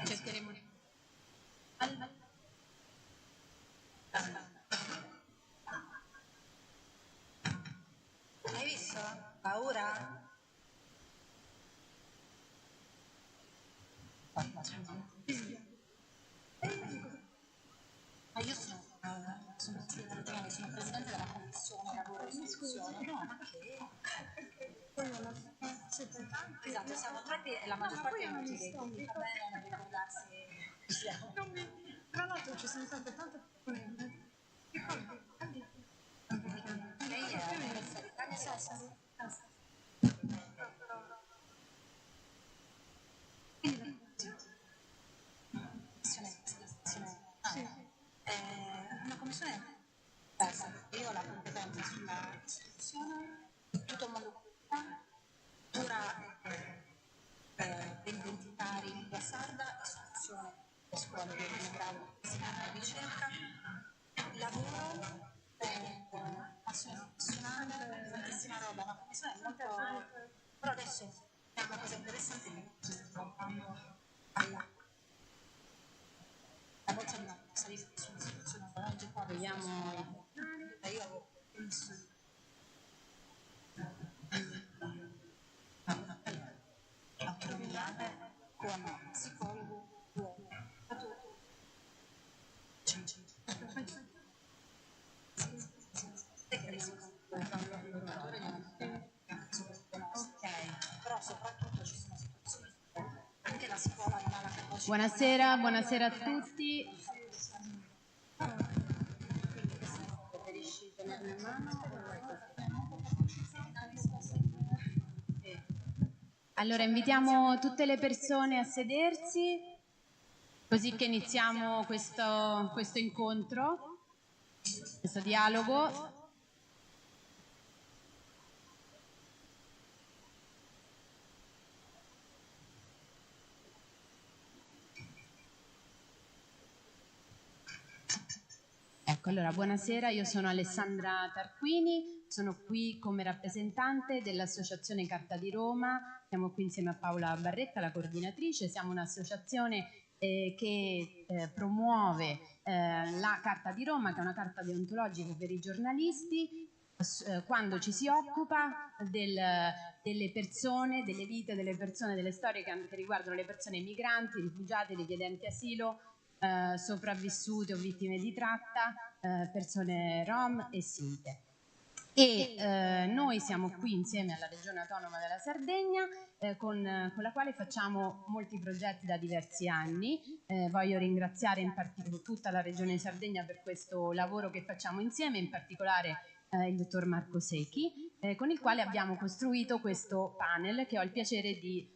cercheremo di... Hai visto? Paura? Ma io sono presidente della commissione lavoro e istruzione. No, ma che? Esatto, siamo troppi e la maggior parte non ci vede, quindi va bene non ricordarsi. Tra l'altro ci sono state tante persone. Lei è universitaria stessa? Una commissione diversa. Io ho la competenza sulla istruzione, tutto il mondo cultura, identitari in lingua sarda, istruzione per scuole di primo grado, ricerca, lavoro, passione professionale, tantissima roba, una commissione molto... Però adesso è una cosa interessante che ci sta trovando alla... La boccia di una cosa di sull'istruzione, oggi qua vediamo... Io avevo penso... autonomiale con psicologo, però soprattutto ci sono situazioni anche la scuola non ha la capacità. Buonasera, buonasera a tutti. Allora invitiamo tutte le persone a sedersi, così che iniziamo questo incontro, questo dialogo. Ecco, allora buonasera, io sono Alessandra Tarquini, sono qui come rappresentante dell'Associazione Carta di Roma, siamo qui insieme a Paola Barretta, la coordinatrice, siamo un'associazione che promuove la Carta di Roma, che è una carta deontologica per i giornalisti, quando ci si occupa delle persone, delle vite delle persone, delle storie che riguardano le persone migranti, rifugiati, richiedenti asilo, sopravvissute o vittime di tratta, persone rom e sinte. E noi siamo qui insieme alla Regione Autonoma della Sardegna con la quale facciamo molti progetti da diversi anni. Voglio ringraziare in particolare tutta la Regione Sardegna per questo lavoro che facciamo insieme, in particolare il dottor Marco Secchi, con il quale abbiamo costruito questo panel che ho il piacere di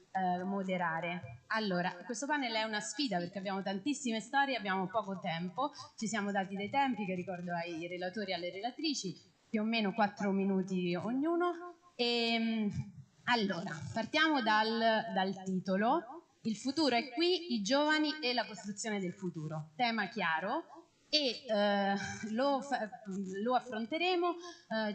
moderare. Allora, questo panel è una sfida perché abbiamo tantissime storie, abbiamo poco tempo, ci siamo dati dei tempi che ricordo ai relatori e alle relatrici, più o meno 4 minuti ognuno. Allora, partiamo dal titolo. Il futuro è qui, i giovani e la costruzione del futuro. Tema chiaro. E lo affronteremo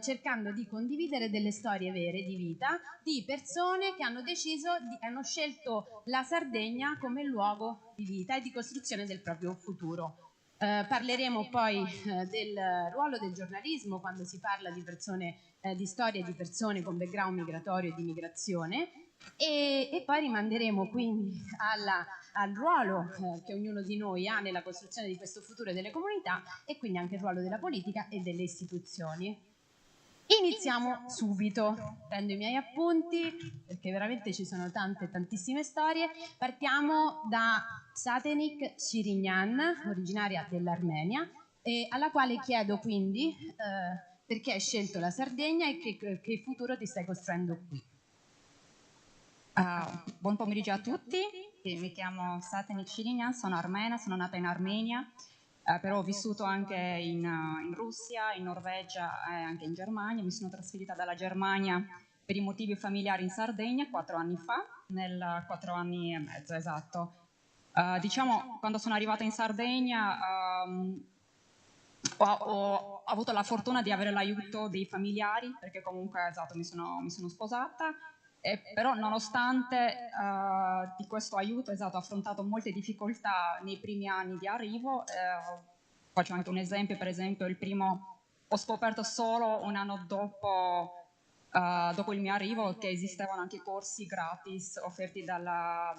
cercando di condividere delle storie vere di vita di persone che hanno scelto la Sardegna come luogo di vita e di costruzione del proprio futuro. Parleremo poi del ruolo del giornalismo quando si parla di persone, di storie di persone con background migratorio e di migrazione e poi rimanderemo quindi al ruolo che ognuno di noi ha nella costruzione di questo futuro delle comunità e quindi anche il ruolo della politica e delle istituzioni. Iniziamo subito, prendo i miei appunti perché veramente ci sono tantissime storie. Partiamo da Satenik Chirignan, originaria dell'Armenia, alla quale chiedo quindi perché hai scelto la Sardegna e che futuro ti stai costruendo qui. Buon pomeriggio a tutti, mi chiamo Sateni Cilinia, sono armena, sono nata in Armenia, però ho vissuto anche in Russia, in Norvegia e anche in Germania. Mi sono trasferita dalla Germania per i motivi familiari in Sardegna 4 anni fa, nel 4 anni e mezzo, esatto. Diciamo, quando sono arrivata in Sardegna ho avuto la fortuna di avere l'aiuto dei familiari, perché comunque, esatto, mi sono sposata. Però nonostante di questo aiuto, esatto, ho affrontato molte difficoltà nei primi anni di arrivo. Faccio anche un esempio, per esempio il primo ho scoperto solo un anno dopo il mio arrivo che esistevano anche corsi gratis offerti della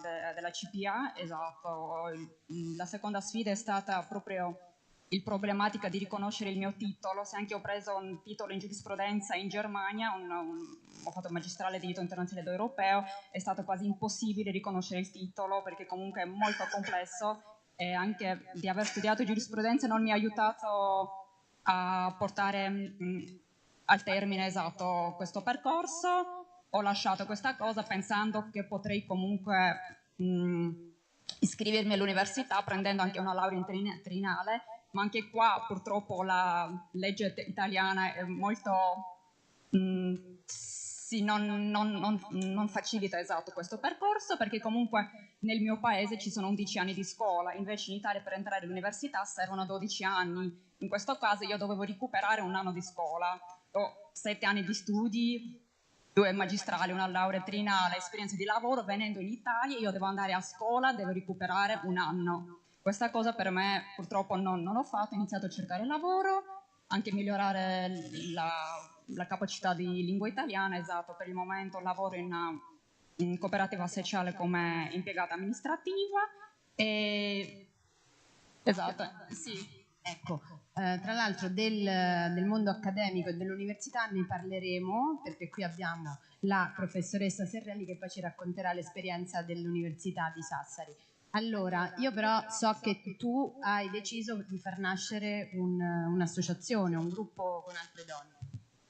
CPA, esatto. La seconda sfida è stata proprio il problematica di riconoscere il mio titolo, se anche ho preso un titolo in giurisprudenza in Germania, ho fatto un magistrale di diritto internazionale ed europeo, è stato quasi impossibile riconoscere il titolo perché comunque è molto complesso e anche di aver studiato giurisprudenza non mi ha aiutato a portare al termine esatto questo percorso. Ho lasciato questa cosa pensando che potrei comunque iscrivermi all'università prendendo anche una laurea in triennale, ma anche qua purtroppo la legge italiana è molto non facilita esatto questo percorso, perché comunque nel mio paese ci sono 11 anni di scuola, invece in Italia per entrare all'università servono 12 anni. In questo caso io dovevo recuperare un anno di scuola, ho 7 anni di studi, 2 magistrali, una laurea triennale, esperienza di lavoro. Venendo in Italia io devo andare a scuola, devo recuperare un anno. Questa cosa per me purtroppo non l'ho fatto, ho iniziato a cercare lavoro, anche migliorare la capacità di lingua italiana, esatto. Per il momento lavoro in cooperativa sociale come impiegata amministrativa e esatto, sì. Ecco, tra l'altro del mondo accademico e dell'università ne parleremo, perché qui abbiamo la professoressa Serrelli che poi ci racconterà l'esperienza dell'Università di Sassari. Allora, io però so che tu hai deciso di far nascere un'associazione, un gruppo con altre donne.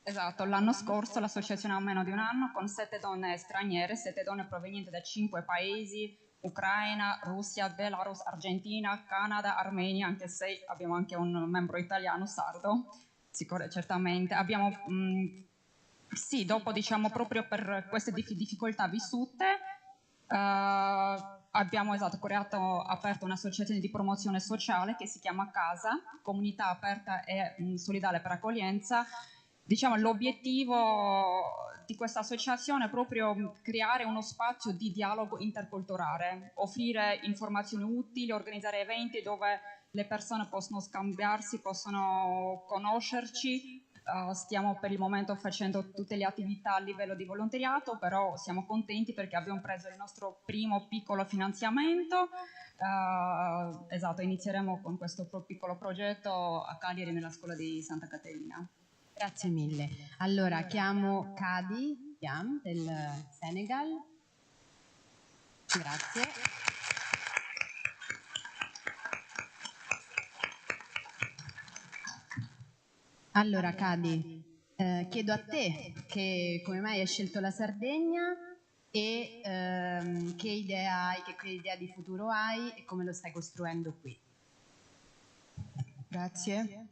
Esatto, l'anno scorso l'associazione ha meno di un anno con 7 donne straniere, 7 donne provenienti da 5 paesi: Ucraina, Russia, Belarus, Argentina, Canada, Armenia, anche se abbiamo anche un membro italiano, sardo, certamente. Abbiamo, sì, dopo diciamo proprio per queste difficoltà vissute, abbiamo esatto, aperto un'associazione di promozione sociale che si chiama CASA, Comunità Aperta e Solidale per Accoglienza. Diciamo, l'obiettivo di questa associazione è proprio creare uno spazio di dialogo interculturale, offrire informazioni utili, organizzare eventi dove le persone possono scambiarsi, possono conoscerci. Stiamo per il momento facendo tutte le attività a livello di volontariato, però siamo contenti perché abbiamo preso il nostro primo piccolo finanziamento. Esatto, inizieremo con questo piccolo progetto a Cagliari nella scuola di Santa Caterina. Grazie mille. Allora chiamo Kadi Yam del Senegal. Grazie. Allora Kadi, chiedo a te come mai hai scelto la Sardegna e che idea hai, che idea di futuro hai e come lo stai costruendo qui. Grazie.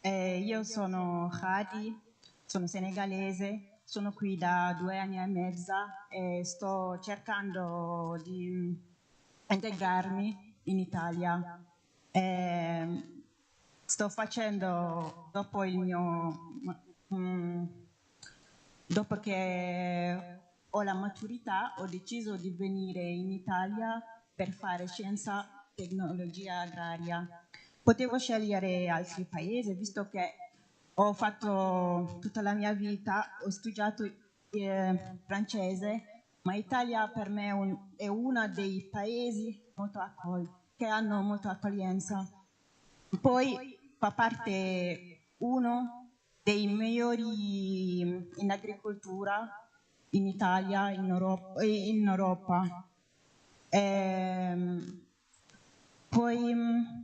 Io sono Hadi, sono senegalese, sono qui da 2 anni e mezzo e sto cercando di integrarmi in Italia. Sto facendo, dopo che ho la maturità, ho deciso di venire in Italia per fare scienza, tecnologia agraria. Potevo scegliere altri paesi, visto che ho fatto tutta la mia vita, ho studiato francese, ma Italia per me è uno dei paesi che hanno molta accoglienza. Poi fa parte uno dei migliori in agricoltura in Italia, in Europa. Poi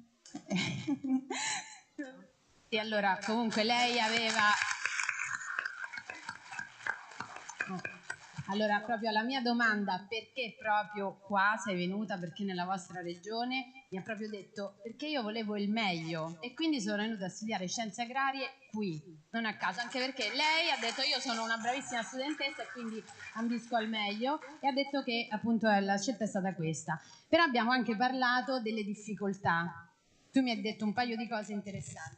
E allora comunque lei aveva Allora, proprio alla mia domanda, perché proprio qua sei venuta, perché nella vostra regione, mi ha proprio detto, perché io volevo il meglio e quindi sono venuta a studiare scienze agrarie qui, non a caso, anche perché lei ha detto io sono una bravissima studentessa e quindi ambisco al meglio, e ha detto che appunto la scelta è stata questa. Però abbiamo anche parlato delle difficoltà. Tu mi hai detto un paio di cose interessanti.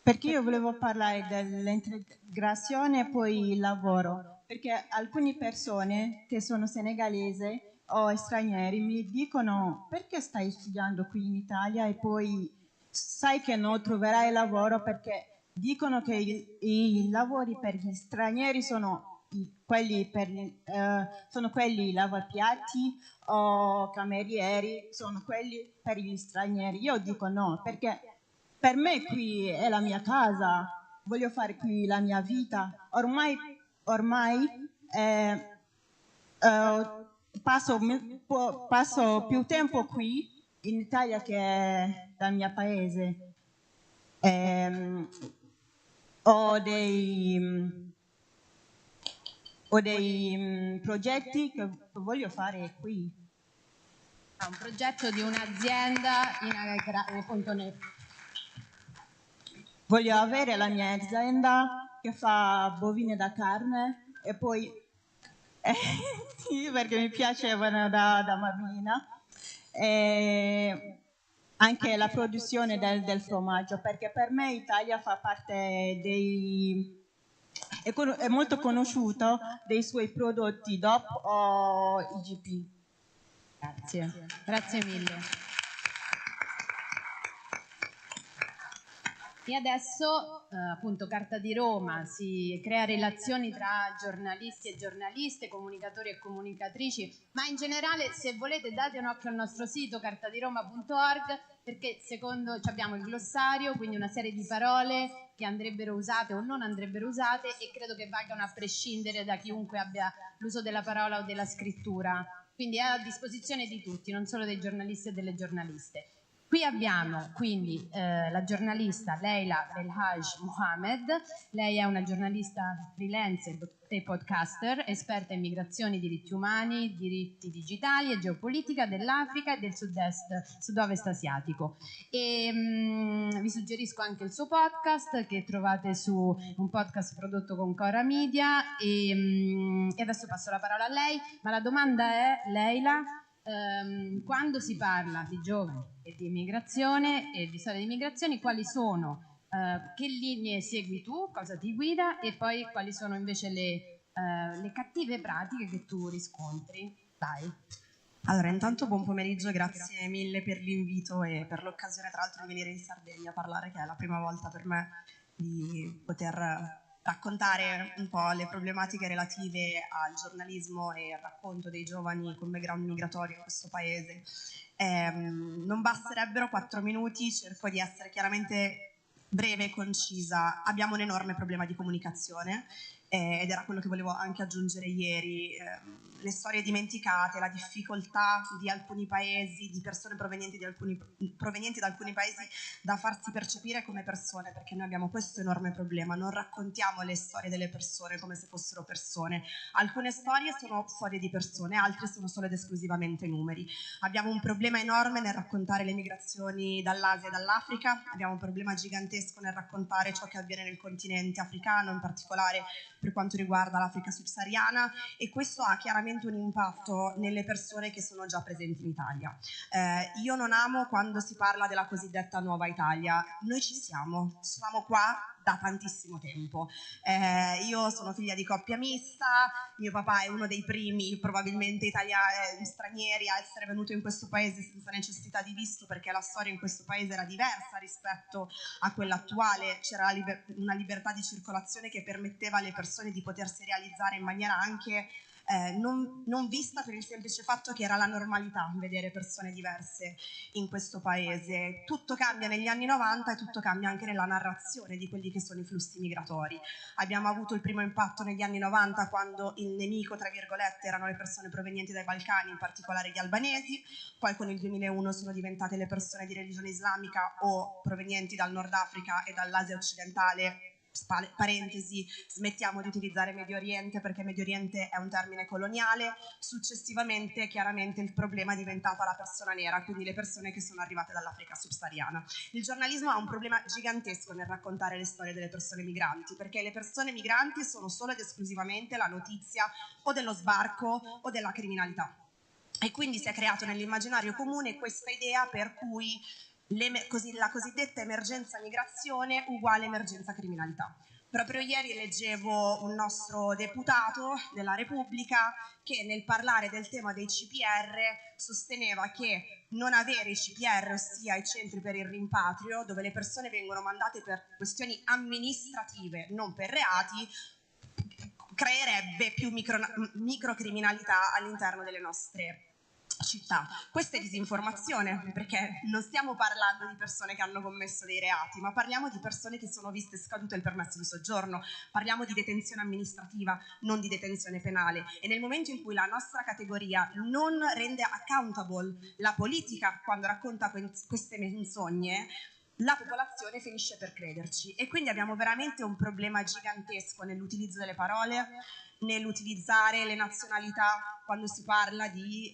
Perché io volevo parlare dell'integrazione e poi il lavoro, perché alcune persone che sono senegalesi o stranieri mi dicono perché stai studiando qui in Italia e poi sai che non troverai lavoro, perché dicono che i lavori per gli stranieri sono sono quelli lavapiatti o camerieri, sono quelli per gli stranieri. Io dico no, perché per me qui è la mia casa, voglio fare qui la mia vita. Ormai passo più tempo qui in Italia che dal mio paese. Ho dei progetti che voglio fare qui. Un progetto di un'azienda appunto Voglio avere la mia azienda che fa bovine da carne e poi sì, perché mi piacevano da bambina, e anche la produzione del formaggio, perché per me Italia fa parte è molto conosciuto dei suoi prodotti DOP o IGP. Grazie, grazie mille. E adesso, appunto, Carta di Roma si crea relazioni tra giornalisti e giornaliste, comunicatori e comunicatrici, ma in generale, se volete, date un occhio al nostro sito cartadiroma.org, perché secondo abbiamo il glossario, quindi una serie di parole che andrebbero usate o non andrebbero usate, e credo che valgano a prescindere da chiunque abbia l'uso della parola o della scrittura. Quindi è a disposizione di tutti, non solo dei giornalisti e delle giornaliste. Qui abbiamo quindi la giornalista Leila Belhaj Mohamed. Lei è una giornalista freelance e podcaster, esperta in migrazioni, diritti umani, diritti digitali e geopolitica dell'Africa e del sud-ovest asiatico. E vi suggerisco anche il suo podcast, che trovate su un podcast prodotto con Cora Media, e adesso passo la parola a lei, ma la domanda è, Leila, quando si parla di giovani e di immigrazione e di storia di immigrazione, quali sono, che linee segui tu, cosa ti guida, e poi quali sono invece le cattive pratiche che tu riscontri? Vai. Allora, intanto buon pomeriggio, grazie mille per l'invito e per l'occasione tra l'altro di venire in Sardegna a parlare, che è la prima volta per me di poter raccontare un po' le problematiche relative al giornalismo e al racconto dei giovani con background migratorio in questo paese. Non basterebbero 4 minuti, cerco di essere chiaramente breve e concisa. Abbiamo un enorme problema di comunicazione, ed era quello che volevo anche aggiungere ieri. Le storie dimenticate, la difficoltà di alcuni paesi, di persone provenienti da alcuni paesi, da farsi percepire come persone, perché noi abbiamo questo enorme problema, non raccontiamo le storie delle persone come se fossero persone. Alcune storie sono storie di persone, altre sono solo ed esclusivamente numeri. Abbiamo un problema enorme nel raccontare le migrazioni dall'Asia e dall'Africa, abbiamo un problema gigantesco nel raccontare ciò che avviene nel continente africano, in particolare per quanto riguarda l'Africa subsahariana, e questo ha chiaramente un impatto nelle persone che sono già presenti in Italia. Io non amo quando si parla della cosiddetta nuova Italia. Noi ci siamo qua da tantissimo tempo. Io sono figlia di coppia mista, mio papà è uno dei primi probabilmente stranieri a essere venuto in questo paese senza necessità di visto, perché la storia in questo paese era diversa rispetto a quella attuale. C'era una libertà di circolazione che permetteva alle persone di potersi realizzare in maniera anche non vista, per il semplice fatto che era la normalità vedere persone diverse in questo paese. Tutto cambia negli anni 90 e tutto cambia anche nella narrazione di quelli che sono i flussi migratori. Abbiamo avuto il primo impatto negli anni 90, quando il nemico, tra virgolette, erano le persone provenienti dai Balcani, in particolare gli albanesi. Poi con il 2001 sono diventate le persone di religione islamica o provenienti dal Nord Africa e dall'Asia occidentale, parentesi, smettiamo di utilizzare Medio Oriente perché Medio Oriente è un termine coloniale. Successivamente chiaramente il problema è diventata la persona nera, quindi le persone che sono arrivate dall'Africa subsahariana. Il giornalismo ha un problema gigantesco nel raccontare le storie delle persone migranti, perché le persone migranti sono solo ed esclusivamente la notizia o dello sbarco o della criminalità. E quindi si è creato nell'immaginario comune questa idea per cui la cosiddetta emergenza migrazione uguale emergenza criminalità. Proprio ieri leggevo un nostro deputato della Repubblica che nel parlare del tema dei CPR sosteneva che non avere i CPR, ossia i centri per il rimpatrio, dove le persone vengono mandate per questioni amministrative, non per reati, creerebbe più microcriminalità all'interno delle nostre città. Questa è disinformazione, perché non stiamo parlando di persone che hanno commesso dei reati, ma parliamo di persone che sono viste scaduto il permesso di soggiorno, parliamo di detenzione amministrativa, non di detenzione penale, e nel momento in cui la nostra categoria non rende accountable la politica quando racconta queste menzogne, la popolazione finisce per crederci, e quindi abbiamo veramente un problema gigantesco nell'utilizzo delle parole, nell'utilizzare le nazionalità quando si parla di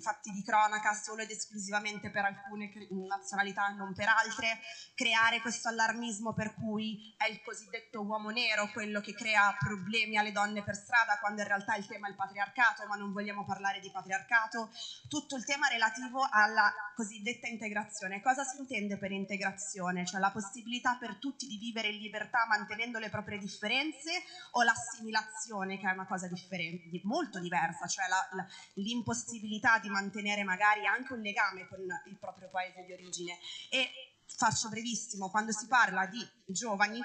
fatti di cronaca solo ed esclusivamente per alcune nazionalità, non per altre, creare questo allarmismo per cui è il cosiddetto uomo nero quello che crea problemi alle donne per strada, quando in realtà il tema è il patriarcato, ma non vogliamo parlare di patriarcato. Tutto il tema relativo alla cosiddetta integrazione. Cosa si intende per integrazione? Cioè la possibilità per tutti di vivere in libertà mantenendo le proprie differenze, o l'assimilazione, che è una cosa differente, molto diversa, cioè l'impossibilità di mantenere magari anche un legame con il proprio paese di origine. E faccio brevissimo, quando si parla di giovani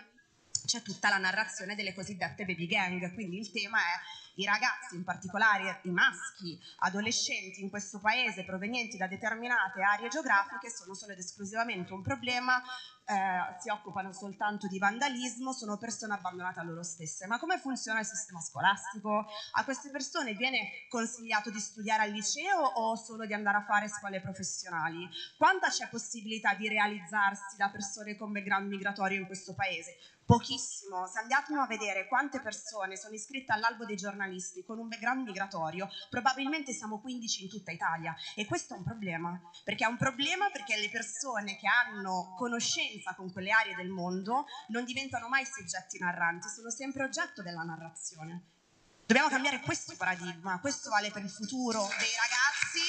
c'è tutta la narrazione delle cosiddette baby gang, quindi il tema è i ragazzi, in particolare i maschi, adolescenti in questo paese provenienti da determinate aree geografiche sono solo ed esclusivamente un problema, si occupano soltanto di vandalismo, sono persone abbandonate a loro stesse. Ma come funziona il sistema scolastico? A queste persone viene consigliato di studiare al liceo o solo di andare a fare scuole professionali? Quanta c'è possibilità di realizzarsi da persone con background migratorio in questo paese? Pochissimo. Se andiamo a vedere quante persone sono iscritte all'albo dei giornalisti con un background migratorio, probabilmente siamo 15 in tutta Italia, e questo è un problema, perché è un problema perché le persone che hanno conoscenza con quelle aree del mondo non diventano mai soggetti narranti, sono sempre oggetto della narrazione. Dobbiamo cambiare questo paradigma, questo vale per il futuro dei ragazzi,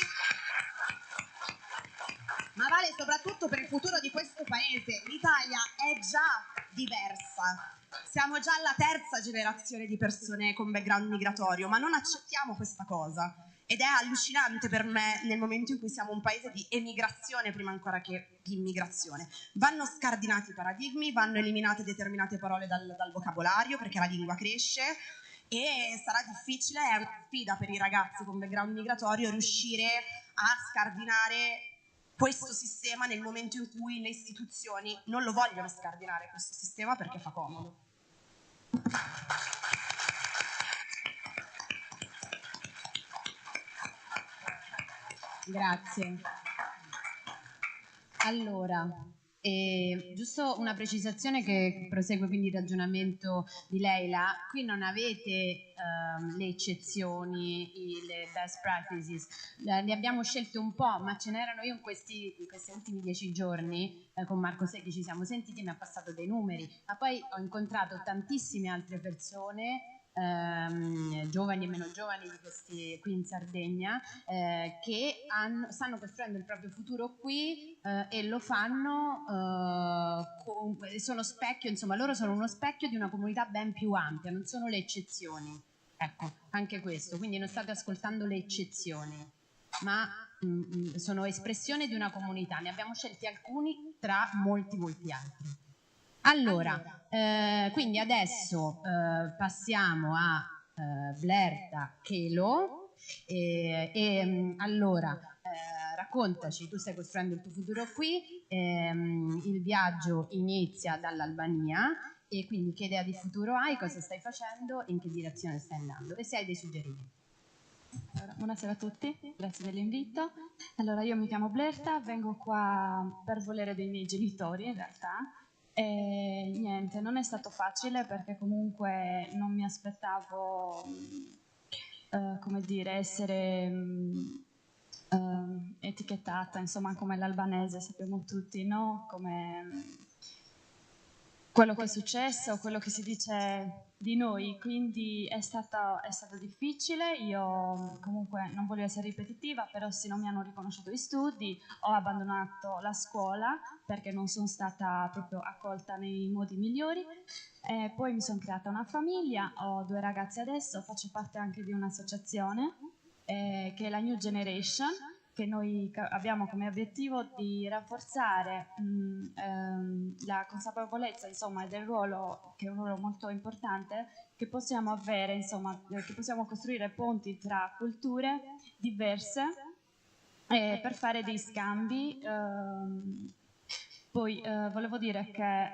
ma vale soprattutto per il futuro di questo paese. L'Italia è già diversa, siamo già alla terza generazione di persone con background migratorio, ma non accettiamo questa cosa, ed è allucinante per me nel momento in cui siamo un paese di emigrazione prima ancora che di immigrazione. Vanno scardinati i paradigmi, vanno eliminate determinate parole dal vocabolario, perché la lingua cresce, e sarà difficile, è una sfida per i ragazzi con background migratorio riuscire a scardinare questo sistema nel momento in cui le istituzioni non lo vogliono scardinare questo sistema perché fa comodo. Grazie. Allora, giusto una precisazione che prosegue quindi il ragionamento di Leila. Qui non avete le eccezioni, le best practices, ne abbiamo scelte un po', ma ce n'erano. Io in questi ultimi 10 giorni con Marco Secchi ci siamo sentiti, mi ha passato dei numeri, ma poi ho incontrato tantissime altre persone, giovani e meno giovani di questi qui in Sardegna, che stanno costruendo il proprio futuro qui, e lo fanno, sono specchio, insomma loro sono uno specchio di una comunità ben più ampia, non sono le eccezioni, ecco, anche questo, quindi non state ascoltando le eccezioni, ma sono espressione di una comunità. Ne abbiamo scelti alcuni tra molti altri. Allora, quindi adesso passiamo a Blerta Chelo, allora raccontaci, tu stai costruendo il tuo futuro qui, il viaggio inizia dall'Albania, e quindi che idea di futuro hai, cosa stai facendo, in che direzione stai andando, e se hai dei suggerimenti. Allora, buonasera a tutti, grazie dell'invito. Allora, io mi chiamo Blerta, vengo qua per volere dei miei genitori in realtà, E niente, non è stato facile perché comunque non mi aspettavo, come dire, essere etichettata, insomma, come l'albanese, sappiamo tutti, no? Come quello che è successo, quello che si dice di noi, quindi è stato difficile. Io comunque non voglio essere ripetitiva, però se non mi hanno riconosciuto gli studi, ho abbandonato la scuola perché non sono stata proprio accolta nei modi migliori. E poi mi sono creata una famiglia, ho 2 ragazzi adesso, faccio parte anche di un'associazione che è la New Generation, che noi abbiamo come obiettivo di rafforzare la consapevolezza, insomma, del ruolo, che è un ruolo molto importante, che possiamo avere, insomma, che possiamo costruire ponti tra culture diverse per fare dei scambi. Poi volevo dire che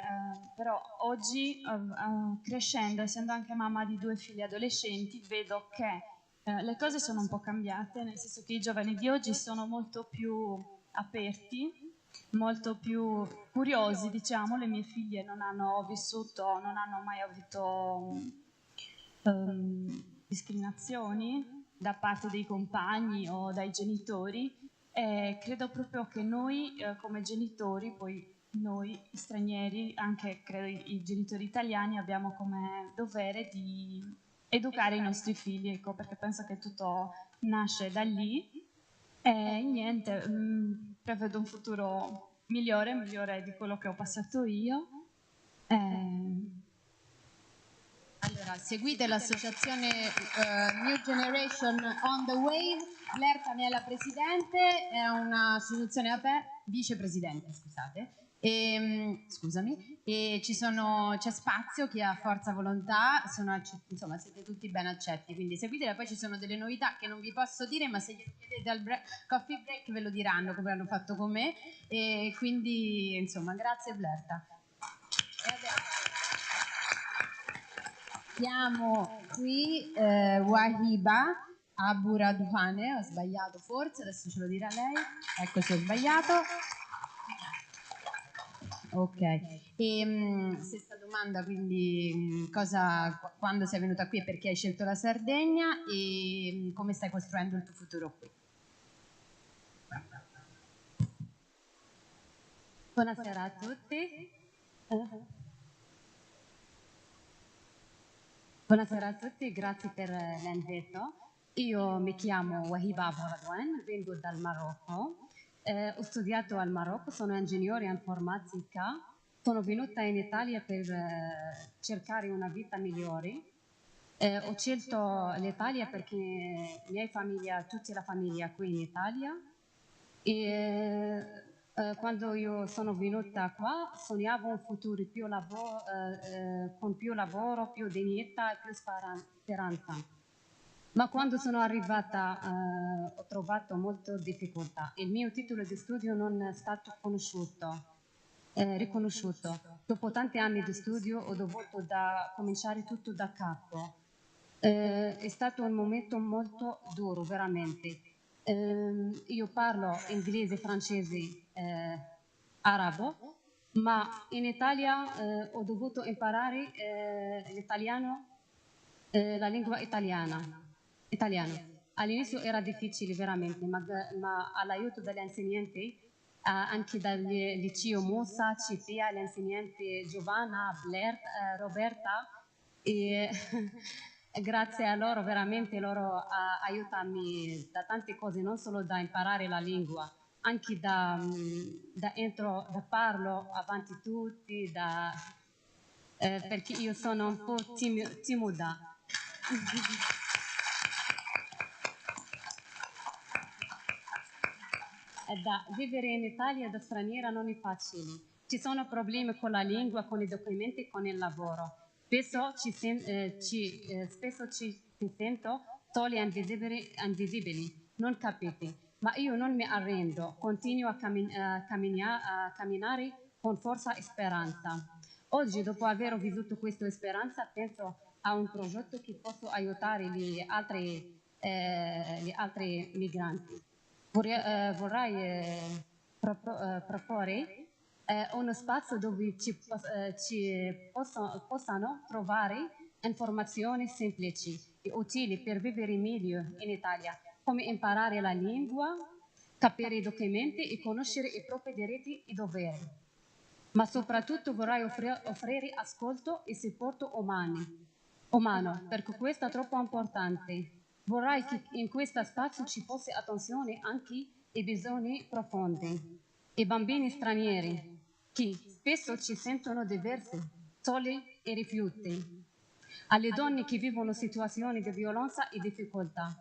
però oggi, crescendo, essendo anche mamma di 2 figli adolescenti, vedo che le cose sono un po' cambiate, nel senso che i giovani di oggi sono molto più aperti, molto più curiosi, diciamo. Le mie figlie non hanno mai avuto discriminazioni da parte dei compagni o dai genitori, e credo proprio che noi come genitori, poi noi stranieri, anche credo i genitori italiani, abbiamo come dovere di educare i nostri figli, ecco, perché penso che tutto nasce da lì. E niente, prevedo un futuro migliore di quello che ho passato io. Allora, seguite l'associazione New Generation on the Wave. Lerta ne è la presidente, è un'associazione aperta, vicepresidente, scusate. Scusami, e c'è spazio, chi ha forza volontà, insomma siete tutti ben accetti, quindi seguitela. Poi ci sono delle novità che non vi posso dire, ma se gli chiedete al coffee break ve lo diranno, come hanno fatto con me, e quindi insomma grazie Lerta. E adesso abbiamo qui Wahiba Aburadhane, ho sbagliato forse, adesso ce lo dirà lei, ecco se ho sbagliato. Ok, e stessa domanda, quindi quando sei venuta qui e perché hai scelto la Sardegna e come stai costruendo il tuo futuro qui? Buonasera a tutti. Buonasera a tutti, grazie per l'invito. Io mi chiamo Wahiba Aburadhane, vengo dal Marocco. Ho studiato al Marocco, sono ingegnere in informatica. Sono venuta in Italia per cercare una vita migliore. Ho scelto l'Italia perché tutta la famiglia qui in Italia. E quando io sono venuta qua sognavo un futuro con più lavoro, più dignità e più speranza. Ma quando sono arrivata ho trovato molte difficoltà. Il mio titolo di studio non è stato riconosciuto. Dopo tanti anni di studio ho dovuto cominciare tutto da capo. È stato un momento molto duro, veramente. Io parlo inglese, francese, arabo, ma in Italia ho dovuto imparare l'italiano, la lingua italiana. All'inizio era difficile veramente, ma all'aiuto degli insegnanti, anche dal liceo Mossa, CPA, l'insegnante Giovanna, Blair, Roberta, e grazie a loro veramente loro aiutano da tante cose, non solo da imparare la lingua, anche da parlo avanti tutti, perché io sono un po' timoda. Da vivere in Italia da straniera non è facile. Ci sono problemi con la lingua, con i documenti, con il lavoro. Spesso ci si sento soli e invisibili, non capiti. Ma io non mi arrendo, continuo a camminare con forza e speranza. Oggi, dopo aver vissuto questa speranza, penso a un progetto che possa aiutare gli altri migranti. Vorrei proporre È uno spazio dove possano trovare informazioni semplici e utili per vivere meglio in Italia, come imparare la lingua, capire i documenti e conoscere i propri diritti e doveri. Ma soprattutto vorrei offrire ascolto e supporto umano, perché questo è troppo importante. Vorrei che in questo spazio ci fosse attenzione anche ai bisogni profondi. I bambini stranieri, che spesso ci sentono diversi, soli e rifiuti. Alle donne che vivono situazioni di violenza e difficoltà.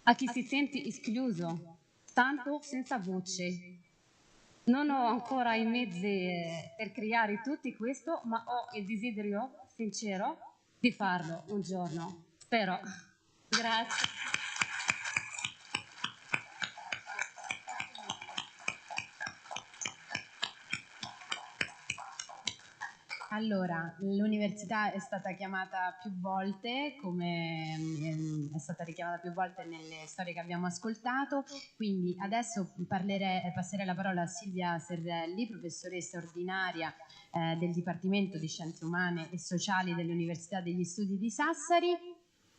A chi si sente escluso, tanto senza voce. Non ho ancora i mezzi per creare tutto questo, ma ho il desiderio sincero di farlo un giorno. Spero. Grazie. Allora, l'università è stata chiamata più volte, come è stata richiamata più volte nelle storie che abbiamo ascoltato, quindi adesso passerei la parola a Silvia Serrelli, professoressa ordinaria del Dipartimento di Scienze Umane e Sociali dell'Università degli Studi di Sassari.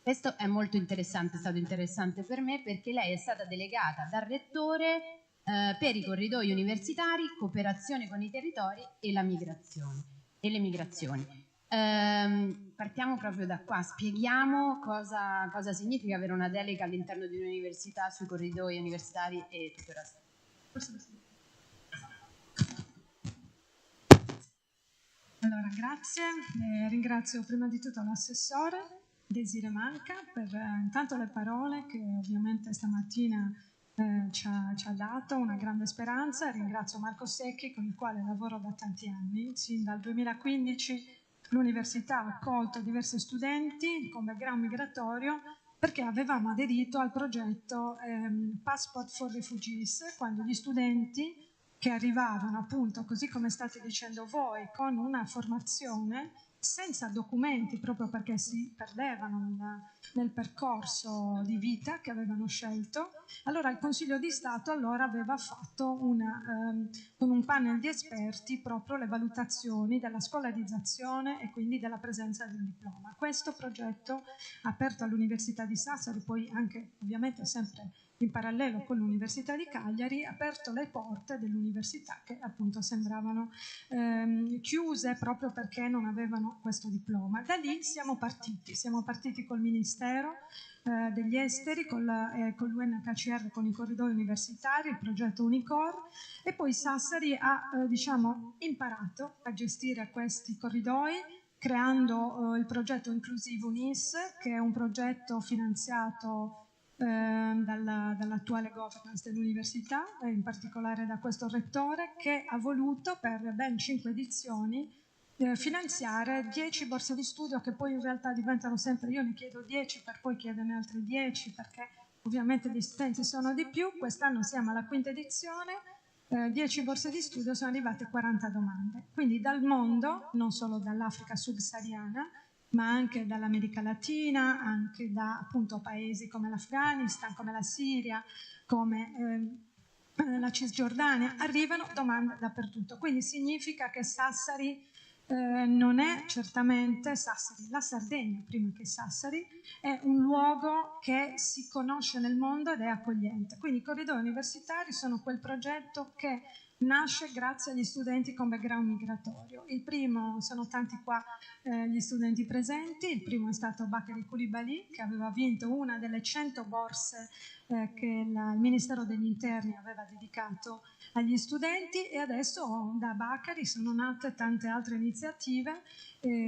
Questo è molto interessante, è stato interessante per me perché lei è stata delegata dal Rettore per i corridoi universitari, cooperazione con i territori e la migrazione. E le migrazioni. Partiamo proprio da qua, spieghiamo cosa significa avere una delega all'interno di un'università sui corridoi universitari e tutto il resto. Allora, grazie. Ringrazio prima di tutto l'assessore Desire Manca per intanto le parole che ovviamente stamattina ci ha dato una grande speranza. Ringrazio Marco Secchi, con il quale lavoro da tanti anni. Sin dal 2015 l'università ha accolto diversi studenti con background migratorio perché avevamo aderito al progetto Passport for Refugees, quando gli studenti che arrivavano appunto, così come state dicendo voi, con una formazione senza documenti, proprio perché si perdevano nel percorso di vita che avevano scelto. Allora il Consiglio di Stato aveva fatto con un panel di esperti proprio le valutazioni della scolarizzazione e quindi della presenza di un diploma. Questo progetto aperto all'Università di Sassari, poi anche ovviamente sempre in parallelo con l'Università di Cagliari, ha aperto le porte dell'università che appunto sembravano chiuse proprio perché non avevano questo diploma. Da lì siamo partiti col Ministero degli Esteri, con l'UNHCR, con i corridoi universitari, il progetto Unicor, e poi Sassari ha imparato a gestire questi corridoi creando il progetto Inclusive UNIS, che è un progetto finanziato dall'attuale governance dell'università, in particolare da questo rettore, che ha voluto per ben 5 edizioni finanziare 10 borse di studio, che poi in realtà diventano sempre, io ne chiedo 10 per poi chiederne altre 10 perché ovviamente gli studenti sono di più. Quest'anno siamo alla 5ª edizione, 10 borse di studio, sono arrivate 40 domande, quindi dal mondo, non solo dall'Africa subsahariana, ma anche dall'America Latina, anche da appunto paesi come l'Afghanistan, come la Siria, come la Cisgiordania, arrivano domande dappertutto. Quindi significa che Sassari non è certamente Sassari, la Sardegna prima che Sassari, è un luogo che si conosce nel mondo ed è accogliente. Quindi i corridoi universitari sono quel progetto che nasce grazie agli studenti con background migratorio. Il primo, sono tanti qua gli studenti presenti, il primo è stato Bakary Coulibaly, che aveva vinto una delle 100 borse che il Ministero degli Interni aveva dedicato agli studenti, e adesso da Bakary sono nate tante altre iniziative,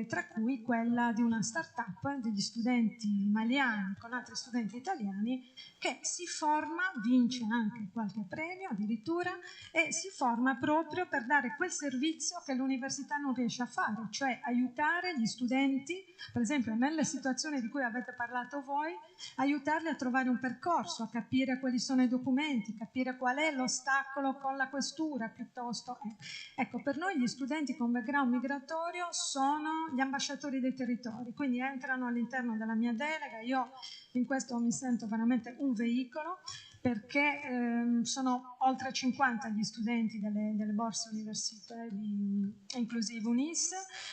tra cui quella di una start-up degli studenti maliani con altri studenti italiani che si forma, vince anche qualche premio addirittura, e si forma proprio per dare quel servizio che l'università non riesce a fare, cioè aiutare gli studenti, per esempio nelle situazioni di cui avete parlato voi, aiutarli a trovare un percorso, a capire quali sono i documenti, capire qual è l'ostacolo con la questura, piuttosto. Ecco, per noi gli studenti con background migratorio sono gli ambasciatori dei territori, quindi entrano all'interno della mia delega. Io in questo mi sento veramente un veicolo perché sono oltre 50 gli studenti delle borse universitarie inclusive UNIS,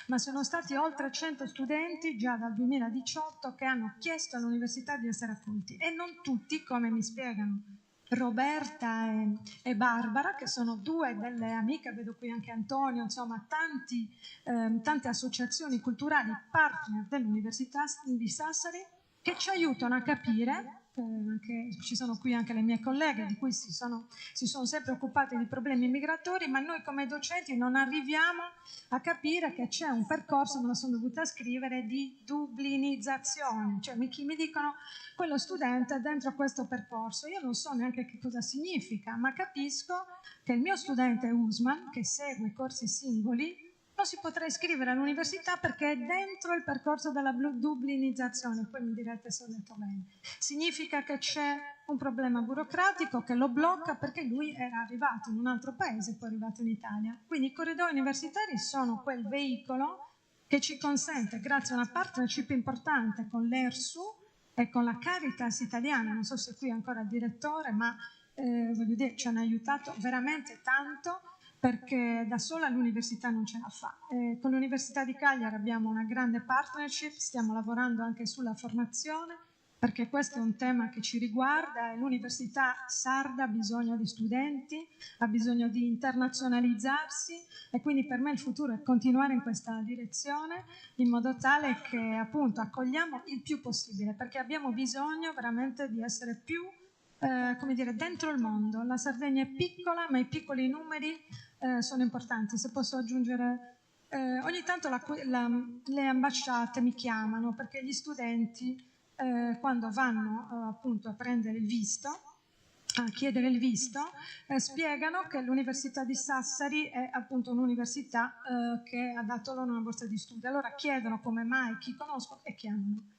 ma sono stati oltre 100 studenti già dal 2018 che hanno chiesto all'università di essere accolti, e non tutti, come mi spiegano Roberta e Barbara, che sono due delle amiche, vedo qui anche Antonio, insomma tante associazioni culturali partner dell'Università di Sassari, che ci aiutano a capire, ci sono qui anche le mie colleghe di cui si sono sempre occupate di problemi migratori, ma noi come docenti non arriviamo a capire che c'è un percorso, me lo sono dovuta scrivere, di dublinizzazione, cioè mi dicono quello studente dentro questo percorso, io non so neanche che cosa significa, ma capisco che il mio studente Usman, che segue corsi singoli, non si potrà iscrivere all'università perché è dentro il percorso della dublinizzazione. Poi mi direte se ho detto bene. Significa che c'è un problema burocratico che lo blocca perché lui era arrivato in un altro paese, poi è arrivato in Italia. Quindi i corridoi universitari sono quel veicolo che ci consente, grazie a una partnership importante con l'ERSU e con la Caritas italiana, non so se qui è ancora il direttore, ma voglio dire, ci hanno aiutato veramente tanto, perché da sola l'università non ce la fa. Con l'Università di Cagliari abbiamo una grande partnership, stiamo lavorando anche sulla formazione, perché questo è un tema che ci riguarda, e l'Università sarda ha bisogno di studenti, ha bisogno di internazionalizzarsi, e quindi per me il futuro è continuare in questa direzione, in modo tale che appunto accogliamo il più possibile, perché abbiamo bisogno veramente di essere più come dire, dentro il mondo. La Sardegna è piccola, ma i piccoli numeri sono importanti. Se posso aggiungere, ogni tanto le ambasciate mi chiamano perché gli studenti quando vanno appunto a prendere il visto, a chiedere il visto, spiegano che l'Università di Sassari è appunto un'università che ha dato loro una borsa di studio. Allora chiedono come mai, chi conosco, e chiamano.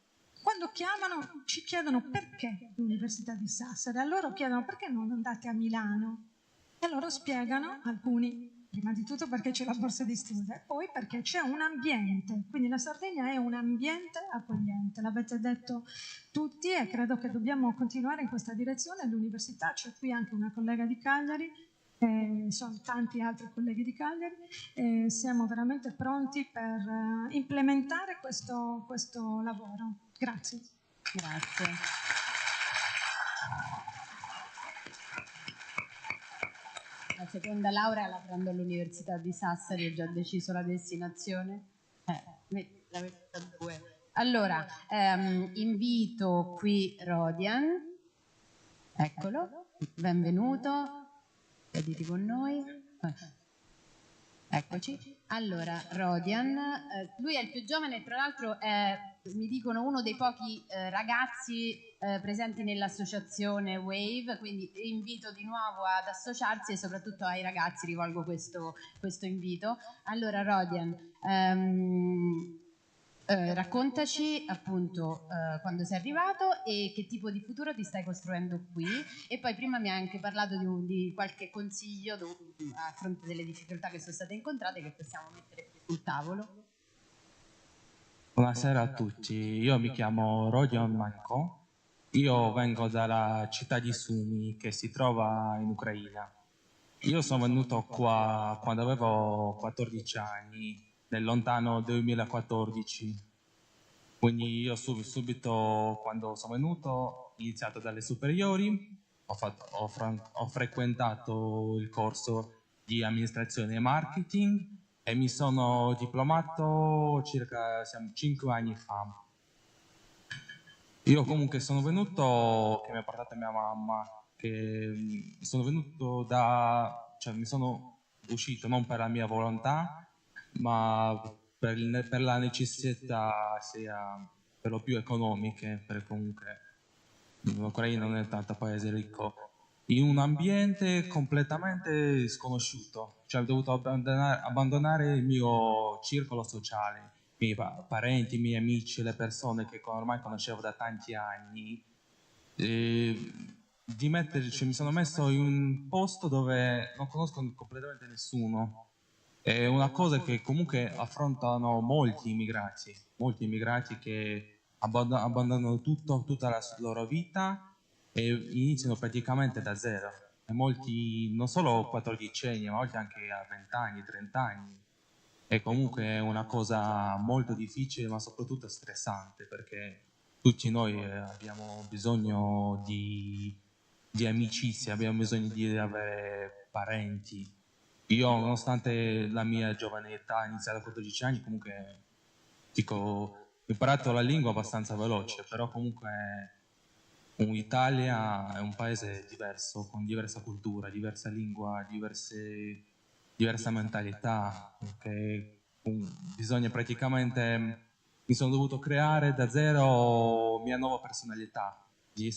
Quando chiamano ci chiedono perché l'Università di Sassari, a loro chiedono perché non andate a Milano, e loro spiegano, alcuni, prima di tutto perché c'è la borsa di studio e poi perché c'è un ambiente, quindi la Sardegna è un ambiente accogliente, l'avete detto tutti e credo che dobbiamo continuare in questa direzione. L'università, c'è qui anche una collega di Cagliari, sono tanti altri colleghi di Cagliari, siamo veramente pronti per implementare questo lavoro. Grazie. Grazie. La seconda laurea la prendo all'Università di Sassari, ho già deciso la destinazione. La metta due. Allora, invito qui Rodian, eccolo, benvenuto, sediti con noi. Eccoci. Allora, Rodian, lui è il più giovane, tra l'altro è, mi dicono, uno dei pochi ragazzi presenti nell'associazione WAVE, quindi invito di nuovo ad associarsi e soprattutto ai ragazzi rivolgo questo invito. Allora, Rodian, raccontaci appunto quando sei arrivato e che tipo di futuro ti stai costruendo qui, e poi prima mi hai anche parlato di qualche consiglio a fronte delle difficoltà che sono state incontrate, che possiamo mettere qui sul tavolo. Buonasera a tutti, io mi chiamo Rodion Manko, io vengo dalla città di Sumi che si trova in Ucraina. Io sono venuto qua quando avevo 14 anni, nel lontano 2014, quindi io subito quando sono venuto ho iniziato dalle superiori, ho frequentato il corso di amministrazione e marketing e mi sono diplomato circa 5 anni fa. Io comunque sono venuto, che mi ha portato mia mamma, che sono venuto cioè mi sono uscito non per la mia volontà, ma per la necessità sia per lo più economiche, perché comunque l'Ucraina non è tanto paese ricco, in un ambiente completamente sconosciuto, cioè ho dovuto abbandonare il mio circolo sociale, i miei parenti, i miei amici, le persone che ormai conoscevo da tanti anni, mi sono messo in un posto dove non conosco completamente nessuno. È una cosa che comunque affrontano molti immigrati che abbandonano tutta la loro vita e iniziano praticamente da zero. E molti, non solo 14 anni, ma molti anche a 20 anni, 30 anni. E comunque è una cosa molto difficile, ma soprattutto stressante, perché tutti noi abbiamo bisogno di amicizia, abbiamo bisogno di avere parenti. Io, nonostante la mia giovane età, iniziata a 14 anni, comunque dico, ho imparato la lingua abbastanza veloce, però comunque l'Italia è un paese diverso, con diversa cultura, diversa lingua, diversa mentalità, che bisogna praticamente, mi sono dovuto creare da zero mia nuova personalità, di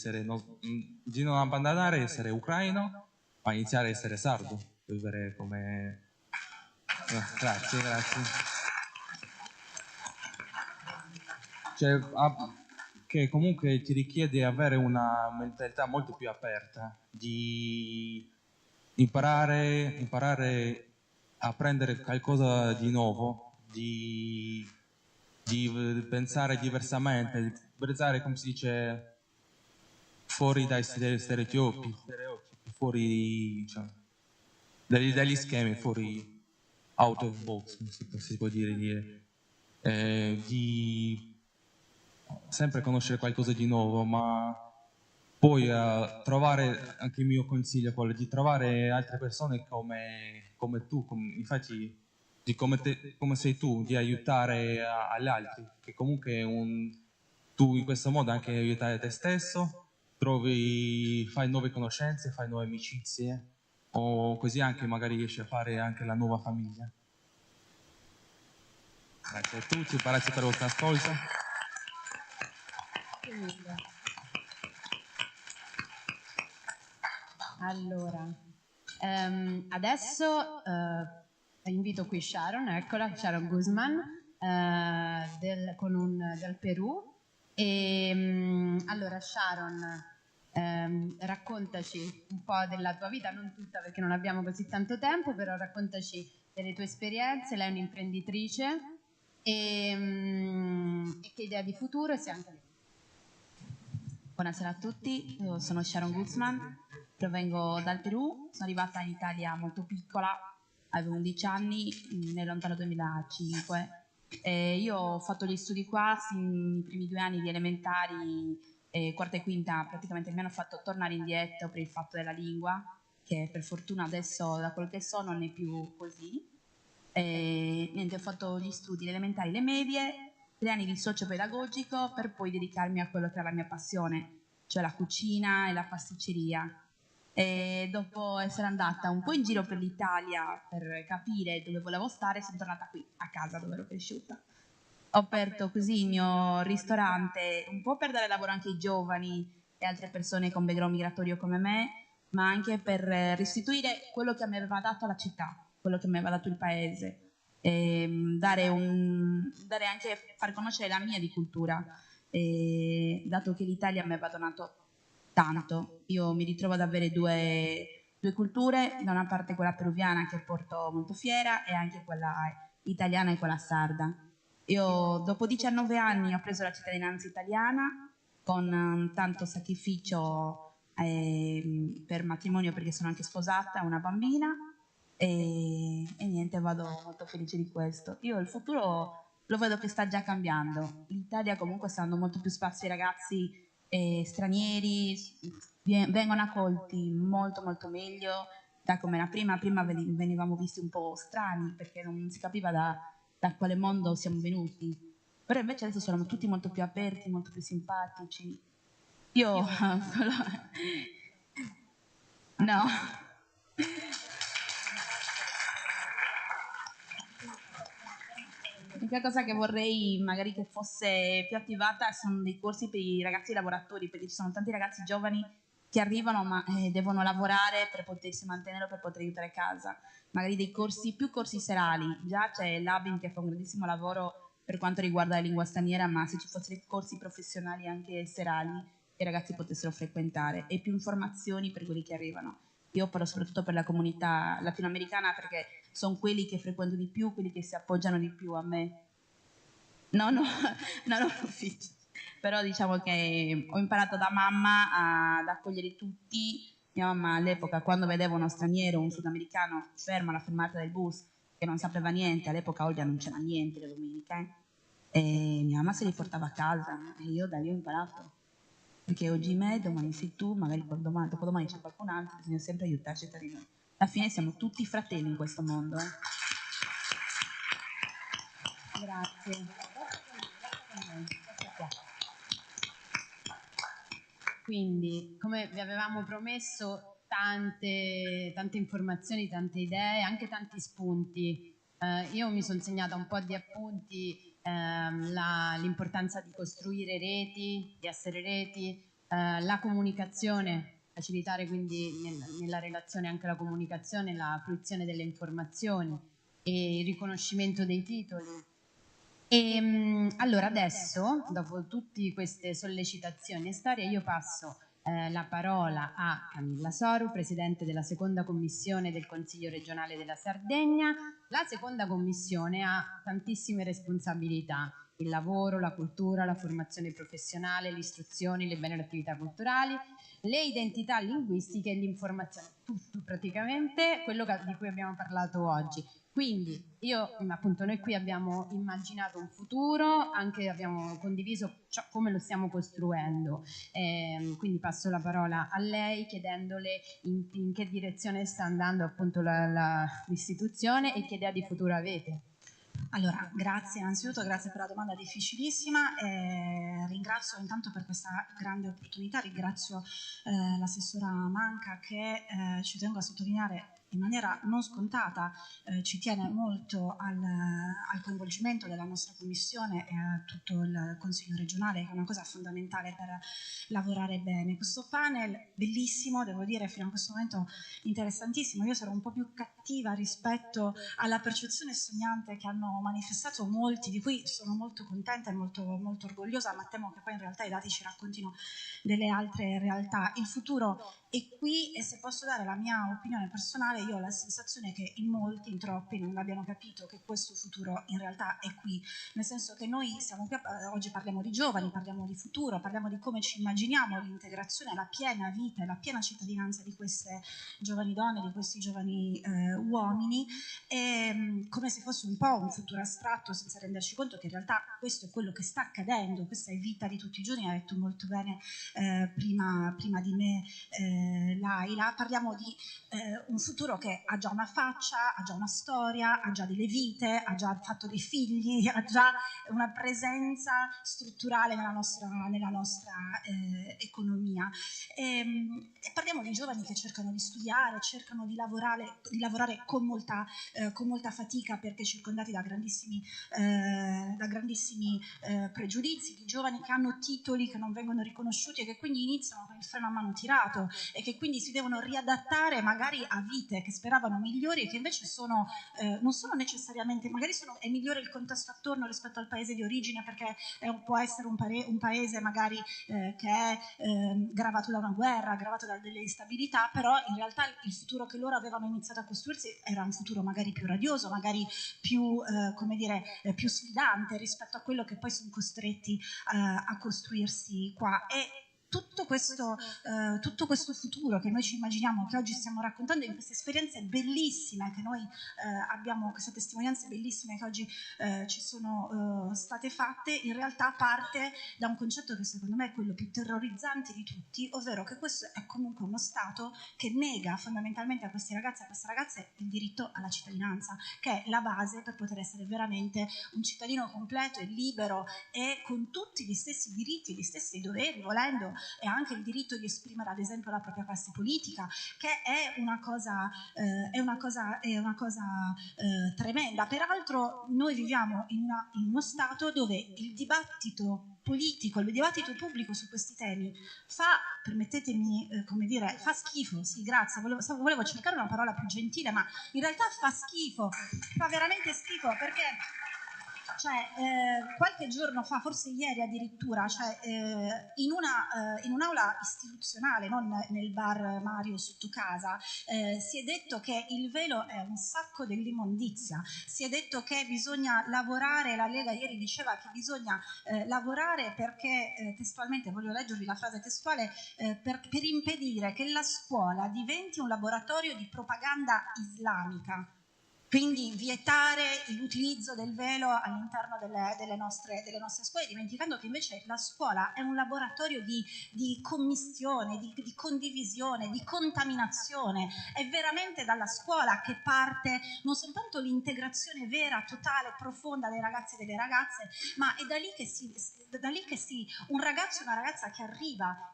non abbandonare essere ucraino, ma iniziare a essere sardo, vivere come... Grazie, grazie. Cioè, che comunque ti richiede avere una mentalità molto più aperta, di imparare a prendere qualcosa di nuovo, di pensare diversamente, di pensare, come si dice, fuori dai stereotipi, fuori, cioè, dagli schemi, fuori out of box, si può dire. Di sempre conoscere qualcosa di nuovo, ma poi trovare, anche il mio consiglio è quello di trovare altre persone come tu, infatti di come sei tu, di aiutare agli altri, che comunque tu in questo modo anche aiutare te stesso, fai nuove conoscenze, fai nuove amicizie, o così anche magari riesci a fare anche la nuova famiglia. Grazie a tutti, grazie per il vostro ascolto. Allora, adesso invito qui Sharon, eccola, Sharon Guzman, del Perù. E allora Sharon, raccontaci un po' della tua vita, non tutta perché non abbiamo così tanto tempo, però raccontaci delle tue esperienze. Lei è un'imprenditrice e che idea di futuro e se anche lei. Buonasera a tutti, io sono Sharon Guzman, provengo dal Perù, sono arrivata in Italia molto piccola, avevo 11 anni, nel lontano 2005. Io ho fatto gli studi qua, i primi 2 anni di elementari, quarta e quinta praticamente mi hanno fatto tornare indietro per il fatto della lingua, che per fortuna adesso da quel che so non è più così. Niente, ho fatto gli studi, le elementari, le medie, 3 anni di socio-pedagogico per poi dedicarmi a quello che era la mia passione, cioè la cucina e la pasticceria. E dopo essere andata un po' in giro per l'Italia per capire dove volevo stare, sono tornata qui a casa dove ero cresciuta. Ho aperto così il mio ristorante, un po' per dare lavoro anche ai giovani e altre persone con background migratorio come me, ma anche per restituire quello che mi aveva dato la città, quello che mi aveva dato il paese. Dare anche, far conoscere la mia di cultura, dato che l'Italia mi aveva donato tanto. Io mi ritrovo ad avere due culture, da una parte quella peruviana che porto molto fiera e anche quella italiana e quella sarda. Io dopo 19 anni ho preso la cittadinanza italiana con tanto sacrificio per matrimonio perché sono anche sposata, ho una bambina. E niente, vado molto felice di questo. Io il futuro lo vedo che sta già cambiando. L'Italia comunque sta dando molto più spazio ai ragazzi stranieri, vengono accolti molto molto meglio da come era prima. Prima venivamo visti un po' strani perché non si capiva da quale mondo siamo venuti. Però invece adesso sono tutti molto più aperti, molto più simpatici. Io no. L'unica cosa che vorrei magari che fosse più attivata sono dei corsi per i ragazzi lavoratori, perché ci sono tanti ragazzi giovani che arrivano ma devono lavorare per potersi mantenere o per poter aiutare casa. Magari dei corsi, più corsi serali. Già c'è l'Abin che fa un grandissimo lavoro per quanto riguarda la lingua straniera, ma se ci fossero corsi professionali anche serali che i ragazzi potessero frequentare e più informazioni per quelli che arrivano. Io parlo soprattutto per la comunità latinoamericana perché sono quelli che frequento di più, quelli che si appoggiano di più a me. No, ufficio. Però diciamo che ho imparato da mamma ad accogliere tutti. Mia mamma all'epoca, quando vedeva uno straniero, un sudamericano, fermo alla fermata del bus, che non sapeva niente, all'epoca Olbia non c'era niente le domeniche, e mia mamma se li portava a casa e io da lì ho imparato. Perché oggi me, domani sei tu, magari dopodomani c'è qualcun altro, bisogna sempre aiutarci tra di noi. Alla fine siamo tutti fratelli in questo mondo. Grazie. Quindi, come vi avevamo promesso, tante informazioni, tante idee, anche tanti spunti. Io mi sono segnata un po' di appunti, l'importanza di costruire reti, di essere reti, la comunicazione, facilitare quindi nella relazione anche la comunicazione, la fruizione delle informazioni e il riconoscimento dei titoli. Allora adesso, dopo tutte queste sollecitazioni e storie, io passo la parola a Camilla Soru, Presidente della Seconda Commissione del Consiglio regionale della Sardegna. La Seconda Commissione ha tantissime responsabilità: il lavoro, la cultura, la formazione professionale, l'istruzione, le beni e le attività culturali, le identità linguistiche e l'informazione, tutto praticamente quello di cui abbiamo parlato oggi. Quindi noi qui abbiamo immaginato un futuro, anche abbiamo condiviso come lo stiamo costruendo, quindi passo la parola a lei chiedendole in che direzione sta andando appunto l'istituzione e che idea di futuro avete. Allora, grazie innanzitutto, grazie per la domanda difficilissima, ringrazio intanto per questa grande opportunità, ringrazio l'assessora Manca che ci tengo a sottolineare in maniera non scontata, ci tiene molto al coinvolgimento della nostra commissione e a tutto il Consiglio regionale, che è una cosa fondamentale per lavorare bene. Questo panel bellissimo, devo dire, fino a questo momento interessantissimo. Io sarò un po' più cattiva rispetto alla percezione sognante che hanno manifestato molti, di cui sono molto contenta e molto, molto orgogliosa, ma temo che poi in realtà i dati ci raccontino delle altre realtà. Il futuro è qui e se posso dare la mia opinione personale, io ho la sensazione che in molti, in troppi, non abbiano capito che questo futuro in realtà è qui, nel senso che noi siamo qui, oggi parliamo di giovani, parliamo di futuro, parliamo di come ci immaginiamo l'integrazione, la piena vita e la piena cittadinanza di queste giovani donne, di questi giovani uomini, come se fosse un po' un futuro astratto, senza renderci conto che in realtà questo è quello che sta accadendo, questa è vita di tutti i giorni, ha detto molto bene prima di me Laila. Parliamo di un futuro che ha già una faccia, ha già una storia, ha già delle vite, ha già fatto dei figli, ha già una presenza strutturale nella nostra economia. E parliamo di giovani che cercano di studiare, cercano di lavorare con molta fatica perché circondati da grandissimi pregiudizi, di giovani che hanno titoli che non vengono riconosciuti e che quindi iniziano con il freno a mano tirato e che quindi si devono riadattare magari a vite che speravano migliori e che invece non sono necessariamente, magari è migliore il contesto attorno rispetto al paese di origine perché può essere un paese magari che è gravato da una guerra, gravato da delle instabilità, però in realtà il futuro che loro avevano iniziato a costruirsi era un futuro magari più radioso, magari più, più sfidante rispetto a quello che poi sono costretti a costruirsi qua. E tutto questo futuro che noi ci immaginiamo, che oggi stiamo raccontando in queste esperienze bellissime che noi abbiamo, queste testimonianze bellissime che oggi ci sono state fatte, in realtà parte da un concetto che secondo me è quello più terrorizzante di tutti, ovvero che questo è comunque uno Stato che nega fondamentalmente a questi ragazzi e a queste ragazze il diritto alla cittadinanza, che è la base per poter essere veramente un cittadino completo e libero e con tutti gli stessi diritti, gli stessi doveri, volendo, e anche il diritto di esprimere ad esempio la propria classe politica, che è una cosa tremenda. Peraltro noi viviamo in uno Stato dove il dibattito politico, il dibattito pubblico su questi temi permettetemi, fa schifo, sì grazie, volevo cercare una parola più gentile, ma in realtà fa schifo, fa veramente schifo perché Cioè, qualche giorno fa, forse ieri addirittura, cioè, in un'aula istituzionale, non nel bar Mario sotto casa, si è detto che il velo è un sacco dell'immondizia, si è detto che bisogna lavorare, la Lega ieri diceva che bisogna lavorare perché, testualmente, voglio leggervi la frase testuale, per impedire che la scuola diventi un laboratorio di propaganda islamica. Quindi vietare l'utilizzo del velo all'interno delle nostre scuole, dimenticando che invece la scuola è un laboratorio di commistione, di condivisione, di contaminazione. È veramente dalla scuola che parte non soltanto l'integrazione vera, totale, profonda dei ragazzi e delle ragazze, ma è da lì che un ragazzo e una ragazza che arriva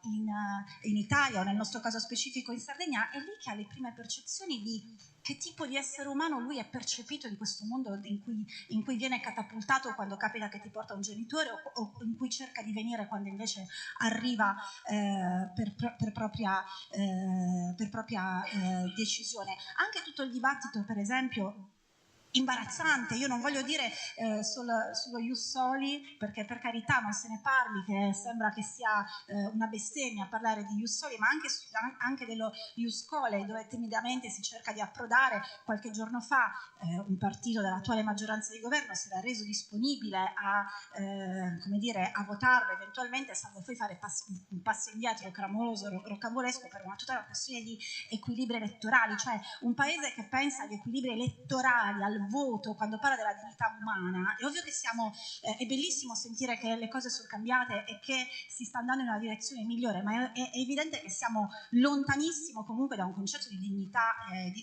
in Italia, o nel nostro caso specifico in Sardegna, è lì che ha le prime percezioni di che tipo di essere umano lui è percepito in questo mondo in cui viene catapultato quando capita che ti porta un genitore, o in cui cerca di venire quando invece arriva per propria decisione. Anche tutto il dibattito, per esempio, imbarazzante, io non voglio dire sullo Ius Soli, perché per carità non se ne parli, che sembra che sia una bestemmia parlare di Ius Soli, ma anche dello Ius Scholae, dove timidamente si cerca di approdare. Qualche giorno fa un partito dell'attuale maggioranza di governo si era reso disponibile a votarlo eventualmente, salvo poi fare un passo indietro clamoroso, rocambolesco, per una questione di equilibri elettorali, cioè un paese che pensa agli equilibri elettorali, al voto, quando parla della dignità umana. È ovvio che è bellissimo sentire che le cose sono cambiate e che si sta andando in una direzione migliore, ma è evidente che siamo lontanissimo comunque da un concetto di dignità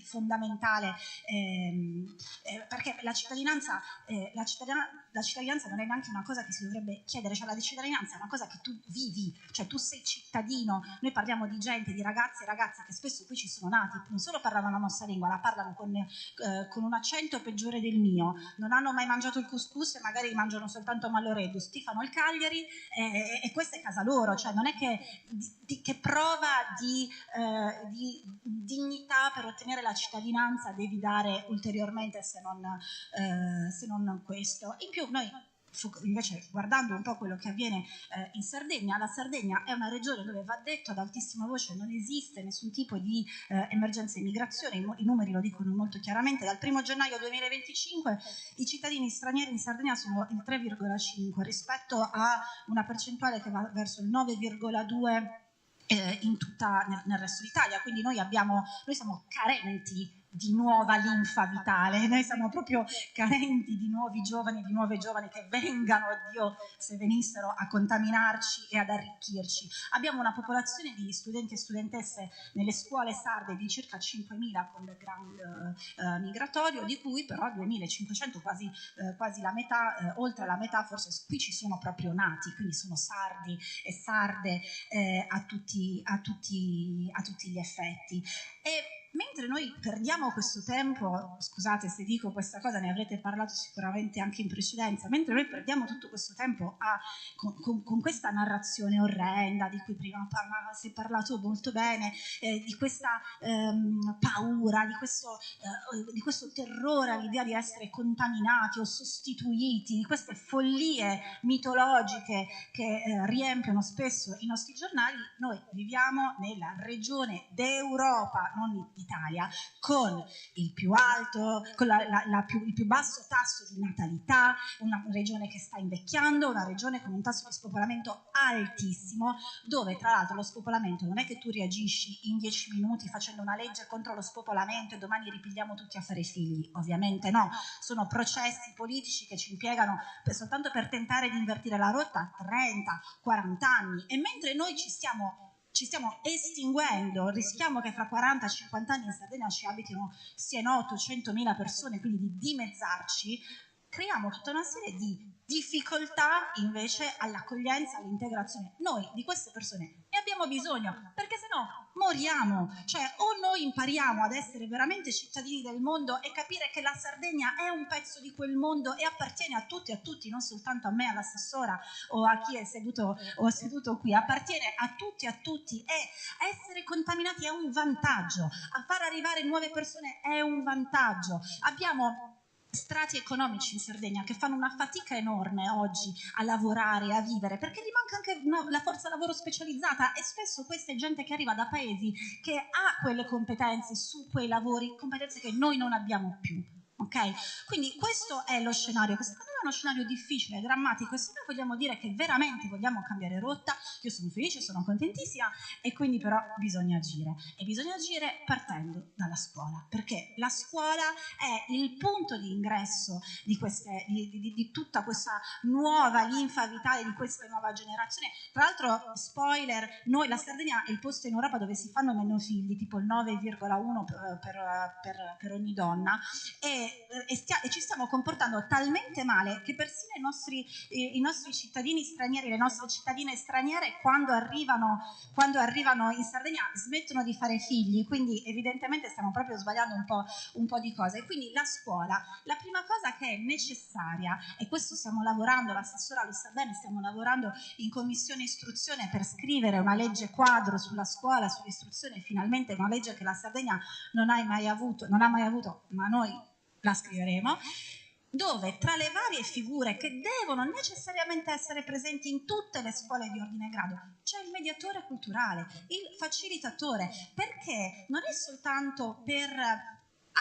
fondamentale, perché la cittadinanza non è neanche una cosa che si dovrebbe chiedere, cioè la cittadinanza è una cosa che tu vivi, cioè tu sei cittadino. Noi parliamo di gente, di ragazzi e ragazze che spesso qui ci sono nati, non solo parlano la nostra lingua, la parlano con un accento peggiore del mio, non hanno mai mangiato il couscous e magari mangiano soltanto malloredus, tifano il Cagliari e questa è casa loro, cioè non è che prova di dignità per ottenere la cittadinanza devi dare ulteriormente se non questo. In più noi invece, guardando un po' quello che avviene in Sardegna, la Sardegna è una regione dove, va detto ad altissima voce, non esiste nessun tipo di emergenza immigrazione. I numeri lo dicono molto chiaramente. Dal 1 gennaio 2025 i cittadini stranieri in Sardegna sono il 3,5 rispetto a una percentuale che va verso il 9,2 nel resto d'Italia. Quindi noi siamo carenti di nuova linfa vitale, noi siamo proprio carenti di nuovi giovani, di nuove giovani che vengano, Dio se venissero, a contaminarci e ad arricchirci. Abbiamo una popolazione di studenti e studentesse nelle scuole sarde di circa 5.000 con background migratorio, di cui però 2.500, quasi la metà, oltre la metà forse qui ci sono proprio nati, quindi sono sardi e sarde a tutti gli effetti. E mentre noi perdiamo questo tempo, scusate se dico questa cosa, ne avrete parlato sicuramente anche in precedenza, mentre noi perdiamo tutto questo tempo con questa narrazione orrenda di cui prima si è parlato molto bene, di questa paura, di questo terrore all'idea di essere contaminati o sostituiti, di queste follie mitologiche che riempiono spesso i nostri giornali, noi viviamo nella regione d'Europa, non Italia, con il più alto, con il più basso tasso di natalità, una regione che sta invecchiando, una regione con un tasso di spopolamento altissimo, dove tra l'altro lo spopolamento non è che tu reagisci in 10 minuti facendo una legge contro lo spopolamento e domani ripigliamo tutti a fare figli, ovviamente no, sono processi politici che ci impiegano soltanto per tentare di invertire la rotta 30, 40 anni, e mentre noi ci stiamo estinguendo, rischiamo che fra 40-50 anni in Sardegna ci abitino siano 800.000 persone, quindi di dimezzarci, creiamo tutta una serie di difficoltà invece all'accoglienza, all'integrazione. Noi di queste persone ne abbiamo bisogno, perché se no moriamo. Cioè, o noi impariamo ad essere veramente cittadini del mondo e capire che la Sardegna è un pezzo di quel mondo e appartiene a tutti, non soltanto a me, all'assessora o a chi è seduto qui, appartiene a tutti, e essere contaminati è un vantaggio, a far arrivare nuove persone è un vantaggio. Abbiamo strati economici in Sardegna che fanno una fatica enorme oggi a lavorare, a vivere, perché gli manca anche la forza lavoro specializzata, e spesso questa è gente che arriva da paesi che ha quelle competenze su quei lavori, competenze che noi non abbiamo più. Okay? Quindi questo è lo scenario, che secondo me è uno scenario difficile, drammatico, e se noi vogliamo dire che veramente vogliamo cambiare rotta, io sono felice, sono contentissima, e quindi però bisogna agire, e bisogna agire partendo dalla scuola, perché la scuola è il punto di ingresso di tutta questa nuova linfa vitale, di questa nuova generazione. Tra l'altro, spoiler, noi, la Sardegna è il posto in Europa dove si fanno meno figli, tipo il 9,1 per ogni donna, e ci stiamo comportando talmente male che persino i nostri cittadini stranieri, le nostre cittadine straniere, quando arrivano in Sardegna smettono di fare figli, quindi evidentemente stiamo proprio sbagliando un po' di cose. Quindi la scuola, la prima cosa che è necessaria, e questo stiamo lavorando, l'assessora lo sa bene, stiamo lavorando in commissione istruzione per scrivere una legge quadro sulla scuola, sull'istruzione, finalmente una legge che la Sardegna non ha mai avuto, ma noi la scriveremo, dove tra le varie figure che devono necessariamente essere presenti in tutte le scuole di ordine e grado c'è il mediatore culturale, il facilitatore, perché non è soltanto per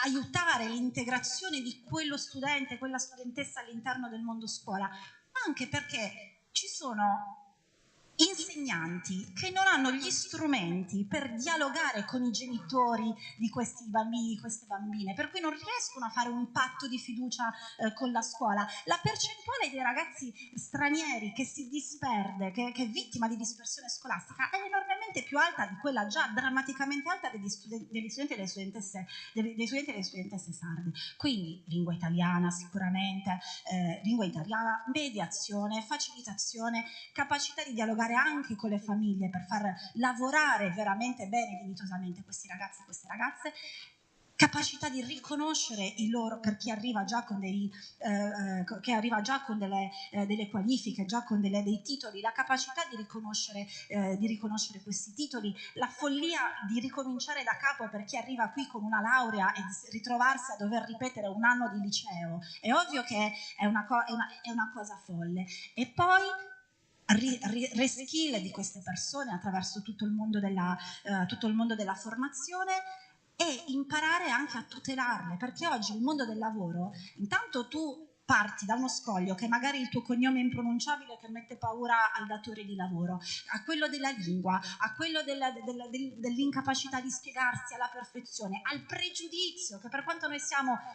aiutare l'integrazione di quello studente, quella studentessa all'interno del mondo scuola, ma anche perché ci sono insegnanti che non hanno gli strumenti per dialogare con i genitori di questi bambini, di queste bambine, per cui non riescono a fare un patto di fiducia con la scuola. La percentuale dei ragazzi stranieri che si disperde, che è vittima di dispersione scolastica, è enormemente più alta di quella già drammaticamente alta degli studenti e delle studentesse sarde. Quindi lingua italiana sicuramente, mediazione, facilitazione, capacità di dialogare anche con le famiglie per far lavorare veramente bene, dignitosamente questi ragazzi e queste ragazze, capacità di riconoscere i loro, per chi arriva già con delle qualifiche, già con dei titoli, la capacità di riconoscere questi titoli, la follia di ricominciare da capo per chi arriva qui con una laurea e di ritrovarsi a dover ripetere un anno di liceo. È ovvio che è una cosa folle. E poi reskill di queste persone attraverso tutto il mondo della formazione, e imparare anche a tutelarle, perché oggi il mondo del lavoro, intanto tu parti da uno scoglio che magari il tuo cognome è impronunciabile, che mette paura al datore di lavoro, a quello della lingua, a quello dell'incapacità di spiegarsi alla perfezione, al pregiudizio, che per quanto noi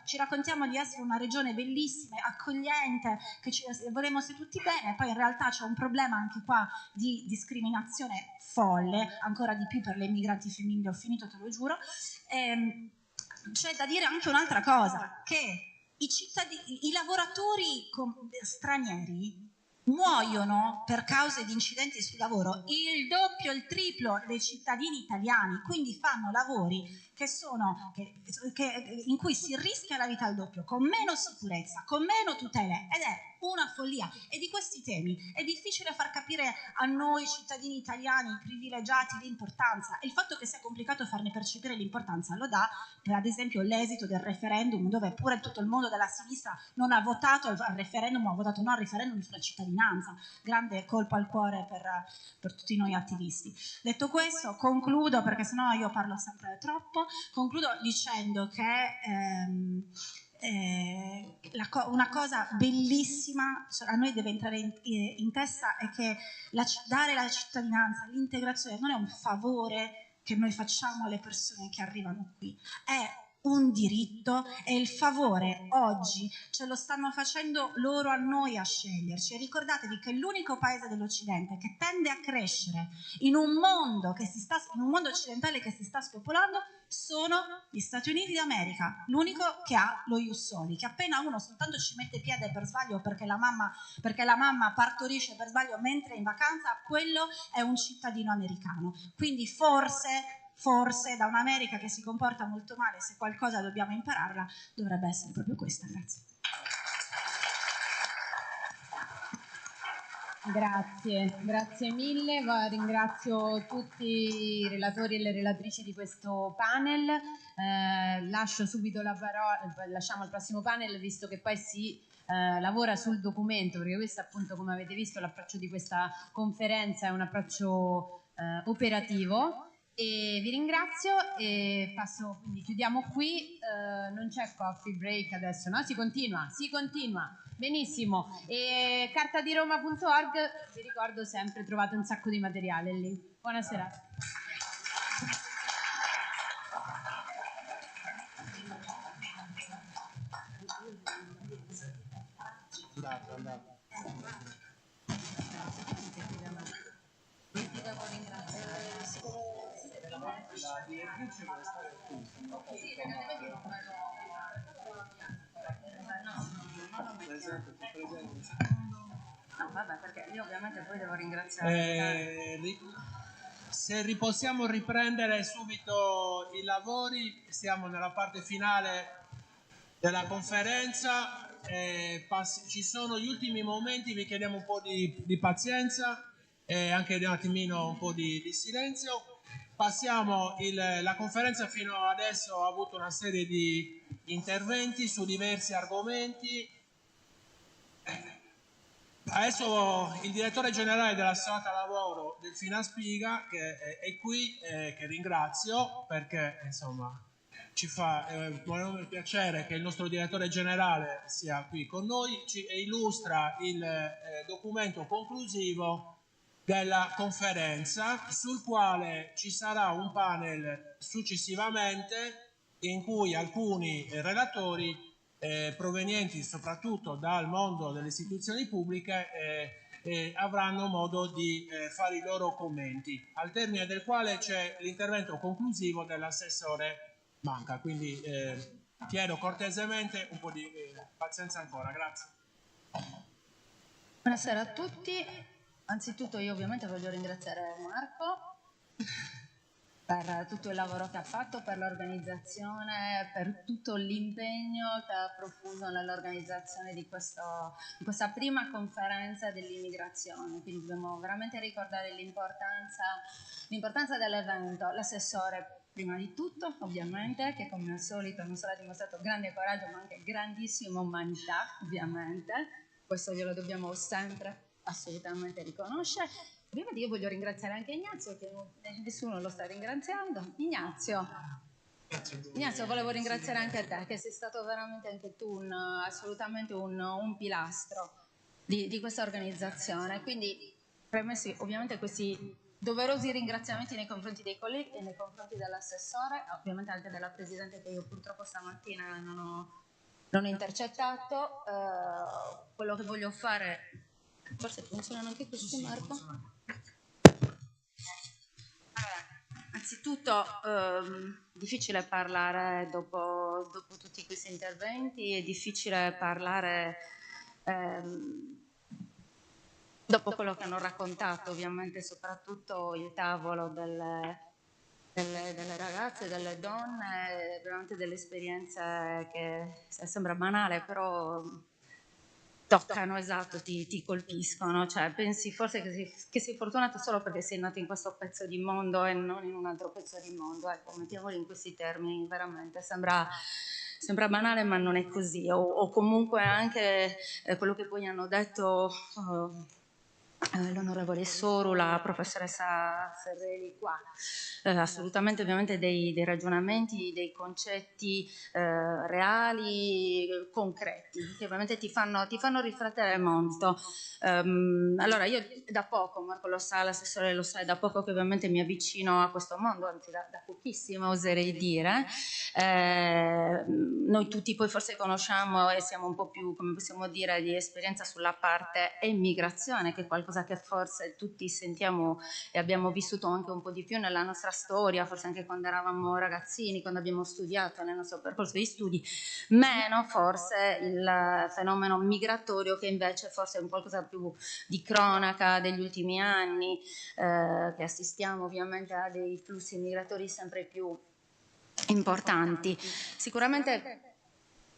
ci raccontiamo di essere una regione bellissima, accogliente, che volemo se tutti bene, poi in realtà c'è un problema anche qua di discriminazione folle, ancora di più per le immigranti femminili, ho finito, te lo giuro. C'è da dire anche un'altra cosa, che i lavoratori stranieri muoiono per cause di incidenti sul lavoro il doppio, il triplo dei cittadini italiani, quindi fanno lavori in cui si rischia la vita al doppio, con meno sicurezza, con meno tutele, ed è una follia. E di questi temi è difficile far capire a noi cittadini italiani privilegiati l'importanza, e il fatto che sia complicato farne percepire l'importanza lo dà per ad esempio l'esito del referendum, dove pure tutto il mondo della sinistra non ha votato al referendum, ha votato no al referendum sulla cittadinanza. Grande colpo al cuore per tutti noi attivisti. Detto questo, concludo, perché sennò io parlo sempre troppo, concludo dicendo che una cosa bellissima a noi deve entrare in testa è che dare la cittadinanza, l'integrazione non è un favore che noi facciamo alle persone che arrivano qui, è un diritto, e il favore oggi ce lo stanno facendo loro a noi a sceglierci. E ricordatevi che l'unico paese dell'Occidente che tende a crescere in un mondo occidentale che si sta spopolando sono gli Stati Uniti d'America, l'unico che ha lo ius soli, che appena uno soltanto ci mette piede per sbaglio perché la mamma partorisce per sbaglio mentre è in vacanza, quello è un cittadino americano. Quindi forse da un'America che si comporta molto male, se qualcosa dobbiamo impararla, dovrebbe essere proprio questa. Grazie. Grazie mille, ringrazio tutti i relatori e le relatrici di questo panel, lascio subito la parola, lasciamo al prossimo panel visto che poi si lavora sul documento, perché questo appunto, come avete visto, l'approccio di questa conferenza è un approccio operativo. E vi ringrazio e passo, quindi chiudiamo qui, non c'è coffee break adesso, no? Si continua, benissimo. E cartadiroma.org, vi ricordo sempre, trovate un sacco di materiale lì. Buonasera. No, vabbè, perché io ovviamente poi devo ringraziare. Se possiamo riprendere subito i lavori, siamo nella parte finale della conferenza, ci sono gli ultimi momenti, vi chiediamo un po' di pazienza e anche un attimino un po' di silenzio. Passiamo, la conferenza fino adesso ha avuto una serie di interventi su diversi argomenti. Adesso il direttore generale dell'Associazione Lavoro del Finaspiga, che è qui, che ringrazio perché insomma ci fa molto piacere che il nostro direttore generale sia qui con noi, ci illustra il documento conclusivo della conferenza, sul quale ci sarà un panel successivamente in cui alcuni relatori provenienti soprattutto dal mondo delle istituzioni pubbliche avranno modo di fare i loro commenti, al termine del quale c'è l'intervento conclusivo dell'assessore Manca. Quindi chiedo cortesemente un po' di pazienza ancora. Grazie. Buonasera a tutti. Anzitutto io ovviamente voglio ringraziare Marco per tutto il lavoro che ha fatto, per l'organizzazione, per tutto l'impegno che ha profuso nell'organizzazione di questa prima conferenza dell'immigrazione. Quindi dobbiamo veramente ricordare l'importanza dell'evento. L'assessore prima di tutto, ovviamente, che come al solito non solo ha dimostrato grande coraggio ma anche grandissima umanità, ovviamente. Questo glielo dobbiamo sempre assolutamente riconoscere. Ovviamente io voglio ringraziare anche Ignazio, che nessuno lo sta ringraziando. Ignazio, volevo ringraziare anche te, che sei stato veramente anche tu assolutamente un pilastro di questa organizzazione. Quindi premessi ovviamente questi doverosi ringraziamenti nei confronti dei colleghi e nei confronti dell'assessore, ovviamente anche della Presidente, che io purtroppo stamattina non ho intercettato. Quello che voglio fare, forse funzionano anche questi, Marco? Anzitutto difficile parlare dopo tutti questi interventi, è difficile parlare dopo quello che hanno raccontato, ovviamente soprattutto il tavolo delle ragazze, delle donne, veramente delle esperienze che sembra banale, però toccano, esatto, ti colpiscono. Cioè, pensi forse che sei fortunato solo perché sei nato in questo pezzo di mondo e non in un altro pezzo di mondo. Ecco, mettiamoli in questi termini, veramente sembra banale, ma non è così. O comunque anche quello che poi hanno detto l'onorevole Soru, la professoressa Ferreri qua, assolutamente ovviamente dei ragionamenti, dei concetti reali, concreti, che ovviamente ti fanno riflettere molto. Allora io da poco, Marco lo sa, l'assessore lo sa, è da poco che ovviamente mi avvicino a questo mondo, anzi da pochissimo oserei dire. Noi tutti poi forse conosciamo e siamo un po' più, come possiamo dire, di esperienza sulla parte immigrazione, che è qualcosa che forse tutti sentiamo e abbiamo vissuto anche un po' di più nella nostra storia, forse anche quando eravamo ragazzini, quando abbiamo studiato nel nostro percorso di studi, meno forse il fenomeno migratorio, che invece forse è un qualcosa più di cronaca degli ultimi anni, che assistiamo ovviamente a dei flussi migratori sempre più importanti. Sicuramente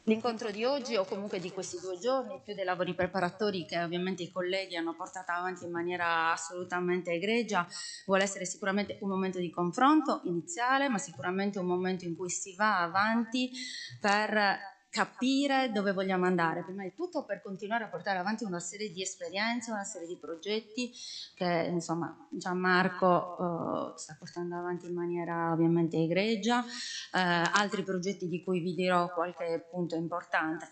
L'incontro di oggi o comunque di questi 2 giorni, più dei lavori preparatori che ovviamente i colleghi hanno portato avanti in maniera assolutamente egregia, vuole essere sicuramente un momento di confronto iniziale, ma sicuramente un momento in cui si va avanti per capire dove vogliamo andare, prima di tutto per continuare a portare avanti una serie di esperienze, una serie di progetti che insomma Gianmarco sta portando avanti in maniera ovviamente egregia, altri progetti di cui vi dirò qualche punto importante.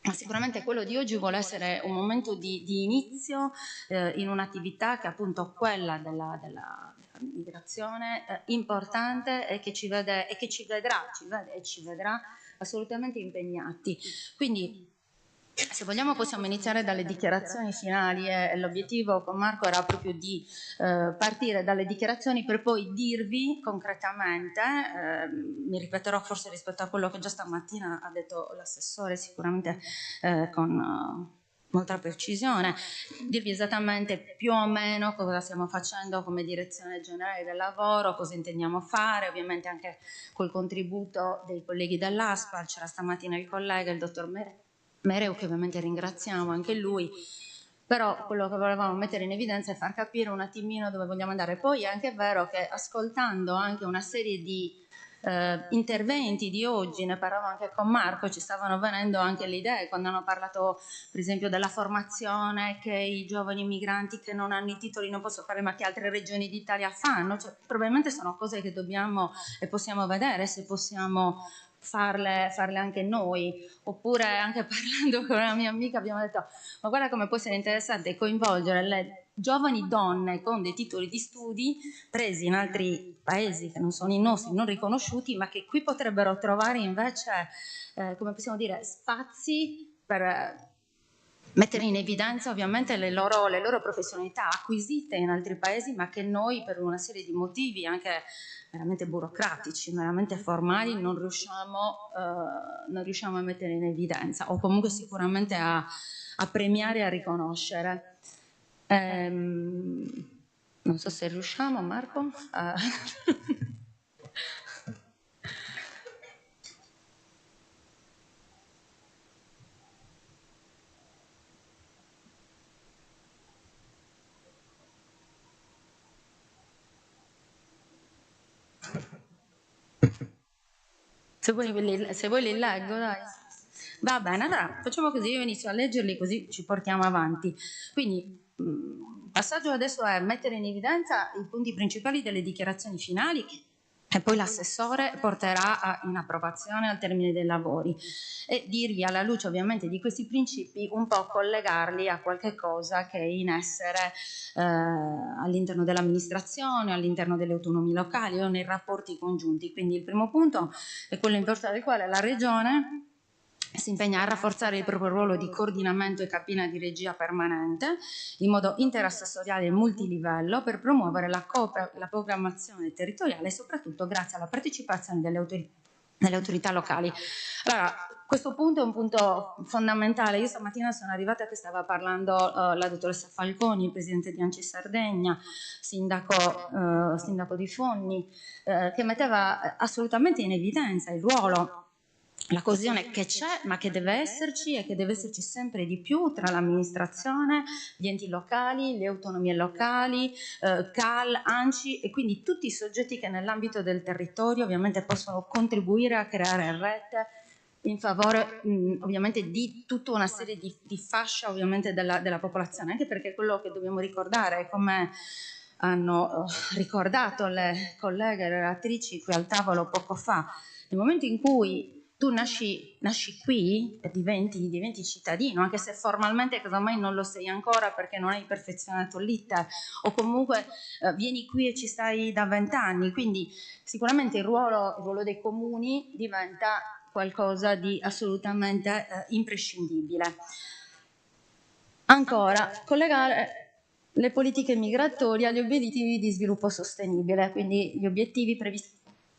Ma sicuramente quello di oggi vuole essere un momento di inizio in un'attività che è appunto quella della migrazione importante e che ci vede e che ci vedrà assolutamente impegnati. Quindi se vogliamo possiamo iniziare dalle dichiarazioni finali e l'obiettivo con Marco era proprio di partire dalle dichiarazioni per poi dirvi concretamente, mi ripeterò forse rispetto a quello che già stamattina ha detto l'assessore, sicuramente con molta precisione, dirvi esattamente più o meno cosa stiamo facendo come direzione generale del lavoro, cosa intendiamo fare, ovviamente anche col contributo dei colleghi dell'ASPAL, c'era stamattina il collega, il dottor Mereu, che ovviamente ringraziamo anche lui, però quello che volevamo mettere in evidenza è far capire un attimino dove vogliamo andare. Poi è anche vero che ascoltando anche una serie di interventi di oggi, ne parlavo anche con Marco, ci stavano venendo anche le idee quando hanno parlato per esempio della formazione che i giovani migranti che non hanno i titoli non possono fare ma che altre regioni d'Italia fanno, cioè, probabilmente sono cose che dobbiamo e possiamo vedere se possiamo farle anche noi, oppure anche parlando con una mia amica abbiamo detto ma guarda come può essere interessante coinvolgere le giovani donne con dei titoli di studi presi in altri paesi che non sono i nostri, non riconosciuti, ma che qui potrebbero trovare invece, come possiamo dire, spazi per mettere in evidenza ovviamente le loro professionalità acquisite in altri paesi, ma che noi per una serie di motivi anche veramente burocratici, veramente formali, non riusciamo a mettere in evidenza o comunque sicuramente a premiare e a riconoscere. Non so se riusciamo, Marco. Se vuoi li leggo, dai. Va bene, allora facciamo così, io inizio a leggerli così ci portiamo avanti. Quindi il passaggio adesso è mettere in evidenza i punti principali delle dichiarazioni finali e poi l'assessore porterà in approvazione al termine dei lavori e dirvi alla luce ovviamente di questi principi un po' collegarli a qualche cosa che è in essere all'interno dell'amministrazione, all'interno delle autonomie locali o nei rapporti congiunti. Quindi il primo punto è quello in virtù del quale la Regione si impegna a rafforzare il proprio ruolo di coordinamento e cabina di regia permanente in modo interassessoriale e multilivello per promuovere la programmazione territoriale e soprattutto grazie alla partecipazione delle autorità locali. Allora, questo punto è un punto fondamentale. Io stamattina sono arrivata che stava parlando la dottoressa Falconi, presidente di ANCI Sardegna, sindaco di Fonni, che metteva assolutamente in evidenza il ruolo, la coesione che c'è ma che deve esserci e che deve esserci sempre di più tra l'amministrazione, gli enti locali, le autonomie locali, CAL, ANCI e quindi tutti i soggetti che nell'ambito del territorio ovviamente possono contribuire a creare rete in favore ovviamente di tutta una serie di fascia ovviamente della popolazione, anche perché quello che dobbiamo ricordare è come hanno ricordato le colleghe relatrici qui al tavolo poco fa, nel momento in cui tu nasci qui e diventi cittadino, anche se formalmente casomai non lo sei ancora perché non hai perfezionato l'iter o comunque vieni qui e ci stai da 20 anni, quindi sicuramente il ruolo dei comuni diventa qualcosa di assolutamente imprescindibile. Ancora, collegare le politiche migratorie agli obiettivi di sviluppo sostenibile, quindi gli obiettivi previsti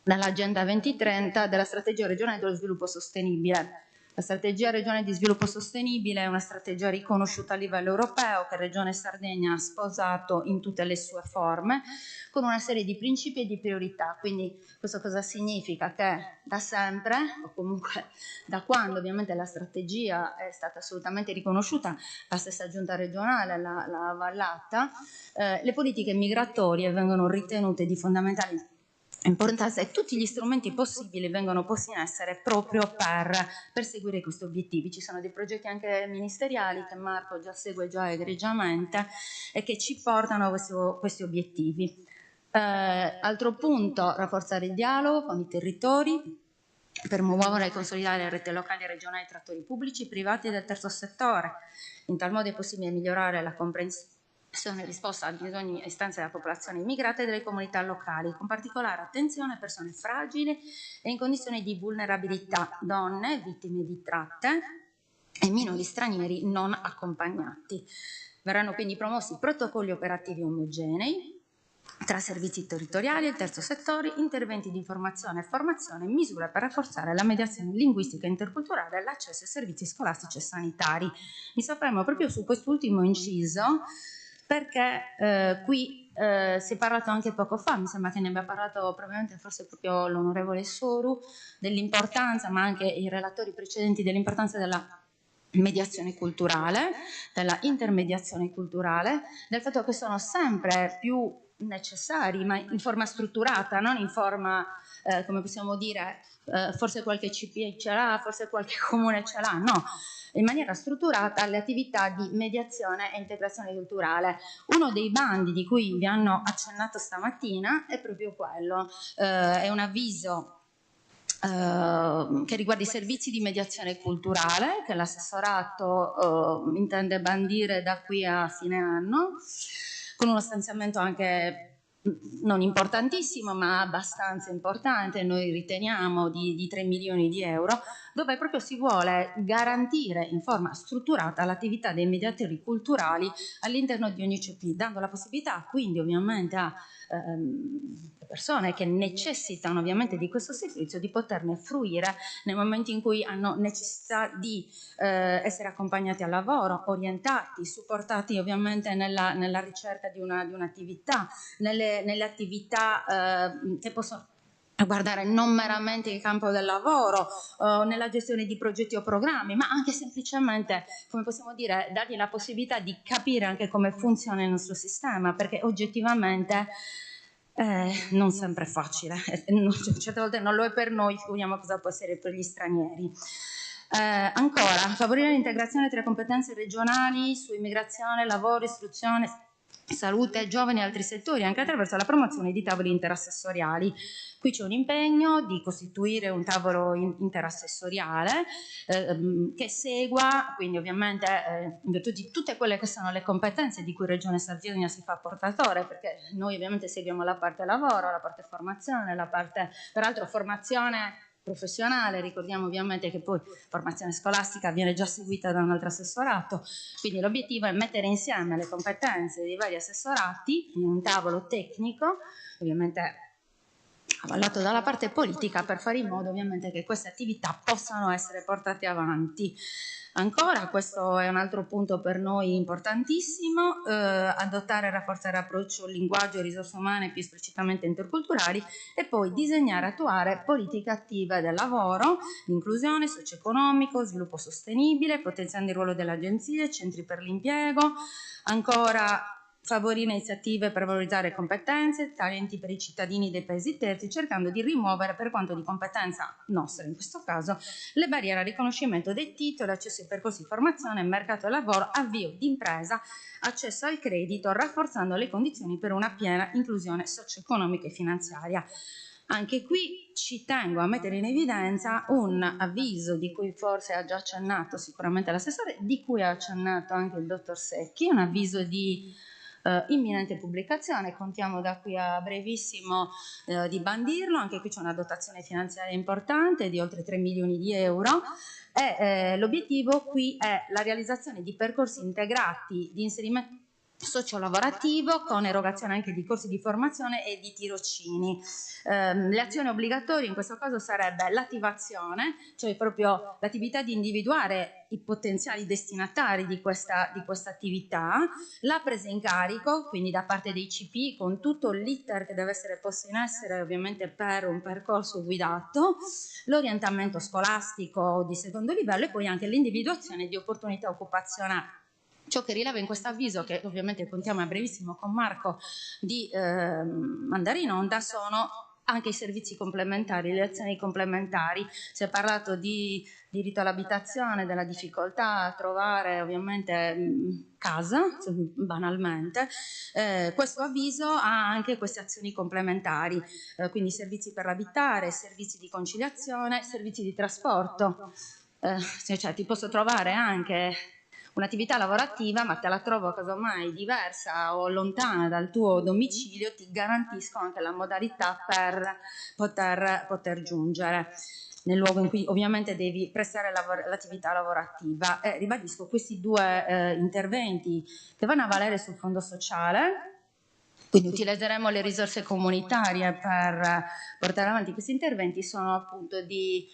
dall'Agenda 2030 della Strategia regionale dello sviluppo sostenibile. La strategia regionale di sviluppo sostenibile è una strategia riconosciuta a livello europeo che Regione Sardegna ha sposato in tutte le sue forme con una serie di principi e di priorità. Quindi questo cosa significa? Che da sempre, o comunque da quando ovviamente la strategia è stata assolutamente riconosciuta, la stessa giunta regionale l'ha avvallata, le politiche migratorie vengono ritenute di fondamentale importanza e tutti gli strumenti possibili vengono posti in essere proprio per perseguire questi obiettivi. Ci sono dei progetti anche ministeriali che Marco già segue già egregiamente e che ci portano a questi obiettivi. Altro punto, rafforzare il dialogo con i territori per muovere e consolidare le reti locali e regionali tra attori pubblici, privati e del terzo settore. In tal modo è possibile migliorare la comprensione e risposta ai bisogni e istanze della popolazione immigrata e delle comunità locali, con particolare attenzione a persone fragili e in condizioni di vulnerabilità, donne, vittime di tratte e minori stranieri non accompagnati. Verranno quindi promossi protocolli operativi omogenei tra servizi territoriali e il terzo settore, interventi di informazione e formazione, misure per rafforzare la mediazione linguistica e interculturale e l'accesso ai servizi scolastici e sanitari. Mi soffermo proprio su quest'ultimo inciso perché qui si è parlato anche poco fa, mi sembra che ne abbia parlato probabilmente forse proprio l'onorevole Soru, dell'importanza, ma anche i relatori precedenti, dell'importanza della mediazione culturale, della intermediazione culturale, del fatto che sono sempre più necessari, ma in forma strutturata, non in forma, come possiamo dire, forse qualche CPE ce l'ha, forse qualche comune ce l'ha, no, in maniera strutturata le attività di mediazione e integrazione culturale. Uno dei bandi di cui vi hanno accennato stamattina è proprio quello, è un avviso che riguarda i servizi di mediazione culturale che l'assessorato intende bandire da qui a fine anno, con uno stanziamento anche non importantissimo ma abbastanza importante, noi riteniamo di 3 milioni di euro, dove proprio si vuole garantire in forma strutturata l'attività dei mediatori culturali all'interno di ogni CP, dando la possibilità quindi ovviamente a persone che necessitano ovviamente di questo servizio di poterne fruire nel momento in cui hanno necessità di essere accompagnati al lavoro, orientati, supportati ovviamente nella ricerca di un'attività, nelle attività che possono guardare non meramente il campo del lavoro, nella gestione di progetti o programmi, ma anche semplicemente, come possiamo dire, dargli la possibilità di capire anche come funziona il nostro sistema, perché oggettivamente non sempre è facile, certe volte non lo è per noi, figuriamo cosa può essere per gli stranieri. Ancora, favorire l'integrazione tra competenze regionali su immigrazione, lavoro, istruzione, salute, giovani e altri settori, anche attraverso la promozione di tavoli interassessoriali. Qui c'è un impegno di costituire un tavolo interassessoriale che segua, quindi ovviamente in virtù di tutte quelle che sono le competenze di cui Regione Sardegna si fa portatore, perché noi ovviamente seguiamo la parte lavoro, la parte formazione, la parte peraltro formazione professionale, ricordiamo ovviamente che poi formazione scolastica viene già seguita da un altro assessorato, quindi l'obiettivo è mettere insieme le competenze dei vari assessorati in un tavolo tecnico, ovviamente avallato dalla parte politica, per fare in modo ovviamente che queste attività possano essere portate avanti. Ancora, questo è un altro punto per noi importantissimo, adottare e rafforzare approccio linguaggio e risorse umane più esplicitamente interculturali e poi disegnare e attuare politiche attive del lavoro, inclusione socio-economico, sviluppo sostenibile, potenziando il ruolo delle agenzie, centri per l'impiego, ancora favorire iniziative per valorizzare competenze, talenti per i cittadini dei paesi terzi, cercando di rimuovere, per quanto di competenza nostra in questo caso, le barriere al riconoscimento dei titoli, accesso ai percorsi di formazione, mercato del lavoro, avvio di impresa, accesso al credito, rafforzando le condizioni per una piena inclusione socio-economica e finanziaria. Anche qui ci tengo a mettere in evidenza un avviso di cui forse ha già accennato sicuramente l'assessore, di cui ha accennato anche il dottor Secchi, un avviso di imminente pubblicazione, contiamo da qui a brevissimo di bandirlo, anche qui c'è una dotazione finanziaria importante di oltre 3 milioni di euro e l'obiettivo qui è la realizzazione di percorsi integrati di inserimento sociolavorativo con erogazione anche di corsi di formazione e di tirocini. Le azioni obbligatorie in questo caso sarebbe l'attivazione, cioè proprio l'attività di individuare i potenziali destinatari di questa attività, la presa in carico, quindi da parte dei CP con tutto l'iter che deve essere posto in essere ovviamente per un percorso guidato, l'orientamento scolastico di secondo livello e poi anche l'individuazione di opportunità occupazionali. Ciò che rileva in questo avviso, che ovviamente contiamo a brevissimo con Marco di mandare in onda, sono anche i servizi complementari, le azioni complementari. Si è parlato di diritto all'abitazione, della difficoltà a trovare ovviamente casa, banalmente. Questo avviso ha anche queste azioni complementari, quindi servizi per l'abitare, servizi di conciliazione, servizi di trasporto. Cioè, ti posso trovare anche un'attività lavorativa, ma te la trovo casomai diversa o lontana dal tuo domicilio, ti garantisco anche la modalità per poter giungere nel luogo in cui ovviamente devi prestare l'attività lavorativa. Ribadisco questi due interventi che vanno a valere sul fondo sociale, quindi utilizzeremo le risorse comunitarie per portare avanti questi interventi, sono appunto di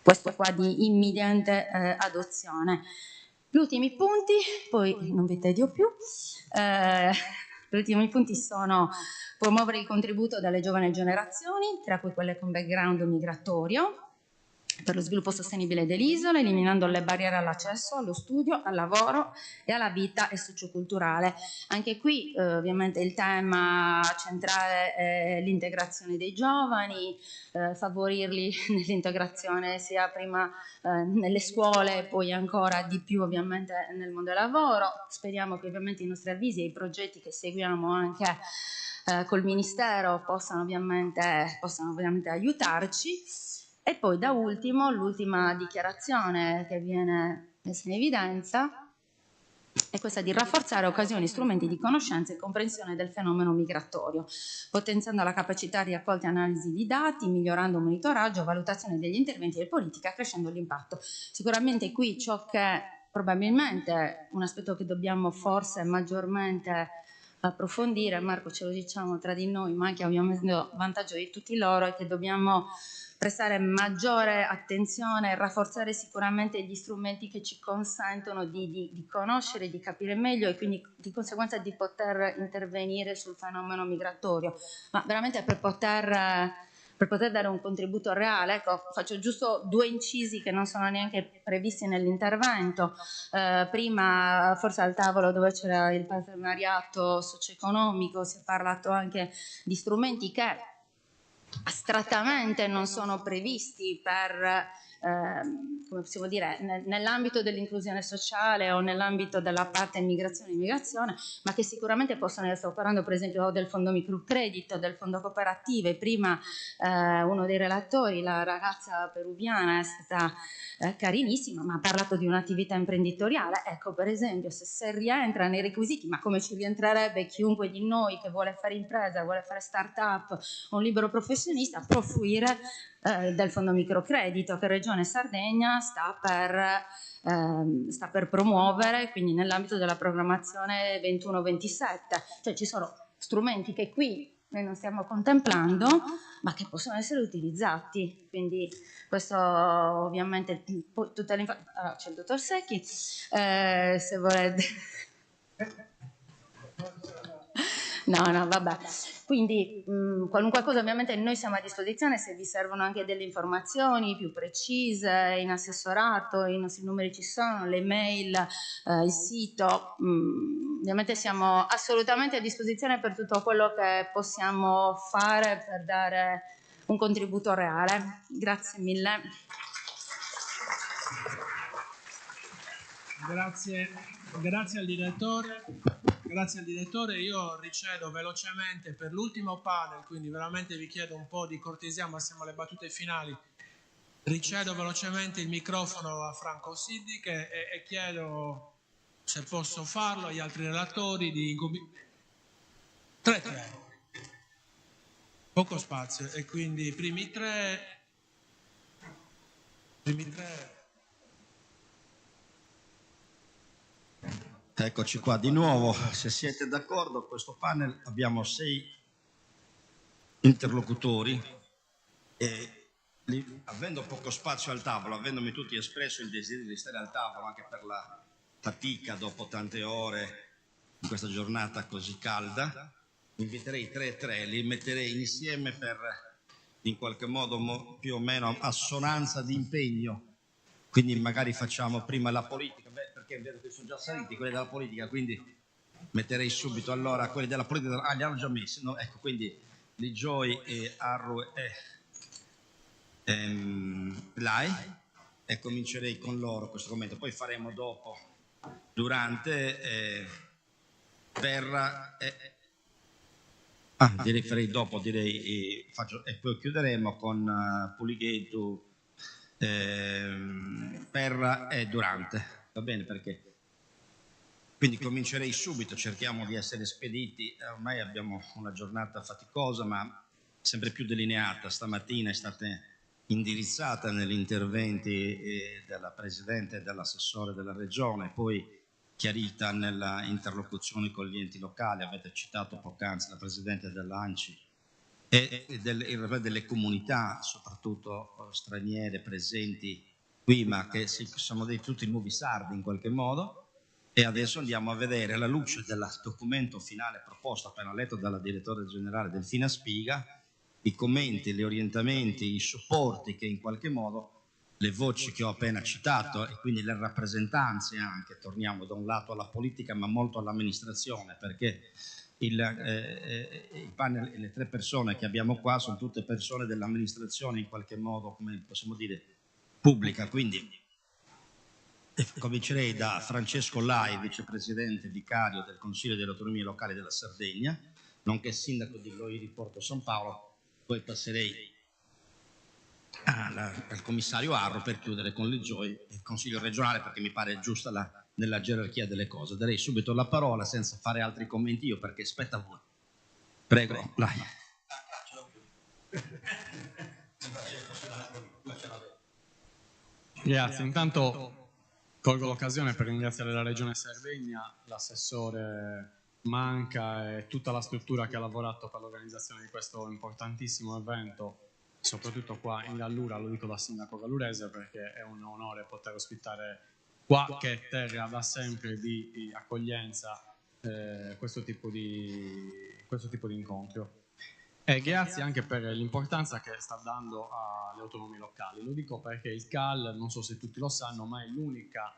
questo qua di immediate adozione. Gli ultimi punti, poi non vi tedio più, gli ultimi punti sono promuovere il contributo delle giovani generazioni, tra cui quelle con background migratorio, per lo sviluppo sostenibile dell'isola, eliminando le barriere all'accesso, allo studio, al lavoro e alla vita socioculturale. Anche qui ovviamente il tema centrale è l'integrazione dei giovani, favorirli nell'integrazione sia prima nelle scuole e poi ancora di più ovviamente nel mondo del lavoro. Speriamo che ovviamente i nostri avvisi e i progetti che seguiamo anche col Ministero possano ovviamente aiutarci. E poi da ultimo, l'ultima dichiarazione che viene messa in evidenza è questa di rafforzare occasioni, strumenti di conoscenza e comprensione del fenomeno migratorio, potenziando la capacità di raccolta e analisi di dati, migliorando il monitoraggio, valutazione degli interventi e politica, crescendo l'impatto. Sicuramente qui ciò che probabilmente un aspetto che dobbiamo forse maggiormente approfondire, Marco ce lo diciamo tra di noi, ma anche ovviamente a vantaggio di tutti loro, è che dobbiamo prestare maggiore attenzione e rafforzare sicuramente gli strumenti che ci consentono di conoscere, di capire meglio e quindi di conseguenza di poter intervenire sul fenomeno migratorio, ma veramente per poter dare un contributo reale. Ecco, faccio giusto due incisi che non sono neanche previsti nell'intervento. Prima, forse al tavolo dove c'era il partenariato socio-economico, si è parlato anche di strumenti che astrattamente non sono previsti per, come possiamo dire, nell'ambito dell'inclusione sociale o nell'ambito della parte immigrazione, ma che sicuramente possono essere, parlando per esempio del fondo microcredito, del fondo cooperative. Prima uno dei relatori, la ragazza peruviana, è stata carinissima, ma ha parlato di un'attività imprenditoriale. Ecco, per esempio, se rientra nei requisiti, ma come ci rientrerebbe chiunque di noi che vuole fare impresa, vuole fare start-up o un libero professionista, può fruire del fondo microcredito che Regione Sardegna sta per promuovere, quindi nell'ambito della programmazione 21-27. Cioè ci sono strumenti che qui noi non stiamo contemplando, ma che possono essere utilizzati. Quindi questo ovviamente tutta l'informazione. C'è il dottor Secchi, se volete. No, vabbè. Quindi qualunque cosa ovviamente noi siamo a disposizione, se vi servono anche delle informazioni più precise, in assessorato, i nostri numeri ci sono, le mail, il sito, ovviamente siamo assolutamente a disposizione per tutto quello che possiamo fare per dare un contributo reale. Grazie mille. Grazie al direttore. Grazie al direttore, io ricedo velocemente per l'ultimo panel, quindi veramente vi chiedo un po' di cortesia, ma siamo alle battute finali. Ricedo velocemente il microfono a Franco Siddiq e chiedo, se posso farlo, agli altri relatori di... 3. Poco spazio e quindi i primi tre... Eccoci qua di nuovo, se siete d'accordo, a questo panel abbiamo 6 interlocutori e avendo poco spazio al tavolo, avendomi tutti espresso il desiderio di stare al tavolo anche per la fatica dopo tante ore in questa giornata così calda, inviterei 3 e 3, li metterei insieme per in qualche modo più o meno assonanza di impegno, quindi magari facciamo prima la politica, perché vedo che sono già saliti quelli della politica, quindi metterei subito allora quelli della politica, li hanno già messi, no? Ecco, quindi Ligioi e Arru e Lai, e comincerei con loro questo commento, poi faremo dopo, durante, farei dopo, direi, e poi chiuderemo con Pulighetu, Perra e Durante, va bene? Perché quindi comincerei subito, cerchiamo di essere spediti, ormai abbiamo una giornata faticosa ma sempre più delineata, stamattina è stata indirizzata negli interventi della Presidente e dell'assessore della Regione, poi chiarita nella interlocuzione con gli enti locali, avete citato poc'anzi la Presidente dell'ANCI e delle comunità, soprattutto straniere presenti qui, ma che sono tutti nuovi sardi in qualche modo, e adesso andiamo a vedere, alla luce del documento finale proposto appena letto dalla direttore generale Delfina Spiga, i commenti, gli orientamenti, i supporti che in qualche modo, le voci che ho appena citato e quindi le rappresentanze anche, torniamo da un lato alla politica ma molto all'amministrazione, perché il panel e le 3 persone che abbiamo qua sono tutte persone dell'amministrazione in qualche modo, come possiamo dire, pubblica, quindi comincerei da Francesco Lai, vicepresidente vicario del Consiglio delle Autonomie Locali della Sardegna, nonché sindaco di Loiri Porto San Paolo, poi passerei al commissario Arro per chiudere con Ligioi e il Consiglio regionale, perché mi pare giusta nella gerarchia delle cose. Darei subito la parola senza fare altri commenti io, perché spetta a voi. Prego, Lai. Grazie, intanto colgo l'occasione per ringraziare la Regione Sardegna, l'assessore Manca e tutta la struttura che ha lavorato per l'organizzazione di questo importantissimo evento, soprattutto qua in Gallura, lo dico da sindaco gallurese perché è un onore poter ospitare qua, che è terra da sempre di accoglienza, questo tipo di incontro. E grazie anche per l'importanza che sta dando alle autonomie locali. Lo dico perché il CAL, non so se tutti lo sanno, ma è l'unica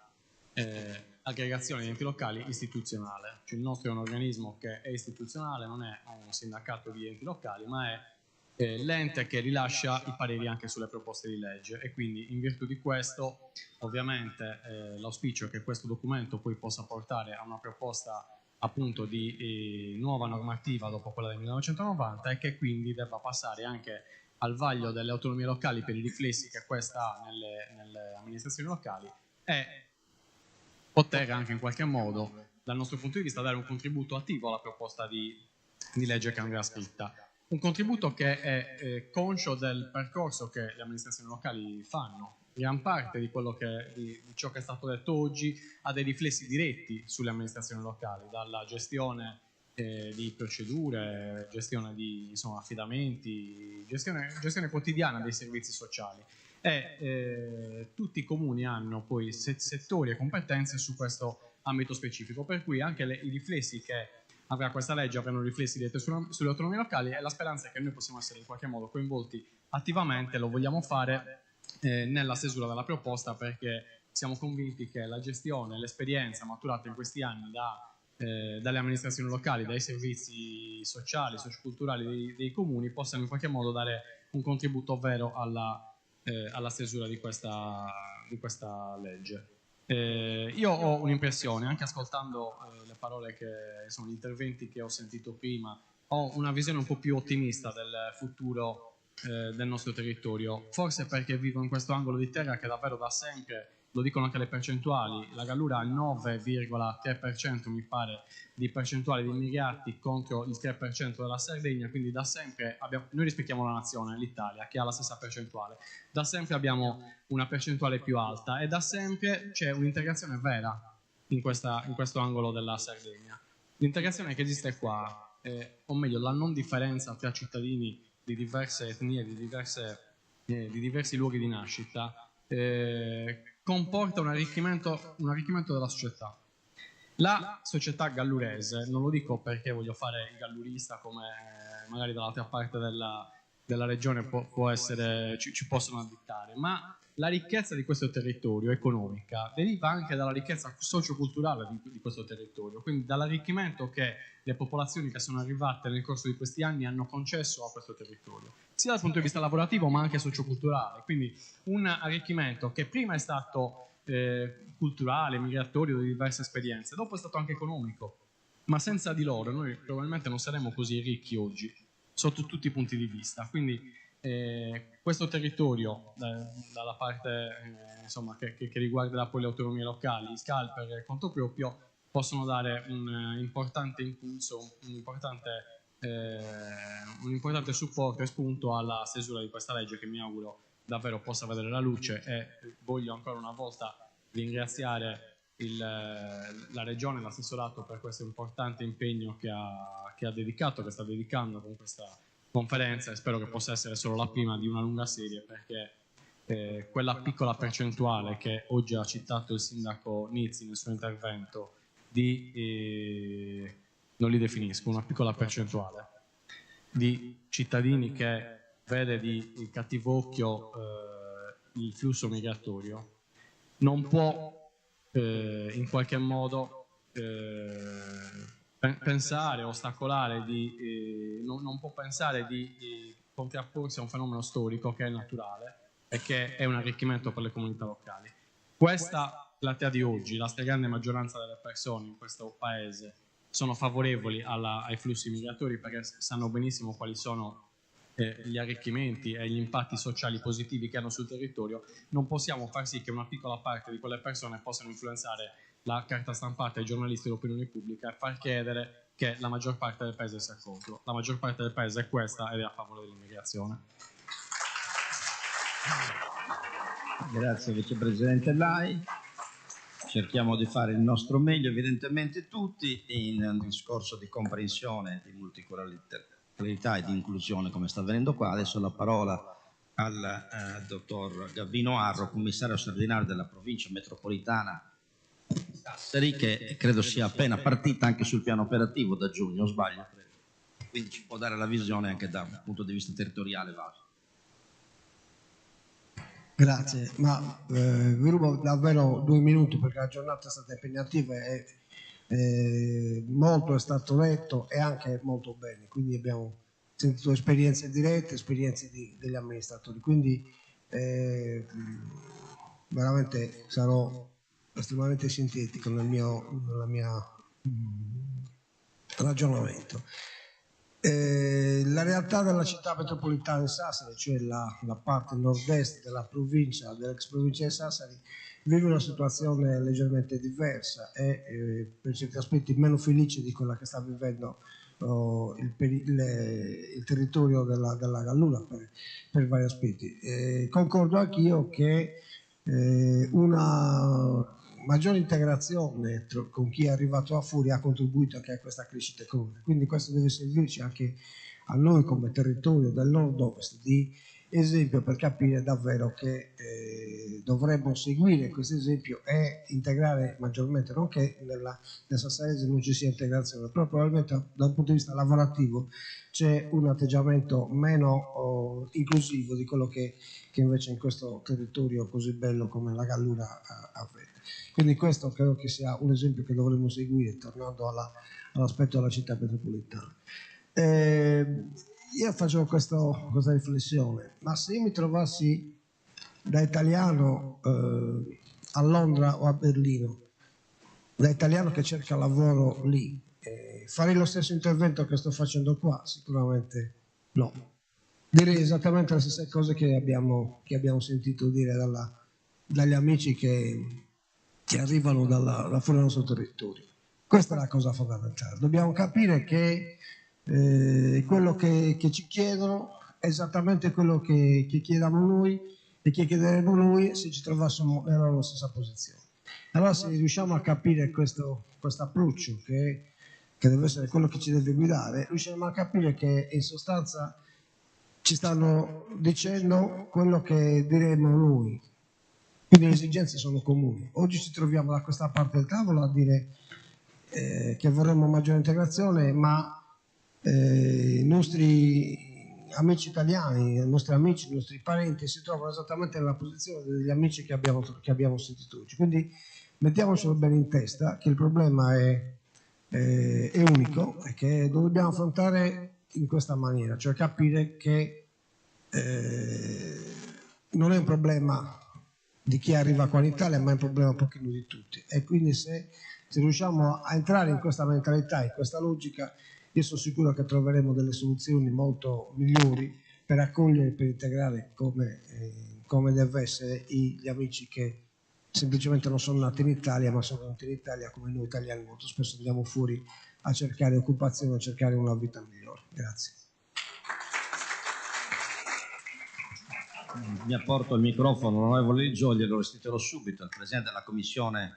aggregazione di enti locali istituzionale. Cioè il nostro è un organismo che è istituzionale, non è un sindacato di enti locali, ma è l'ente che rilascia i pareri anche sulle proposte di legge, e quindi in virtù di questo ovviamente l'auspicio è che questo documento poi possa portare a una proposta appunto di nuova normativa dopo quella del 1990 e che quindi debba passare anche al vaglio delle autonomie locali per i riflessi che questa ha nelle amministrazioni locali e poter anche in qualche modo dal nostro punto di vista dare un contributo attivo alla proposta di legge che andrà scritta. Un contributo che è conscio del percorso che le amministrazioni locali fanno. Gran parte di ciò che è stato detto oggi ha dei riflessi diretti sulle amministrazioni locali, dalla gestione di procedure, gestione di affidamenti, gestione quotidiana dei servizi sociali. E tutti i comuni hanno poi settori e competenze su questo ambito specifico, per cui anche i riflessi che avrà questa legge avranno riflessi diretti sulle autonomie locali, e la speranza è che noi possiamo essere in qualche modo coinvolti attivamente, lo vogliamo fare nella stesura della proposta, perché siamo convinti che la gestione, l'esperienza maturata in questi anni dalle amministrazioni locali, dai servizi sociali, socioculturali dei comuni possano in qualche modo dare un contributo vero alla stesura di questa legge. Io ho un'impressione, anche ascoltando le parole che sono gli interventi che ho sentito prima, ho una visione un po' più ottimista del futuro del nostro territorio, forse perché vivo in questo angolo di terra che davvero da sempre, lo dicono anche le percentuali, la Gallura ha il 9,3% mi pare di percentuale di immigrati contro il 3% della Sardegna, quindi da sempre noi rispecchiamo la nazione, l'Italia, che ha la stessa percentuale, da sempre abbiamo una percentuale più alta e da sempre c'è un'integrazione vera in questo angolo della Sardegna. L'integrazione che esiste qua, o meglio la non differenza tra cittadini di diverse etnie, di diversi luoghi di nascita, comporta un arricchimento della società. La società gallurese, non lo dico perché voglio fare il gallurista come magari dall'altra parte della regione può essere, ci possono addittare, ma la ricchezza di questo territorio economica deriva anche dalla ricchezza socioculturale di questo territorio, quindi dall'arricchimento che le popolazioni che sono arrivate nel corso di questi anni hanno concesso a questo territorio, sia dal punto di vista lavorativo ma anche socioculturale, quindi un arricchimento che prima è stato culturale, migratorio di diverse esperienze, dopo è stato anche economico, ma senza di loro noi probabilmente non saremmo così ricchi oggi sotto tutti i punti di vista. Quindi questo territorio, dalla parte insomma, che riguarda poi le autonomie locali, i SCAL per conto proprio, possono dare un importante impulso, un importante supporto e spunto alla stesura di questa legge, che mi auguro davvero possa vedere la luce. E voglio ancora una volta ringraziare la Regione e l'Assessorato per questo importante impegno che ha dedicato, che sta dedicando con questa conferenza, e spero che possa essere solo la prima di una lunga serie, perché quella piccola percentuale che oggi ha citato il sindaco Nizzi nel suo intervento non li definisco, una piccola percentuale di cittadini che vede di cattivo occhio il flusso migratorio, non può in qualche modo pensare, ostacolare, non può pensare di contrapporsi a un fenomeno storico che è naturale e che è un arricchimento per le comunità locali. Questa platea di oggi, la stragrande maggioranza delle persone in questo paese sono favorevoli ai flussi migratori perché sanno benissimo quali sono gli arricchimenti e gli impatti sociali positivi che hanno sul territorio. Non possiamo far sì che una piccola parte di quelle persone possano influenzare la carta stampata, i giornalisti e l'opinione pubblica e far credere che la maggior parte del paese sia contro. La maggior parte del paese è questa ed è a favore dell'immigrazione. Grazie Vicepresidente Lai. Cerchiamo di fare il nostro meglio, evidentemente tutti, in un discorso di comprensione, di multiculturalità e di inclusione come sta avvenendo qua. Adesso la parola al dottor Gavino Arro, commissario straordinario della provincia metropolitana Sassari, che credo sia appena partita anche sul piano operativo da giugno, o sbaglio? Quindi ci può dare la visione anche da un punto di vista territoriale vasto. Grazie, ma vi rubo davvero 2 minuti perché la giornata è stata impegnativa e molto è stato detto e anche molto bene, quindi abbiamo sentito esperienze dirette, esperienze degli amministratori, quindi veramente sarò estremamente sintetico nel mio ragionamento. La realtà della città metropolitana di Sassari, cioè la parte nord-est della provincia, dell'ex provincia di Sassari, vive una situazione leggermente diversa e per certi aspetti meno felice di quella che sta vivendo il territorio della Gallura per vari aspetti. Concordo anch'io che una maggiore integrazione con chi è arrivato a Furia ha contribuito anche a questa crescita economica, quindi questo deve servirci anche a noi come territorio del nord-ovest di esempio per capire davvero che dovremmo seguire questo esempio e integrare maggiormente, non che nel sassarese non ci sia integrazione, però probabilmente da un punto di vista lavorativo c'è un atteggiamento meno inclusivo di quello che invece in questo territorio così bello come la Gallura avvede. Quindi questo credo che sia un esempio che dovremmo seguire, tornando all'aspetto della città metropolitana. Io faccio questa riflessione, ma se io mi trovassi da italiano a Londra o a Berlino, da italiano che cerca lavoro lì, farei lo stesso intervento che sto facendo qua? Sicuramente no. Direi esattamente le stesse cose che abbiamo sentito dire dagli amici che arrivano da fuori dal nostro territorio. Questa è la cosa fondamentale. Dobbiamo capire che quello che ci chiedono è esattamente quello che chiediamo noi e che chiederemo noi se ci trovassimo nella stessa posizione. Allora se riusciamo a capire questo approccio che deve essere quello che ci deve guidare, riusciamo a capire che in sostanza ci stanno dicendo quello che diremo noi, quindi le esigenze sono comuni. Oggi ci troviamo da questa parte del tavolo a dire che vorremmo maggiore integrazione, ma i nostri amici italiani, i nostri amici, i nostri parenti si trovano esattamente nella posizione degli amici che abbiamo sentito oggi. Quindi mettiamocelo bene in testa che il problema è unico e che lo dobbiamo affrontare in questa maniera, cioè capire che non è un problema di chi arriva qua in Italia, ma è un problema un pochino di tutti. E quindi se riusciamo a entrare in questa mentalità, in questa logica, io sono sicuro che troveremo delle soluzioni molto migliori per accogliere e per integrare come deve essere gli amici che semplicemente non sono nati in Italia, ma sono nati in Italia come noi italiani molto spesso andiamo fuori a cercare occupazione, a cercare una vita migliore. Grazie. Mi apporto il microfono, onorevole Liggio, glielo restituirò subito al Presidente della Commissione,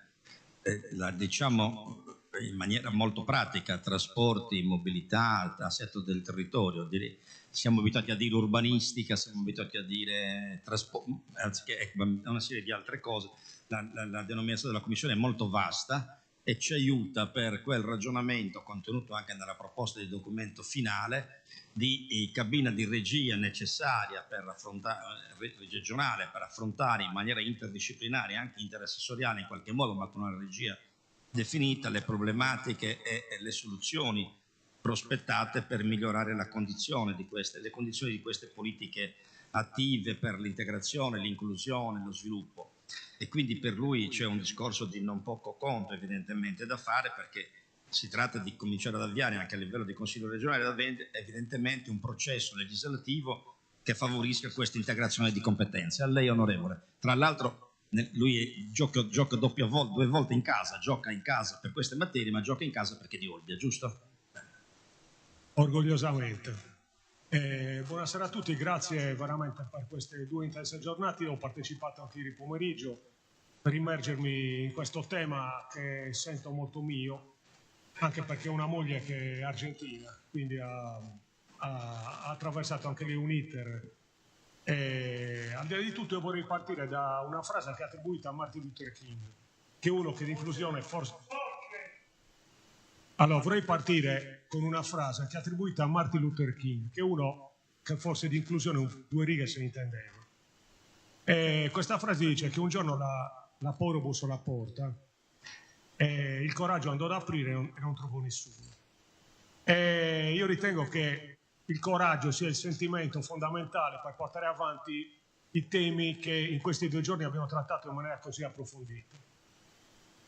diciamo in maniera molto pratica, trasporti, mobilità, assetto del territorio. Siamo abituati a dire urbanistica, siamo abituati a dire anziché una serie di altre cose. La denominazione della Commissione è molto vasta e ci aiuta per quel ragionamento contenuto anche nella proposta di documento finale di cabina di regia necessaria per affrontare, regionale, per affrontare in maniera interdisciplinare, anche interassessoriale in qualche modo, ma con una regia definita, le problematiche e le soluzioni prospettate per migliorare le condizioni di queste politiche attive per l'integrazione, l'inclusione, lo sviluppo. E quindi per lui c'è un discorso di non poco conto evidentemente da fare, perché si tratta di cominciare ad avviare anche a livello di Consiglio regionale evidentemente un processo legislativo che favorisca questa integrazione di competenze. A lei, onorevole. Tra l'altro lui gioca due volte in casa, gioca in casa per queste materie, ma gioca in casa perché è di Olbia, giusto? Orgogliosamente. Buonasera a tutti, grazie veramente per queste 2 intense giornate. Io ho partecipato anche ieri pomeriggio per immergermi in questo tema che sento molto mio, anche perché ho una moglie che è argentina, quindi ha attraversato anche lì un iter. Al di là di tutto io vorrei partire da una frase che è attribuita a Martin Luther King, che è uno che di inclusione forse... Allora, vorrei partire con una frase che è attribuita a Martin Luther King, che è uno che forse di inclusione 2 righe se ne intendeva. Questa frase dice che un giorno la povera bussò alla porta e il coraggio andò ad aprire e non trovò nessuno. Io ritengo che il coraggio sia il sentimento fondamentale per portare avanti i temi che in questi 2 giorni abbiamo trattato in maniera così approfondita.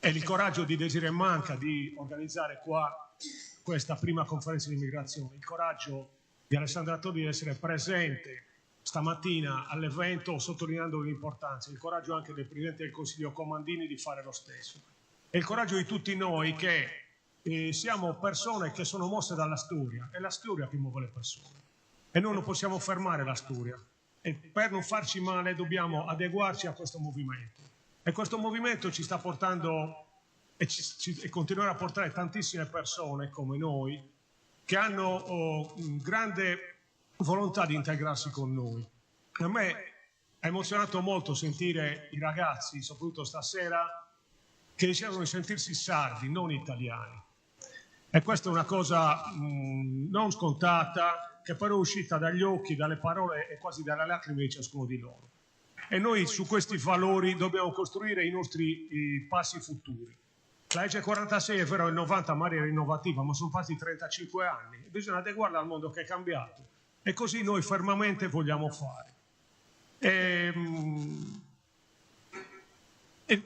È il coraggio di Desirée Manca di organizzare qua questa prima conferenza di immigrazione, il coraggio di Alessandra Torri di essere presente stamattina all'evento sottolineando l'importanza, il coraggio anche del Presidente del Consiglio Comandini di fare lo stesso, e il coraggio di tutti noi che siamo persone che sono mosse dalla storia, è la storia che muove le persone e noi non possiamo fermare la storia e per non farci male dobbiamo adeguarci a questo movimento. E questo movimento ci sta portando e continuerà a portare tantissime persone come noi che hanno grande volontà di integrarsi con noi. A me ha emozionato molto sentire i ragazzi, soprattutto stasera, che dicevano di sentirsi sardi, non italiani. E questa è una cosa non scontata, che però è uscita dagli occhi, dalle parole e quasi dalle lacrime di ciascuno di loro. E noi su questi valori dobbiamo costruire i nostri passi futuri. La legge 46 è vero, nel 90 magari era innovativa, ma sono passati 35 anni. Bisogna adeguarla al mondo che è cambiato. E così noi fermamente vogliamo fare. E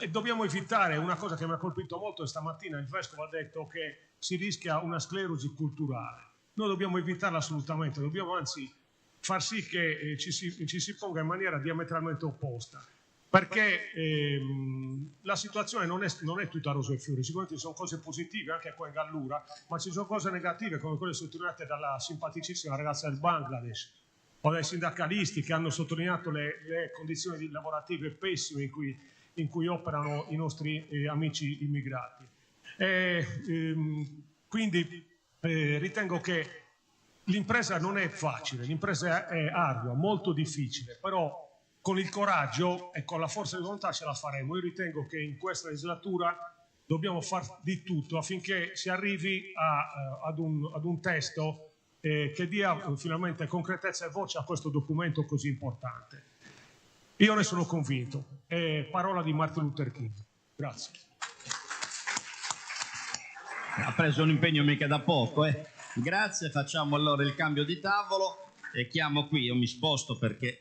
dobbiamo evitare una cosa che mi ha colpito molto stamattina. Il Vescovo ha detto che si rischia una sclerosi culturale. Noi dobbiamo evitarla assolutamente, dobbiamo anzi far sì che ci si ponga in maniera diametralmente opposta, perché la situazione non è tutta rose e fiori. Sicuramente ci sono cose positive anche qua in Gallura, ma ci sono cose negative come quelle sottolineate dalla simpaticissima ragazza del Bangladesh o dai sindacalisti che hanno sottolineato le condizioni lavorative pessime in cui in cui operano i nostri amici immigrati. Quindi ritengo che l'impresa non è facile, l'impresa è ardua, molto difficile, però con il coraggio e con la forza di volontà ce la faremo. Io ritengo che in questa legislatura dobbiamo fare di tutto affinché si arrivi ad un testo che dia finalmente concretezza e voce a questo documento così importante. Io ne sono convinto. Parola di Martin Luther King. Grazie. Ha preso un impegno mica da poco. Grazie, facciamo allora il cambio di tavolo e chiamo qui, io mi sposto perché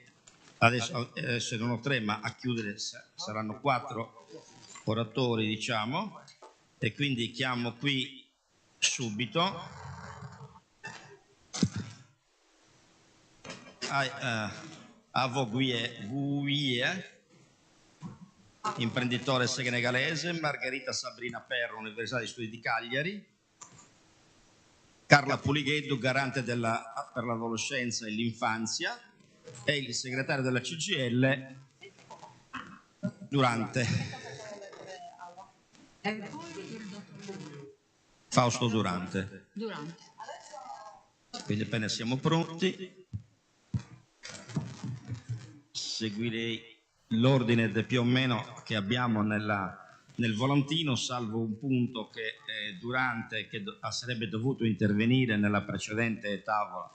adesso non ho 3, ma a chiudere saranno 4 oratori, diciamo, e quindi chiamo qui subito Avo Guie, imprenditore senegalese, Margherita Sabrina Perro, Università di Studi di Cagliari, Carla Puligheddu, garante per l'adolescenza e l'infanzia, e il segretario della CGIL Fausto Durante. Quindi appena siamo pronti seguirei l'ordine più o meno che abbiamo nel volantino, salvo un punto che Durante, che sarebbe dovuto intervenire nella precedente tavola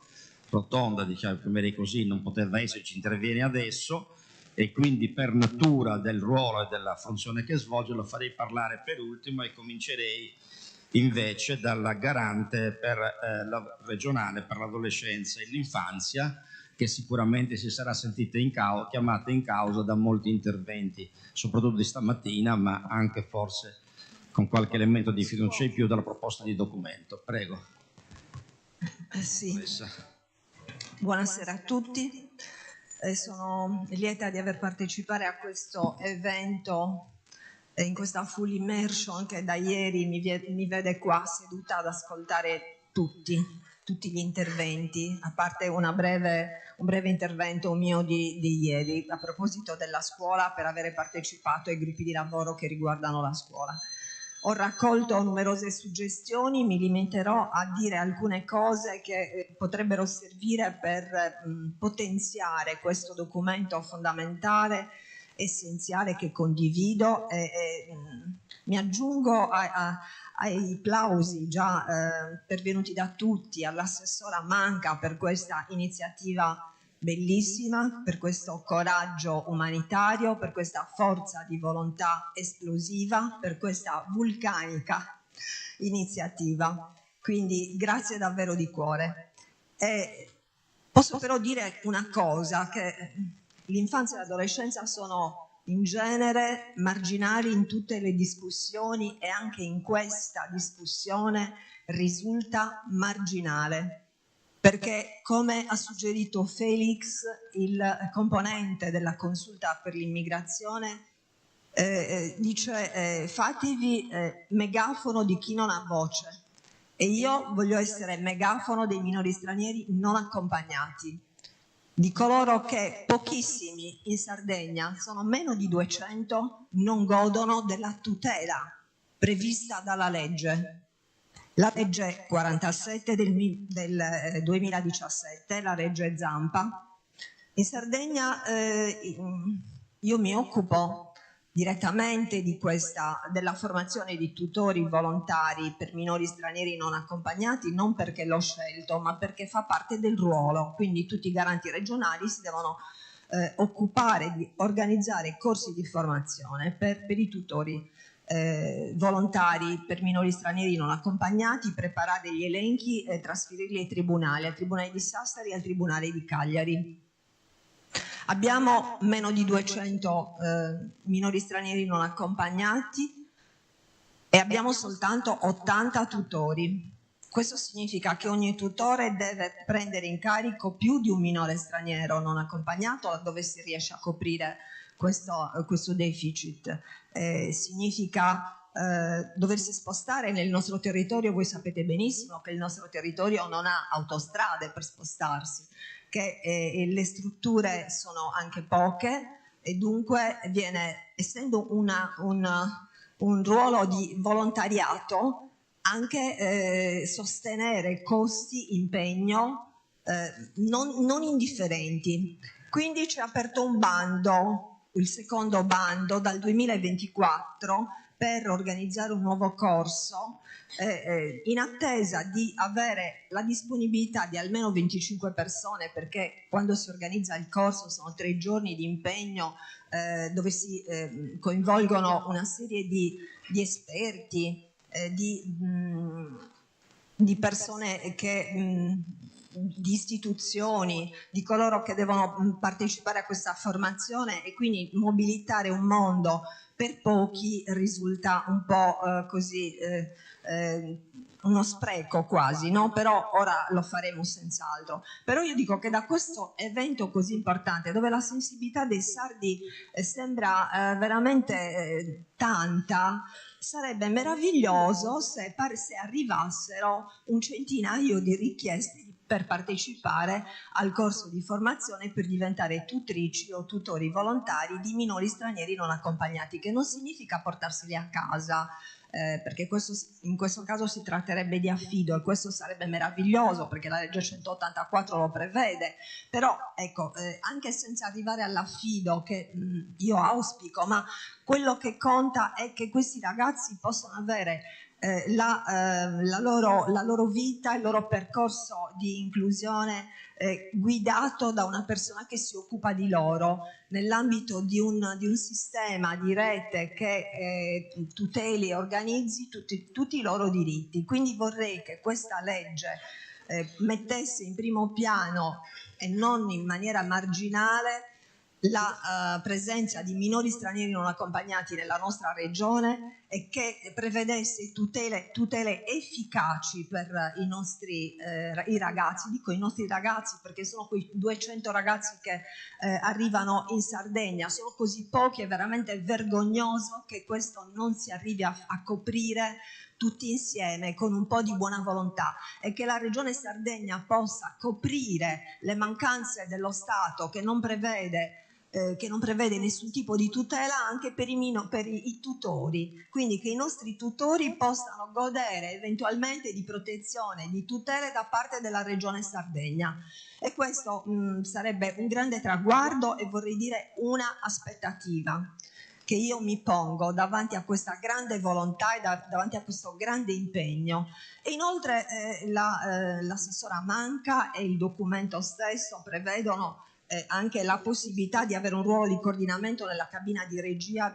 rotonda, diciamo, prima così, non poteva esserci, interviene adesso, e quindi per natura del ruolo e della funzione che svolge lo farei parlare per ultimo e comincerei invece dalla garante per la regionale per l'adolescenza e l'infanzia, che sicuramente si sarà sentita chiamata in causa da molti interventi, soprattutto di stamattina, ma anche forse con qualche elemento di fiducia in più dalla proposta di documento. Prego. Sì. Buonasera a tutti. Sono lieta di aver partecipato a questo evento, in questa full immersion che da ieri mi vede qua seduta ad ascoltare tutti gli interventi, a parte un breve intervento mio di ieri a proposito della scuola, per avere partecipato ai gruppi di lavoro che riguardano la scuola. Ho raccolto numerose suggestioni, mi limiterò a dire alcune cose che potrebbero servire per potenziare questo documento fondamentale, essenziale, che condivido, e mi aggiungo ai plausi già pervenuti da tutti all'assessora Manca per questa iniziativa bellissima, per questo coraggio umanitario, per questa forza di volontà esplosiva, per questa vulcanica iniziativa. Quindi grazie davvero di cuore. Posso però dire una cosa, che l'infanzia e l'adolescenza sono in genere marginali in tutte le discussioni, e anche in questa discussione risulta marginale, perché, come ha suggerito Felix, il componente della consulta per l'immigrazione, dice fatevi megafono di chi non ha voce, e io voglio essere megafono dei minori stranieri non accompagnati, di coloro che, pochissimi in Sardegna, sono meno di 200, non godono della tutela prevista dalla legge. La legge 47 del 2017, la legge Zampa. In Sardegna io mi occupo direttamente della formazione di tutori volontari per minori stranieri non accompagnati, non perché l'ho scelto, ma perché fa parte del ruolo. Quindi tutti i garanti regionali si devono occupare di organizzare corsi di formazione per i tutori volontari per minori stranieri non accompagnati, preparare gli elenchi e trasferirli al Tribunale di Sassari e al Tribunale di Cagliari. Abbiamo meno di 200 minori stranieri non accompagnati e abbiamo soltanto 80 tutori. Questo significa che ogni tutore deve prendere in carico più di un minore straniero non accompagnato, laddove si riesce a coprire questo deficit. Significa doversi spostare nel nostro territorio. Voi sapete benissimo che il nostro territorio non ha autostrade per spostarsi, che le strutture sono anche poche, e dunque essendo un ruolo di volontariato, anche sostenere costi, impegno non indifferenti. Quindi ci ha aperto un bando, il secondo bando dal 2024, per organizzare un nuovo corso in attesa di avere la disponibilità di almeno 25 persone, perché quando si organizza il corso sono 3 giorni di impegno dove si coinvolgono una serie di esperti, di persone di istituzioni, di coloro che devono partecipare a questa formazione, e quindi mobilitare un mondo per pochi risulta un po' così uno spreco quasi, no? Però ora lo faremo senz'altro. Però io dico che da questo evento così importante, dove la sensibilità dei sardi sembra veramente tanta, sarebbe meraviglioso se arrivassero un centinaio di richieste per partecipare al corso di formazione per diventare tutrici o tutori volontari di minori stranieri non accompagnati, che non significa portarseli a casa, perché in questo caso si tratterebbe di affido, e questo sarebbe meraviglioso perché la legge 184 lo prevede. Però ecco, anche senza arrivare all'affido, che io auspico, ma quello che conta è che questi ragazzi possano avere la loro vita, il loro percorso di inclusione guidato da una persona che si occupa di loro nell'ambito di un sistema di rete che tuteli e organizzi tutti i loro diritti. Quindi vorrei che questa legge mettesse in primo piano e non in maniera marginale la presenza di minori stranieri non accompagnati nella nostra regione, e che prevedesse tutele efficaci per i ragazzi. Dico i nostri ragazzi perché sono quei 200 ragazzi che arrivano in Sardegna, sono così pochi, è veramente vergognoso che questo non si arrivi a coprire tutti insieme con un po' di buona volontà, e che la Regione Sardegna possa coprire le mancanze dello Stato che non prevede nessun tipo di tutela anche per i tutori, quindi che i nostri tutori possano godere eventualmente di protezione, di tutele da parte della Regione Sardegna. E questo sarebbe un grande traguardo, e vorrei dire una aspettativa che io mi pongo davanti a questa grande volontà e davanti a questo grande impegno. E inoltre l'assessora Manca e il documento stesso prevedono anche la possibilità di avere un ruolo di coordinamento nella cabina di regia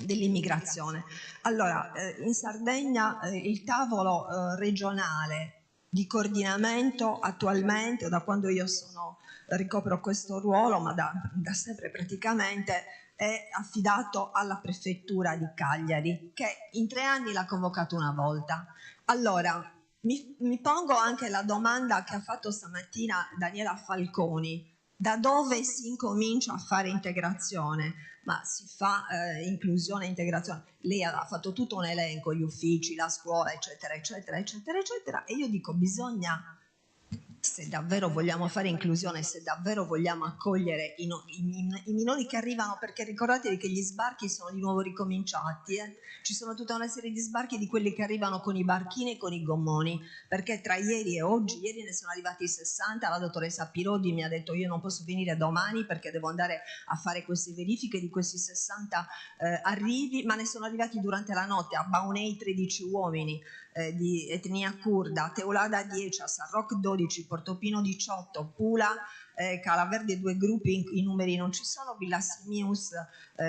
dell'immigrazione. Allora, in Sardegna il tavolo regionale di coordinamento attualmente, da quando io ricopro questo ruolo, ma da sempre praticamente, è affidato alla prefettura di Cagliari, che in 3 anni l'ha convocato una volta. Allora, mi pongo anche la domanda che ha fatto stamattina Daniela Falconi: da dove si incomincia a fare integrazione? Ma si fa inclusione e integrazione. Lei ha fatto tutto un elenco, gli uffici, la scuola, eccetera, eccetera, eccetera, eccetera. E io dico, bisogna, se davvero vogliamo fare inclusione, se davvero vogliamo accogliere i minori che arrivano, perché ricordatevi che gli sbarchi sono di nuovo ricominciati, ci sono tutta una serie di sbarchi di quelli che arrivano con i barchini e con i gommoni, perché tra ieri e oggi, ieri ne sono arrivati 60, la dottoressa Pirodi mi ha detto io non posso venire domani perché devo andare a fare queste verifiche di questi 60 arrivi, ma ne sono arrivati durante la notte. A Baunei 13 uomini di etnia curda, Teulada 10, a Sarroc 12, Portopino 18, Pula, Calaverde 2 gruppi, i numeri non ci sono, Villa Simius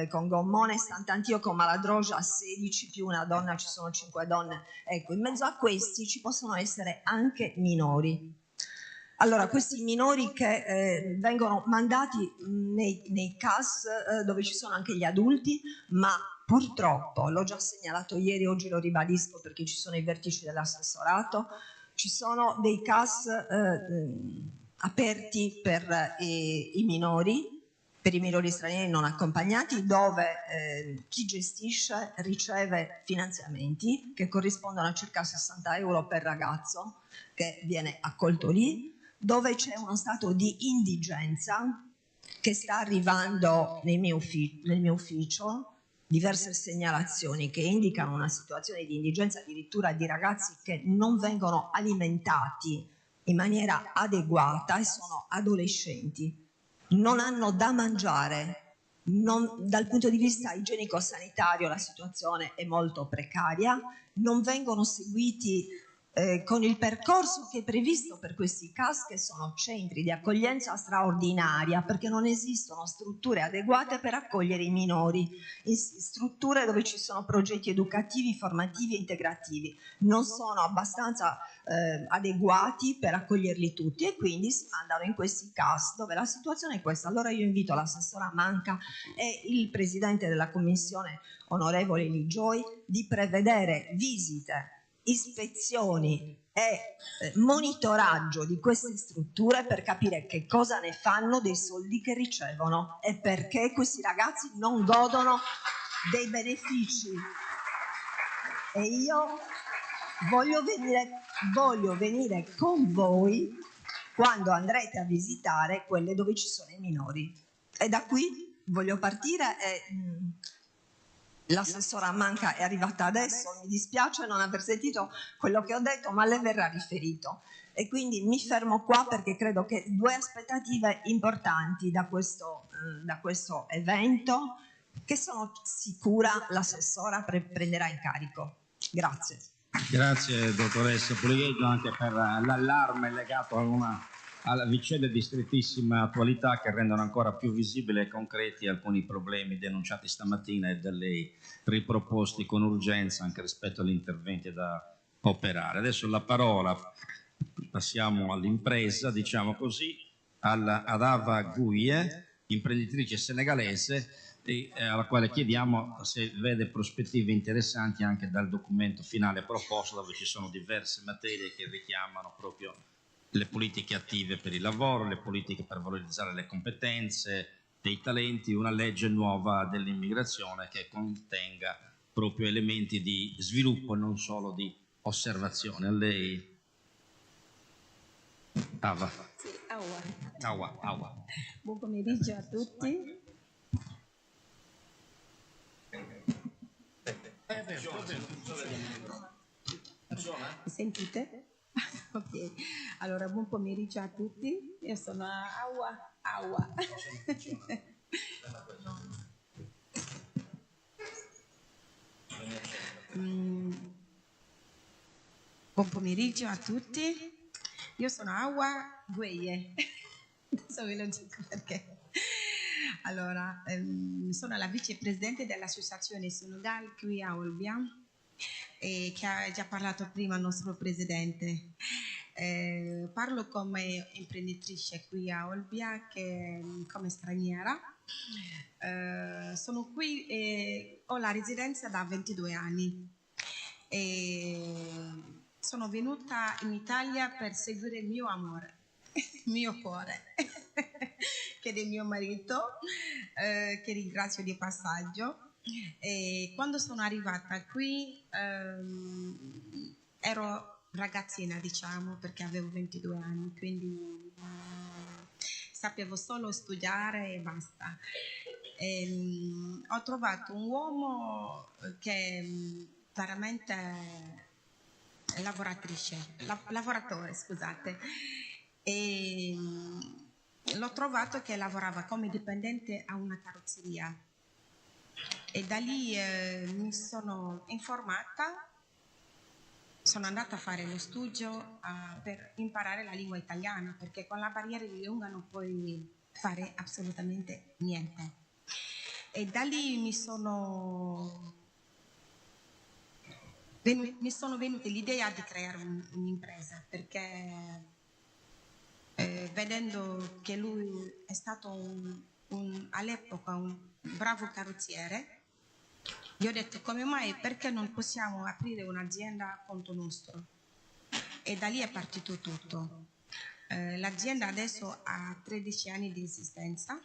con Gommone, Sant'Antioco Maladroja 16 più una donna, ci sono 5 donne. Ecco, in mezzo a questi ci possono essere anche minori. Allora, questi minori che vengono mandati nei CAS dove ci sono anche gli adulti, ma purtroppo, l'ho già segnalato ieri, oggi lo ribadisco perché ci sono i vertici dell'assessorato, ci sono dei CAS aperti per i minori stranieri non accompagnati, dove chi gestisce riceve finanziamenti che corrispondono a circa 60 euro per ragazzo che viene accolto lì, dove c'è uno stato di indigenza che sta arrivando nel mio ufficio diverse segnalazioni che indicano una situazione di indigenza addirittura di ragazzi che non vengono alimentati in maniera adeguata e sono adolescenti, non hanno da mangiare, dal punto di vista igienico-sanitario la situazione è molto precaria, non vengono seguiti con il percorso che è previsto per questi CAS, che sono centri di accoglienza straordinaria, perché non esistono strutture adeguate per accogliere i minori, strutture dove ci sono progetti educativi, formativi e integrativi, non sono abbastanza adeguati per accoglierli tutti e quindi si mandano in questi CAS dove la situazione è questa. Allora io invito l'assessora Manca e il presidente della commissione, onorevole Ligioi, di prevedere visite, ispezioni e monitoraggio di queste strutture per capire che cosa ne fanno dei soldi che ricevono e perché questi ragazzi non godono dei benefici. E io voglio venire con voi quando andrete a visitare quelle dove ci sono i minori. E da qui voglio partire e l'assessora Manca è arrivata adesso, mi dispiace non aver sentito quello che ho detto, ma le verrà riferito. E quindi mi fermo qua perché credo che due aspettative importanti da questo evento, che sono sicura l'assessora prenderà in carico. Grazie. Grazie dottoressa Pugliese anche per l'allarme legato alla vicenda di strettissima attualità che rendono ancora più visibili e concreti alcuni problemi denunciati stamattina e da lei riproposti con urgenza anche rispetto agli interventi da operare. Adesso la parola, passiamo all'impresa, diciamo così, ad Ava Guye, imprenditrice senegalese, alla quale chiediamo se vede prospettive interessanti anche dal documento finale proposto, dove ci sono diverse materie che richiamano proprio le politiche attive per il lavoro, le politiche per valorizzare le competenze dei talenti, una legge nuova dell'immigrazione che contenga proprio elementi di sviluppo, non solo di osservazione. A lei, Ava. Sì, Awa. Buon pomeriggio a tutti. Mi sentite? Ok, allora buon pomeriggio a tutti, io sono Awa. Buon pomeriggio a tutti, io sono Awa Gueye, adesso ve lo dico perché. Allora, sono la vicepresidente dell'associazione Senegal qui a Olbia, che ha già parlato prima il nostro presidente. Parlo come imprenditrice qui a Olbia, come straniera. Sono qui e ho la residenza da 22 anni. Sono venuta in Italia per seguire il mio amore, il mio cuore, che è del mio marito, che ringrazio di passaggio. E quando sono arrivata qui ero ragazzina, diciamo, perché avevo 22 anni, quindi sapevo solo studiare e basta. Ho trovato un uomo che veramente lavoratore, scusate, e l'ho trovato che lavorava come dipendente a una carrozzeria. E da lì mi sono informata, sono andata a fare lo studio per imparare la lingua italiana, perché con la barriera di lingua non puoi fare assolutamente niente. E da lì mi sono venuta l'idea di creare un'impresa, perché vedendo che lui è stato all'epoca un bravo carrozziere, gli ho detto come mai, perché non possiamo aprire un'azienda conto nostro? E da lì è partito tutto. L'azienda adesso ha 13 anni di esistenza,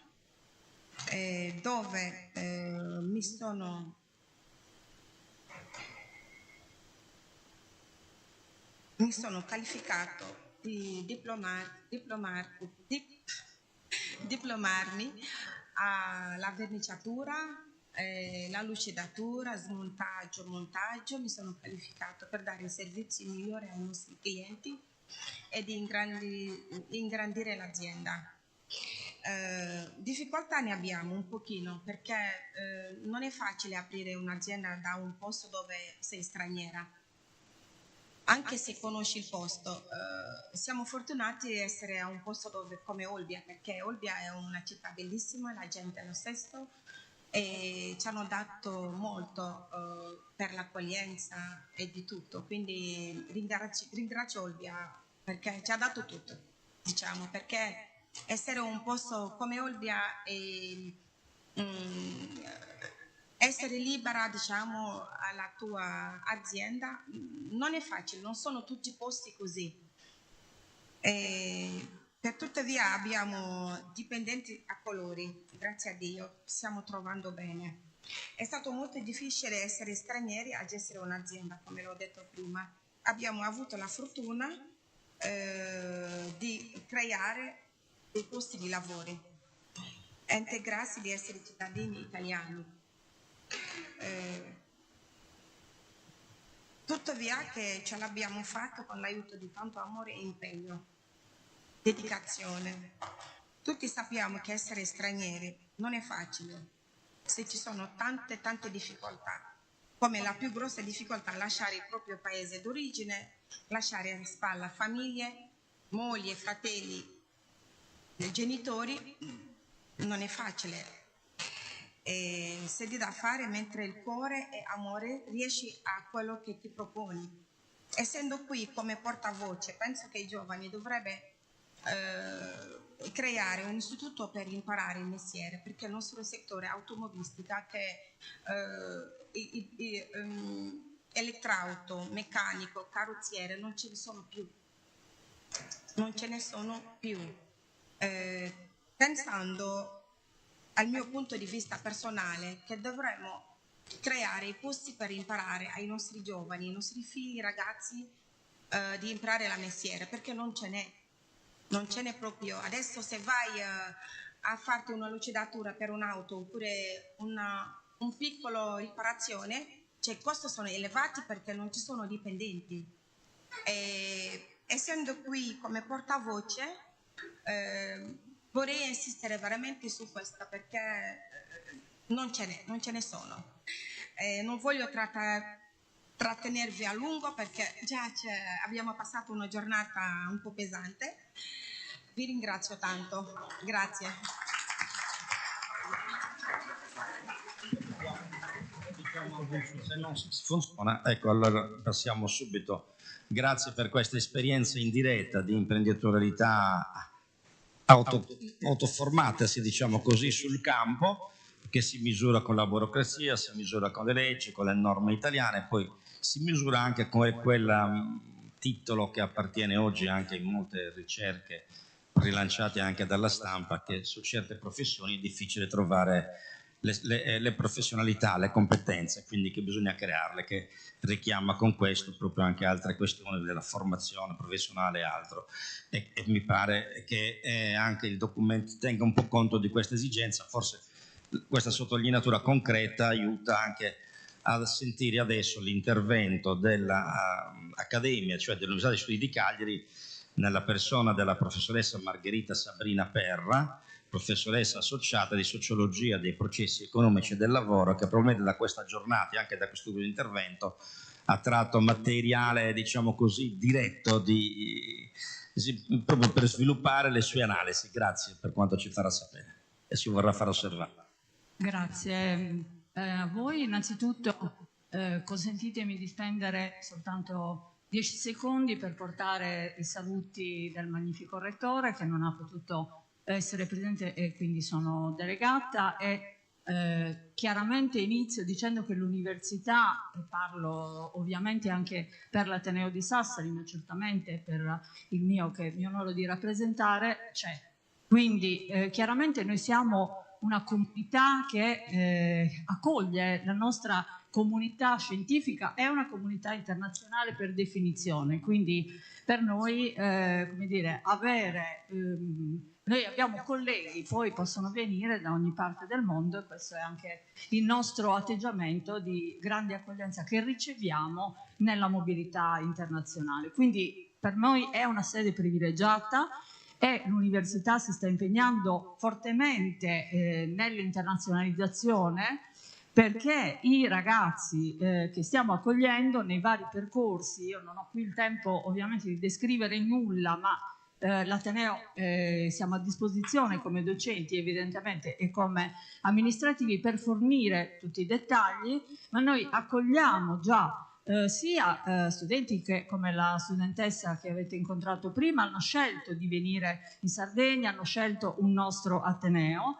dove mi sono qualificato di diplomarmi alla verniciatura, la lucidatura, smontaggio, montaggio. Mi sono qualificato per dare servizi migliori ai nostri clienti e di ingrandire l'azienda. Difficoltà ne abbiamo un pochino, perché non è facile aprire un'azienda da un posto dove sei straniera, anche se conosci il posto. Siamo fortunati di essere a un posto dove, come Olbia, perché Olbia è una città bellissima, la gente è lo stesso e ci hanno dato molto per l'accoglienza e di tutto, quindi ringrazio Olbia perché ci ha dato tutto, diciamo, perché essere un posto come Olbia e essere libera, diciamo, alla tua azienda non è facile, non sono tutti posti così. Per tuttavia abbiamo dipendenti a colori, grazie a Dio, stiamo trovando bene. È stato molto difficile essere stranieri a gestire un'azienda, come l'ho detto prima. Abbiamo avuto la fortuna di creare dei posti di lavoro e integrarsi di essere cittadini italiani. Tuttavia che ce l'abbiamo fatto con l'aiuto di tanto amore e impegno, dedicazione. Tutti sappiamo che essere stranieri non è facile, se ci sono tante difficoltà, come la più grossa difficoltà lasciare il proprio paese d'origine, lasciare in spalla famiglie, mogli e fratelli, genitori, non è facile. Se ti da fare mentre il cuore e amore riesci a quello che ti proponi. Essendo qui come portavoce, penso che i giovani dovrebbero creare un istituto per imparare il mestiere, perché il nostro settore automobilistica, che elettrauto, meccanico, carrozziere, non ce ne sono più. Non ce ne sono più. Pensando al mio punto di vista personale, che dovremmo creare i posti per imparare ai nostri giovani, ai nostri figli, ragazzi, di imparare la mestiere, perché non ce n'è proprio. Adesso se vai a farti una lucidatura per un'auto oppure un piccolo riparazione, cioè i costi sono elevati perché non ci sono dipendenti. Essendo qui come portavoce, vorrei insistere veramente su questo, perché non ce ne sono. Non voglio trattenervi a lungo perché già abbiamo passato una giornata un po' pesante. Vi ringrazio tanto. Grazie. Se non funziona, ecco, allora passiamo subito. Grazie per questa esperienza in diretta di imprenditorialità autoformatasi, diciamo così, sul campo, che si misura con la burocrazia, si misura con le leggi, con le norme italiane, poi si misura anche con quel titolo che appartiene oggi anche in molte ricerche rilanciate anche dalla stampa, che su certe professioni è difficile trovare le professionalità, le competenze, quindi che bisogna crearle, che richiama con questo proprio anche altre questioni della formazione professionale e altro, e mi pare che anche il documento tenga un po' conto di questa esigenza. Forse questa sottolineatura concreta aiuta anche a sentire adesso l'intervento dell'Accademia, cioè dell'Università degli Studi di Cagliari, nella persona della professoressa Margherita Sabrina Perra, professoressa associata di sociologia dei processi economici e del lavoro, che probabilmente da questa giornata e anche da questo intervento ha tratto materiale, diciamo così, diretto proprio per sviluppare le sue analisi. Grazie per quanto ci farà sapere e ci vorrà far osservare. Grazie a voi. Innanzitutto consentitemi di spendere soltanto 10 secondi per portare i saluti del magnifico rettore, che non ha potuto essere presente e quindi sono delegata, e chiaramente inizio dicendo che l'università, e parlo ovviamente anche per l'Ateneo di Sassari, ma certamente per il mio, che mi onoro di rappresentare, c'è. Quindi chiaramente noi siamo una comunità che accoglie, la nostra comunità scientifica è una comunità internazionale per definizione, quindi per noi come dire, avere Noi abbiamo colleghi, poi possono venire da ogni parte del mondo, e questo è anche il nostro atteggiamento di grande accoglienza che riceviamo nella mobilità internazionale. Quindi per noi è una sede privilegiata e l'università si sta impegnando fortemente nell'internazionalizzazione, perché i ragazzi che stiamo accogliendo nei vari percorsi, io non ho qui il tempo ovviamente di descrivere nulla, ma l'Ateneo siamo a disposizione come docenti evidentemente e come amministrativi per fornire tutti i dettagli, ma noi accogliamo già sia studenti che, come la studentessa che avete incontrato prima, hanno scelto di venire in Sardegna, hanno scelto un nostro Ateneo,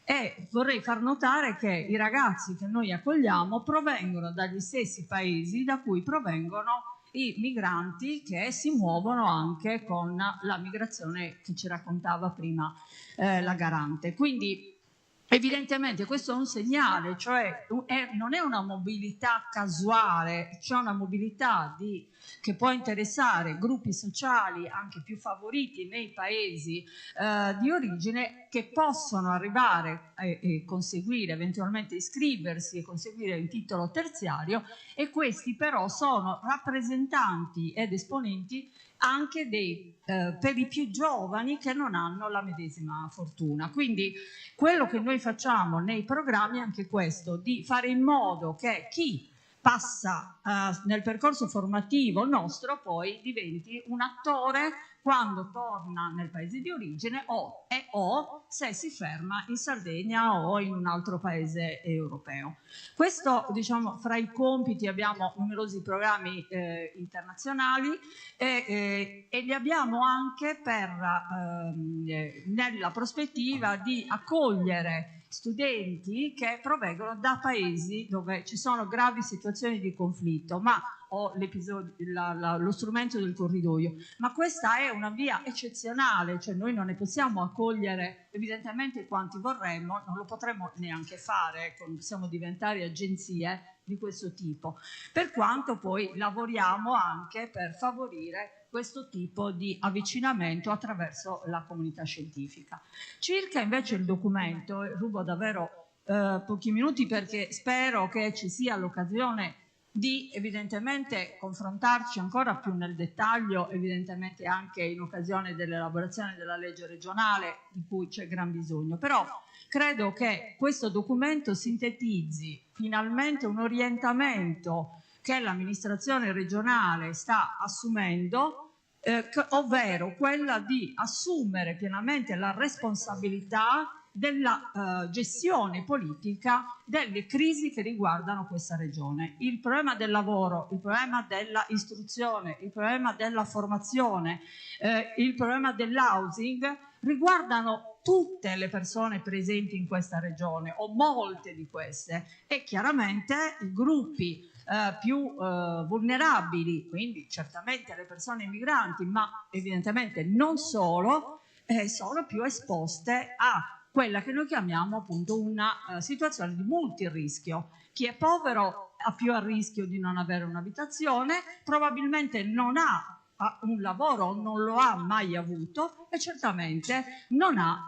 e vorrei far notare che i ragazzi che noi accogliamo provengono dagli stessi paesi da cui provengono i migranti che si muovono anche con la migrazione che ci raccontava prima la Garante. Quindi evidentemente questo è un segnale, cioè non è una mobilità casuale, c'è una mobilità che può interessare gruppi sociali anche più favoriti nei paesi di origine, che possono arrivare e conseguire, eventualmente iscriversi e conseguire il titolo terziario, e questi però sono rappresentanti ed esponenti anche per i più giovani che non hanno la medesima fortuna. Quindi quello che noi facciamo nei programmi è anche questo, di fare in modo che chi passa nel percorso formativo nostro poi diventi un attore quando torna nel paese di origine o se si ferma in Sardegna o in un altro paese europeo. Questo, diciamo, fra i compiti abbiamo numerosi programmi internazionali e li abbiamo anche nella prospettiva di accogliere studenti che provengono da paesi dove ci sono gravi situazioni di conflitto, ma ho lo strumento del corridoio, ma questa è una via eccezionale, cioè noi non ne possiamo accogliere evidentemente quanti vorremmo, non lo potremmo neanche fare, ecco, possiamo diventare agenzie di questo tipo, per quanto poi lavoriamo anche per favorire questo tipo di avvicinamento attraverso la comunità scientifica. Circa invece il documento, rubo davvero pochi minuti perché spero che ci sia l'occasione di evidentemente confrontarci ancora più nel dettaglio, evidentemente anche in occasione dell'elaborazione della legge regionale, di cui c'è gran bisogno, però credo che questo documento sintetizzi finalmente un orientamento che l'amministrazione regionale sta assumendo, ovvero quella di assumere pienamente la responsabilità della gestione politica delle crisi che riguardano questa regione. Il problema del lavoro, il problema della istruzione, il problema della formazione, il problema dell'housing riguardano tutte le persone presenti in questa regione o molte di queste, e chiaramente i gruppi più vulnerabili, quindi certamente le persone migranti, ma evidentemente non solo, sono più esposte a quella che noi chiamiamo appunto una situazione di multirischio. Chi è povero ha più a rischio di non avere un'abitazione, probabilmente non ha un lavoro, non lo ha mai avuto e certamente non ha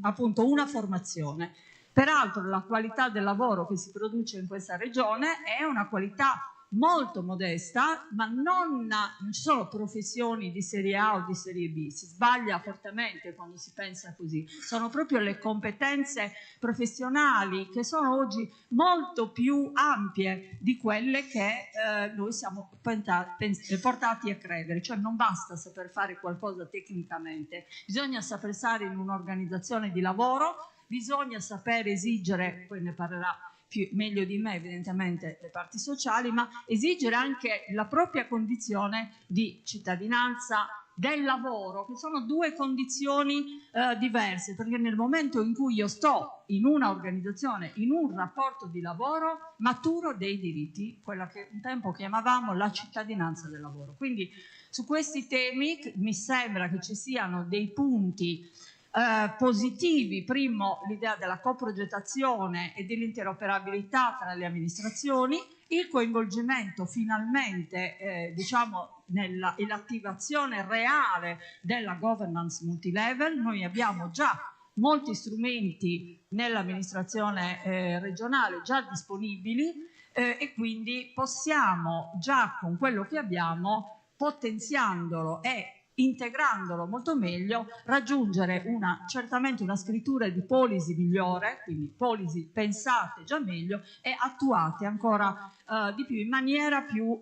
appunto una formazione. Peraltro la qualità del lavoro che si produce in questa regione è una qualità molto modesta, ma non ci sono professioni di serie A o di serie B, si sbaglia fortemente quando si pensa così, sono proprio le competenze professionali che sono oggi molto più ampie di quelle che noi siamo portati a credere, cioè non basta saper fare qualcosa tecnicamente, bisogna saper stare in un'organizzazione di lavoro, bisogna saper esigere, poi ne parlerà meglio di me evidentemente le parti sociali, ma esigere anche la propria condizione di cittadinanza del lavoro, che sono due condizioni diverse, perché nel momento in cui io sto in una organizzazione, in un rapporto di lavoro, maturo dei diritti, quella che un tempo chiamavamo la cittadinanza del lavoro. Quindi su questi temi mi sembra che ci siano dei punti positivi. Primo, l'idea della coprogettazione e dell'interoperabilità tra le amministrazioni, il coinvolgimento finalmente diciamo nell'attivazione reale della governance multilevel. Noi abbiamo già molti strumenti nell'amministrazione regionale già disponibili e quindi possiamo già con quello che abbiamo, potenziandolo e integrandolo molto meglio, raggiungere certamente una scrittura di policy migliore, quindi policy pensate già meglio e attuate ancora di più in maniera più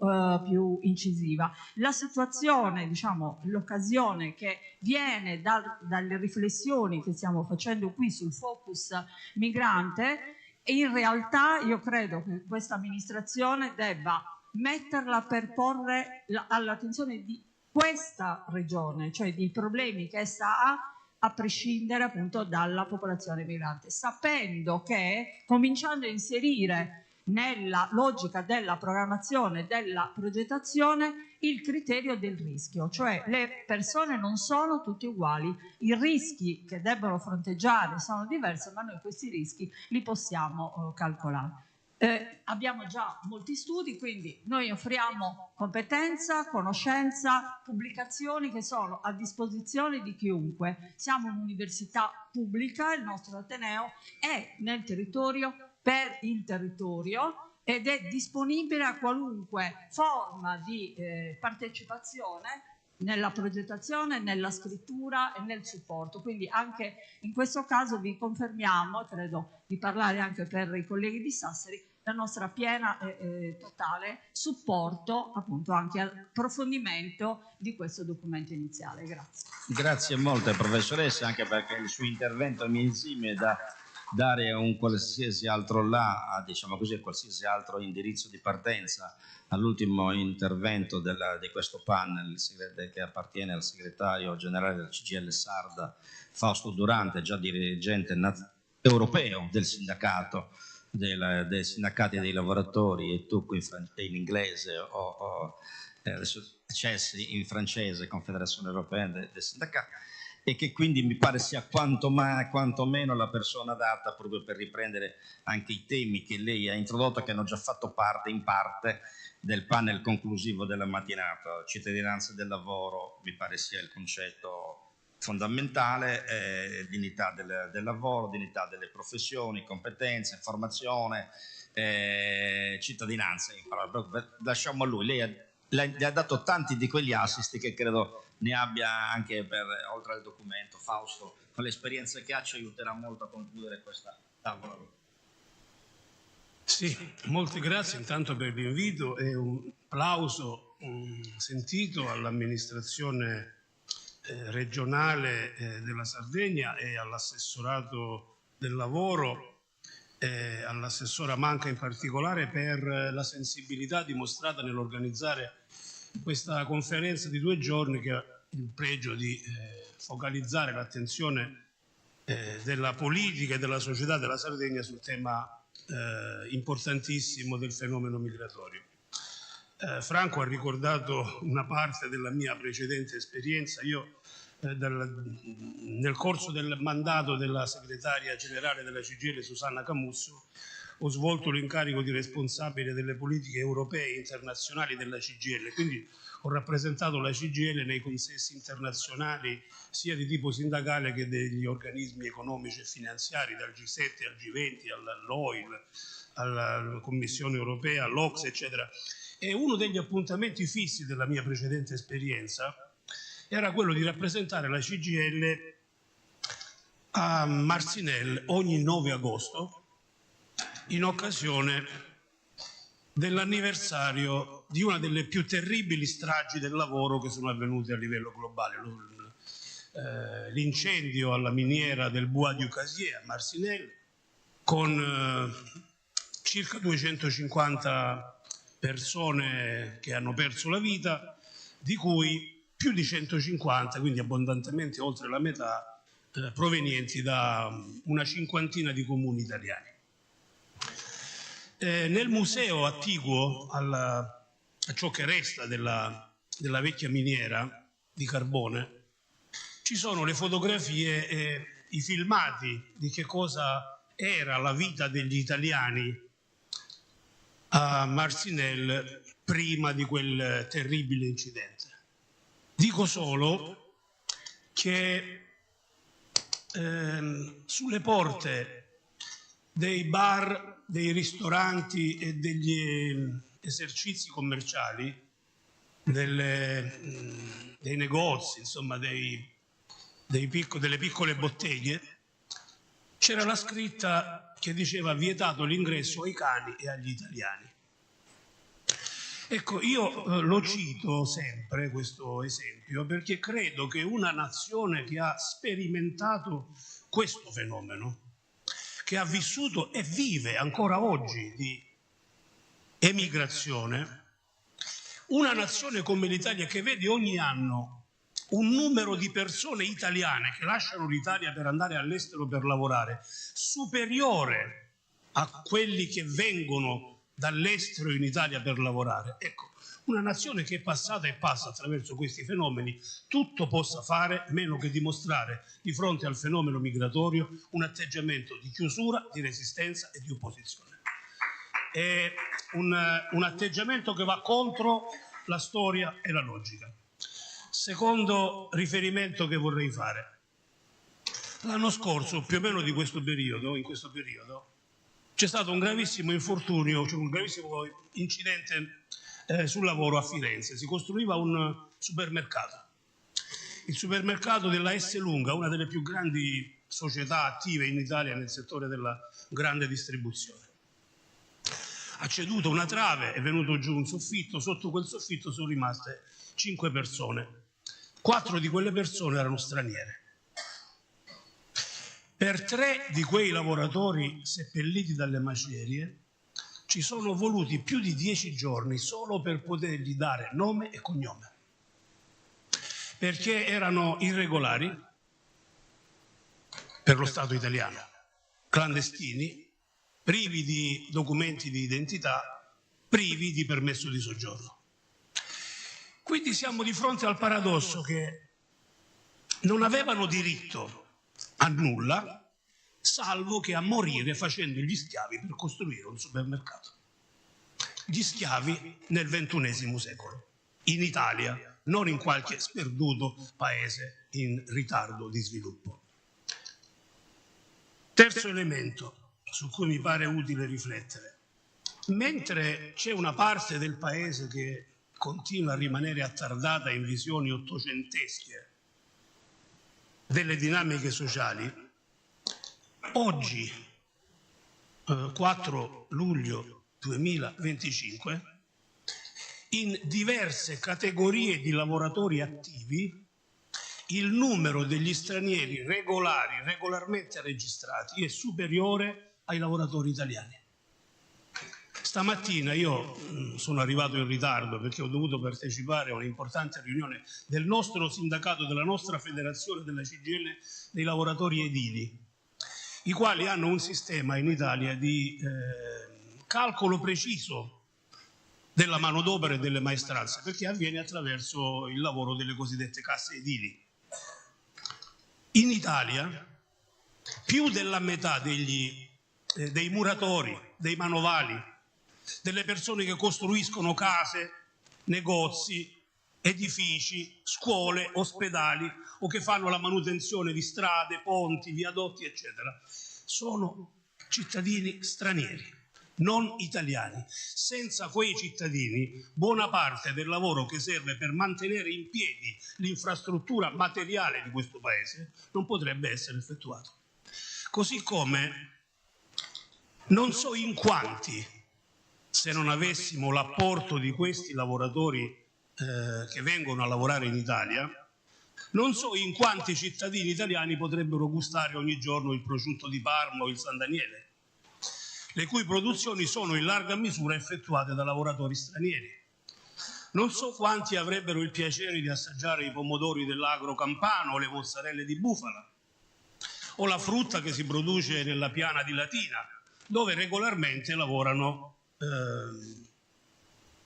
incisiva. La situazione, diciamo, l'occasione che viene dalle riflessioni che stiamo facendo qui sul focus migrante, e in realtà io credo che questa amministrazione debba metterla per porre all'attenzione di questa regione, cioè dei problemi che essa ha, a prescindere appunto dalla popolazione migrante, sapendo che, cominciando a inserire nella logica della programmazione e della progettazione il criterio del rischio, cioè le persone non sono tutte uguali, i rischi che debbono fronteggiare sono diversi, ma noi questi rischi li possiamo calcolare. Abbiamo già molti studi, quindi noi offriamo competenza, conoscenza, pubblicazioni che sono a disposizione di chiunque. Siamo un'università pubblica, il nostro Ateneo è nel territorio per il territorio ed è disponibile a qualunque forma di partecipazione nella progettazione, nella scrittura e nel supporto. Quindi anche in questo caso vi confermiamo, credo di parlare anche per i colleghi di Sassari, la nostra piena e totale supporto appunto anche al approfondimento di questo documento iniziale. Grazie. Grazie molte professoressa, anche perché il suo intervento mi insieme da dare un qualsiasi altro diciamo così, qualsiasi altro indirizzo di partenza all'ultimo intervento di questo panel che appartiene al segretario generale del CGIL Sarda, Fausto Durante, già dirigente europeo del sindacato, dei sindacati dei lavoratori, e tu in inglese o CESI in francese, Confederazione Europea dei Sindacati, e che quindi mi pare sia quantomeno la persona adatta proprio per riprendere anche i temi che lei ha introdotto, che hanno già fatto parte in parte del panel conclusivo della mattinata. Cittadinanza del lavoro mi pare sia il concetto fondamentale, dignità del lavoro, dignità delle professioni, competenze, formazione, cittadinanza. Lasciamo a lui, lei gli ha dato tanti di quegli assist che credo ne abbia anche oltre al documento. Fausto, con l'esperienza che ha, ci aiuterà molto a concludere questa tavola. Sì, molte grazie intanto per l'invito e un applauso sentito all'amministrazione regionale della Sardegna e all'assessorato del lavoro, all'assessora Manca in particolare, per la sensibilità dimostrata nell'organizzare questa conferenza di 2 giorni, che ha il pregio di focalizzare l'attenzione della politica e della società della Sardegna sul tema importantissimo del fenomeno migratorio. Franco ha ricordato una parte della mia precedente esperienza. Io nel corso del mandato della segretaria generale della CGIL Susanna Camusso ho svolto l'incarico di responsabile delle politiche europee e internazionali della CGIL, quindi ho rappresentato la CGIL nei consessi internazionali sia di tipo sindacale che degli organismi economici e finanziari, dal G7 al G20, all'OIL, alla Commissione europea, all'Ocse, eccetera. E uno degli appuntamenti fissi della mia precedente esperienza era quello di rappresentare la CGIL a Marcinelle ogni 9 agosto in occasione dell'anniversario di una delle più terribili stragi del lavoro che sono avvenute a livello globale, l'incendio alla miniera del Bois du Casier a Marcinelle, con circa 250 persone che hanno perso la vita, di cui più di 150, quindi abbondantemente oltre la metà, provenienti da una cinquantina di comuni italiani. Nel museo attiguo a ciò che resta della vecchia miniera di carbone ci sono le fotografie e i filmati di che cosa era la vita degli italiani a Marcinelle prima di quel terribile incidente. Dico solo che sulle porte dei bar, dei ristoranti e degli esercizi commerciali, dei negozi, insomma delle piccole botteghe, c'era la scritta che diceva vietato l'ingresso ai cani e agli italiani. Ecco, io lo cito sempre questo esempio perché credo che una nazione che ha sperimentato questo fenomeno, che ha vissuto e vive ancora oggi di emigrazione, una nazione come l'Italia che vede ogni anno un numero di persone italiane che lasciano l'Italia per andare all'estero per lavorare superiore a quelli che vengono dall'estero in Italia per lavorare. Ecco, una nazione che è passata e passa attraverso questi fenomeni tutto possa fare meno che dimostrare di fronte al fenomeno migratorio un atteggiamento di chiusura, di resistenza e di opposizione. È un atteggiamento che va contro la storia e la logica. Secondo riferimento che vorrei fare. L'anno scorso, più o meno in questo periodo, c'è stato un gravissimo infortunio, cioè un gravissimo incidente sul lavoro a Firenze. Si costruiva un supermercato. Il supermercato della Esselunga, una delle più grandi società attive in Italia nel settore della grande distribuzione. Ha ceduto una trave, è venuto giù un soffitto, sotto quel soffitto sono rimaste 5 persone. 4 di quelle persone erano straniere. Per 3 di quei lavoratori seppelliti dalle macerie ci sono voluti più di 10 giorni solo per potergli dare nome e cognome. Perché erano irregolari per lo Stato italiano, clandestini, privi di documenti di identità, privi di permesso di soggiorno. Quindi siamo di fronte al paradosso che non avevano diritto a nulla, salvo che a morire facendo gli schiavi per costruire un supermercato. Gli schiavi nel XXI secolo, in Italia, non in qualche sperduto paese in ritardo di sviluppo. Terzo elemento su cui mi pare utile riflettere. Mentre c'è una parte del paese che continua a rimanere attardata in visioni ottocentesche delle dinamiche sociali, oggi, 4 luglio 2025, in diverse categorie di lavoratori attivi, il numero degli stranieri regolari, regolarmente registrati, è superiore ai lavoratori italiani. Stamattina io sono arrivato in ritardo perché ho dovuto partecipare a un'importante riunione del nostro sindacato, della nostra federazione della CGIL dei lavoratori edili, i quali hanno un sistema in Italia di calcolo preciso della manodopera e delle maestranze, perché avviene attraverso il lavoro delle cosiddette casse edili. In Italia più della metà dei muratori, dei manovali, delle persone che costruiscono case, negozi, edifici, scuole, ospedali o che fanno la manutenzione di strade, ponti, viadotti, eccetera, sono cittadini stranieri, non italiani. Senza quei cittadini, buona parte del lavoro che serve per mantenere in piedi l'infrastruttura materiale di questo paese non potrebbe essere effettuato. Così come non so in quanti, se non avessimo l'apporto di questi lavoratori che vengono a lavorare in Italia, non so in quanti cittadini italiani potrebbero gustare ogni giorno il prosciutto di Parma o il San Daniele, le cui produzioni sono in larga misura effettuate da lavoratori stranieri. Non so quanti avrebbero il piacere di assaggiare i pomodori dell'agro campano o le mozzarelle di bufala, o la frutta che si produce nella piana di Latina, dove regolarmente lavorano